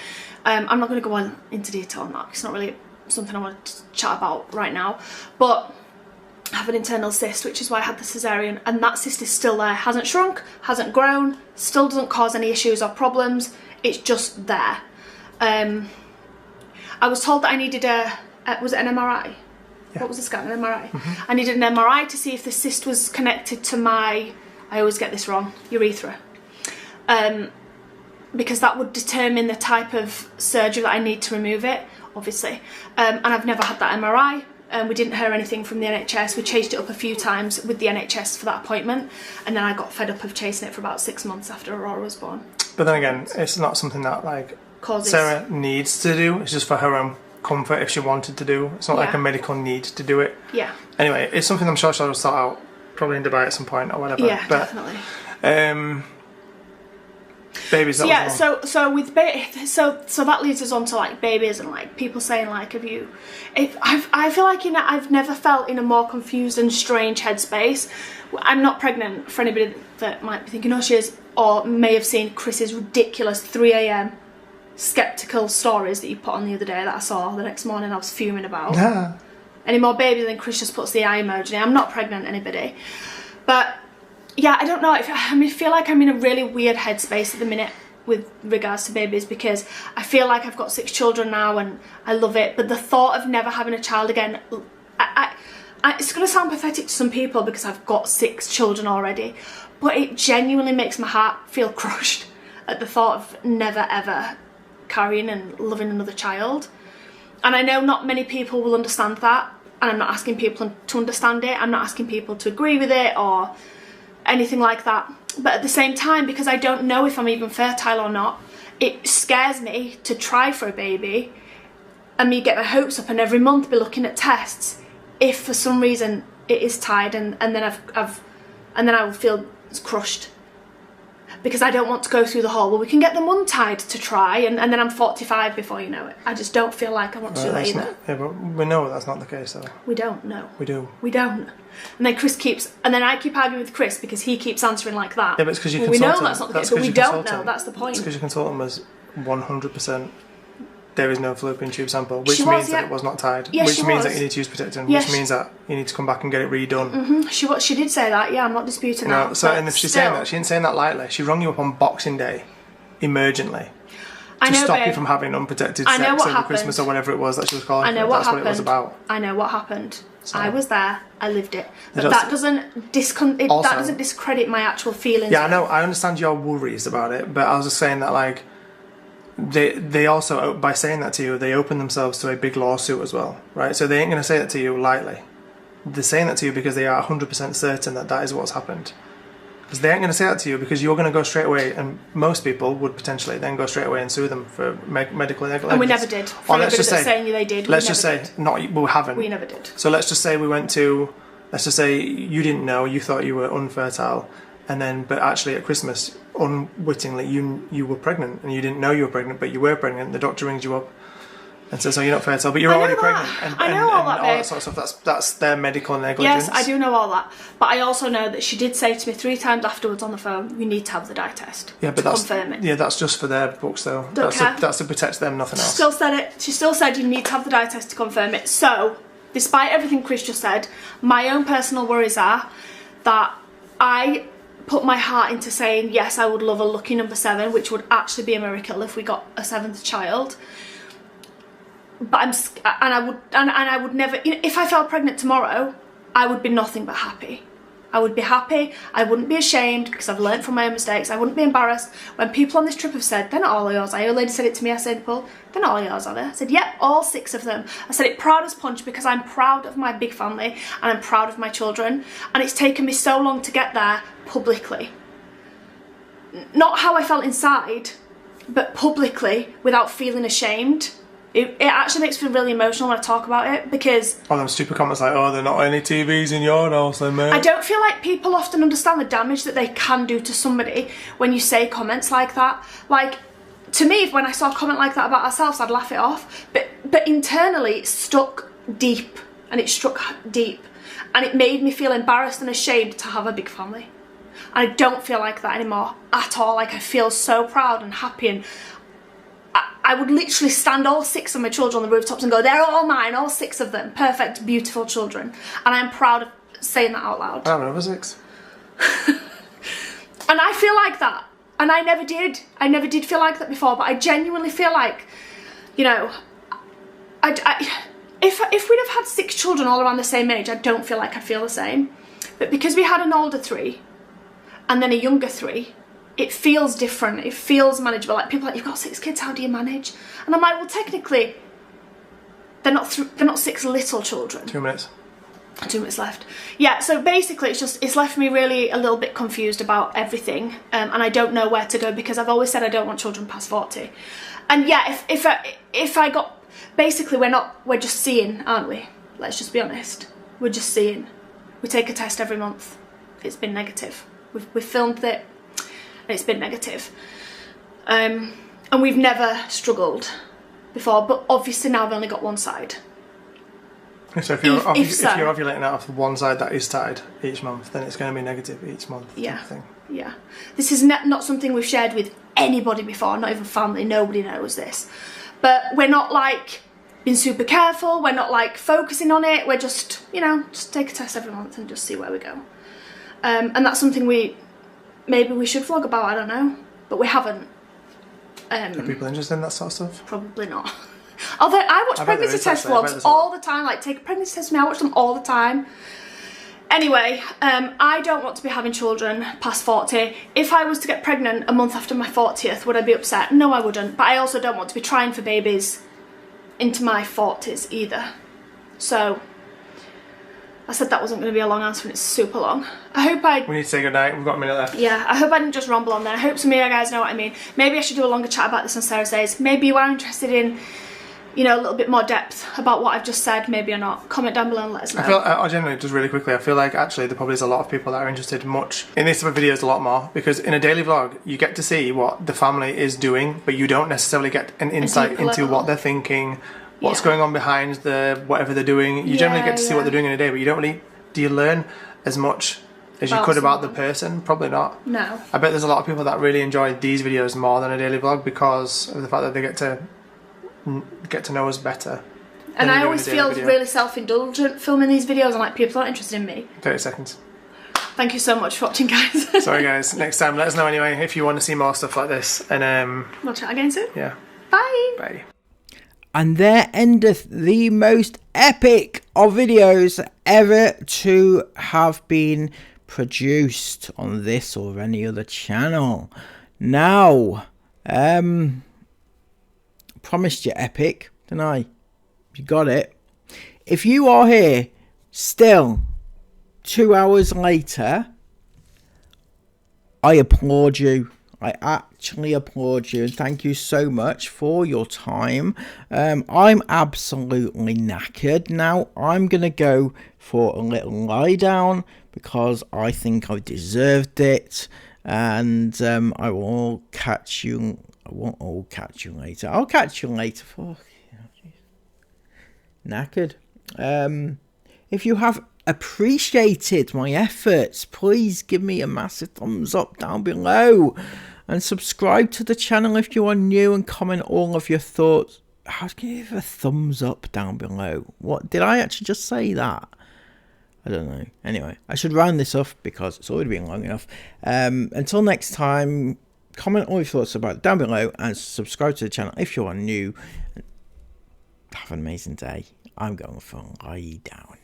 I'm not going to go on into detail on that. It's not really something I want to chat about right now, but I have an internal cyst, which is why I had the cesarean, and that cyst is still there, hasn't shrunk, hasn't grown, still doesn't cause any issues or problems, it's just there. I was told that I needed was it an MRI? Yeah. What was the scan? An MRI? Mm-hmm. I needed an MRI to see if the cyst was connected to my, I always get this wrong, urethra. Because that would determine the type of surgery that I need to remove it, obviously. And I've never had that MRI. We didn't hear anything from the NHS. We chased it up a few times with the NHS for that appointment, and then I got fed up of chasing it for about 6 months after Aurora was born. But then again, it's not something that like Sarah needs to do. It's just for her own comfort if she wanted to do. It's not like a medical need to do it. Yeah. Anyway, it's something I'm sure she'll sort out probably in Dubai at some point or whatever. Yeah, but, definitely. Babies. That Yeah, was the one. so with so that leads us on to like babies and like people saying like, have you? I feel like I've never felt in a more confused and strange headspace. I'm not pregnant, for anybody that might be thinking, oh, she is, or may have seen Chris's ridiculous 3 a.m. skeptical stories that you put on the other day that I saw the next morning. I was fuming about. Yeah. Any more babies? Than Chris just puts the eye emoji. I'm not pregnant, anybody, but. Yeah, I don't know. I feel like I'm in a really weird headspace at the minute with regards to babies, because I feel like I've got 6 children now and I love it. But the thought of never having a child again, it's going to sound pathetic to some people because I've got 6 children already, but it genuinely makes my heart feel crushed at the thought of never ever carrying and loving another child. And I know not many people will understand that, and I'm not asking people to understand it. I'm not asking people to agree with it or anything like that, but at the same time, because I don't know if I'm even fertile or not, it scares me to try for a baby and me get my hopes up and every month be looking at tests if for some reason it is tied, and then I will feel crushed because I don't want to go through the whole, well, we can get them untied to try, and then I'm 45 before you know it. I just don't feel like I want to do that either. Yeah, but we know that's not the case, though. We don't know. We do. We don't. And then I keep arguing with Chris because he keeps answering like that. Yeah, but it's because you well, consult we know him. that's not the case, but we don't know. That's the point. It's because you consult him as 100%. There is no fallopian tube sample, which She means was, yeah. that it was not tied, Yeah, which she means was. that you need to use protectant, Yes. which means that you need to come back and get it redone. She did say that. Yeah, I'm not disputing that. No, so but and if she's still, saying that, she didn't say that lightly. She rung you up on Boxing Day, emergently, I to know, stop babe. you from having unprotected I know sex what over happened. Christmas or whatever it was that she was calling. I know for. what That's happened. what it was about. I know what happened. So- I was there. I lived it. But Just- that doesn't Also- that doesn't discredit my actual feelings. Yeah, I know. I understand your worries about it, but I was just saying that, like, they also, by saying that to you, they open themselves to a big lawsuit as well, right? So they ain't going to say that to you lightly. They're saying that to you because they are 100% certain that that is what's happened. Because they ain't going to say that to you because you're going to go straight away, and most people would potentially then go straight away and sue them for medical negligence. And we never did. For Or let's anybody just that's say, saying they did, let's we just never say, did. we haven't. We never did. So let's just say we went to, let's just say you didn't know, you thought you were unfertile, and then, but actually at Christmas, unwittingly, you were pregnant, and you didn't know you were pregnant, but you were pregnant. The doctor rings you up and says, "Oh, you're not fertile, but you're I know already that. pregnant." And, I know all that, babe. sort of stuff. That's their medical negligence. Yes, I do know all that. But I also know that she did say to me 3 times afterwards on the phone, "You need to have the dye test Yeah, but to that's confirm it." yeah, that's just for their books, though. Don't care. That's to protect them, nothing else. Still said it. She still said you need to have the dye test to confirm it. So, despite everything Chris just said, my own personal worries are that I put my heart into saying yes, I would love a lucky number 7, which would actually be a miracle if we got a 7th child. But I would never. You know, if I fell pregnant tomorrow, I would be nothing but happy. I would be happy. I wouldn't be ashamed because I've learned from my own mistakes. I wouldn't be embarrassed when people on this trip have said, "They're not all yours." A lady said it to me. I said, "Paul, they're not all yours, are they?" I said, "Yep, all 6 of them." I said it proud as punch because I'm proud of my big family and I'm proud of my children. And it's taken me so long to get there publicly. Not how I felt inside, but publicly without feeling ashamed. It actually makes me feel really emotional when I talk about it because All them stupid comments like, "Oh, there are not any TVs in your house, then, mate." I don't feel like people often understand the damage that they can do to somebody when you say comments like that. Like, to me, when I saw a comment like that about ourselves, I'd laugh it off. But internally, it stuck deep, and it struck deep. And it made me feel embarrassed and ashamed to have a big family. And I don't feel like that anymore at all. Like, I feel so proud and happy, and I would literally stand all 6 of my children on the rooftops and go, "They're all mine, all 6 of them. Perfect, beautiful children." And I'm proud of saying that out loud. I have another 6. And I feel like that. And I never did. I never did feel like that before. But I genuinely feel like, you know, if we'd have had 6 children all around the same age, I don't feel like I'd feel the same. But because we had an older 3 and then a younger 3, it feels different. It feels manageable. Like, people are like, "You've got 6 kids, how do you manage?" And I'm like, well, technically, they're not 6 little children. 2 minutes. 2 minutes left. Yeah, so basically it's left me really a little bit confused about everything, and I don't know where to go because I've always said I don't want children past 40. And yeah, if I got, basically we're just seeing, aren't we? Let's just be honest. We're just seeing. We take a test every month. It's been negative. We've filmed it and it's been negative. And we've never struggled before, but obviously now I've only got one side. So if you're ovulating out of one side that is tied each month, then it's going to be negative each month. Yeah. Thing. Yeah. This is not something we've shared with anybody before, not even family. Nobody knows this. But we're not like being super careful. We're not like focusing on it. We're just, you know, just take a test every month and just see where we go. And that's something maybe we should vlog about. I don't know, but we haven't. Are people interested in that sort of stuff? Probably not. Although I watch pregnancy test vlogs all the time, like take a pregnancy test with me, I watch them all the time. Anyway, I don't want to be having children past 40. If I was to get pregnant a month after my 40th, would I be upset? No, I wouldn't. But I also don't want to be trying for babies into my 40s either. So, I said that wasn't going to be a long answer and it's super long. We need to say goodnight, we've got a minute left. Yeah, I hope I didn't just ramble on there. I hope some of you guys know what I mean. Maybe I should do a longer chat about this on Thursdays. Maybe you are interested in, you know, a little bit more depth about what I've just said, maybe or not. Comment down below and let us know. I generally, just really quickly, I feel like actually there probably is a lot of people that are interested in these type of videos a lot more, because in a daily vlog you get to see what the family is doing, but you don't necessarily get an insight into what they're thinking, what's going on behind whatever they're doing. You generally get to see what they're doing in a day, but you don't really, do you learn as much as you could about the person? Probably not. No. I bet there's a lot of people that really enjoy these videos more than a daily vlog because of the fact that they get to know us better. And I always feel really self-indulgent filming these videos. I'm like, people aren't interested in me. 30 seconds. Thank you so much for watching, guys. Sorry guys, next time let us know anyway if you want to see more stuff like this, and we'll chat again soon. Yeah. Bye. Bye. And there endeth the most epic of videos ever to have been produced on this or any other channel. Now, promised you epic, didn't I? You got it. If you are here still 2 hours later, I applaud you. I actually applaud you and thank you so much for your time. I'm absolutely knackered now. I'm gonna go for a little lie down because I think I deserved it, and I will catch you. I won't all catch you later. I'll catch you later. Fuck, knackered. If you have appreciated my efforts, please give me a massive thumbs up down below and subscribe to the channel if you are new, and comment all of your thoughts. How can you give a thumbs up down below? What did I actually just say that? I don't know. Anyway, I should round this off because it's already been long enough. Until next time, comment all your thoughts about it down below and subscribe to the channel if you are new. Have an amazing day. I'm going for a lie down.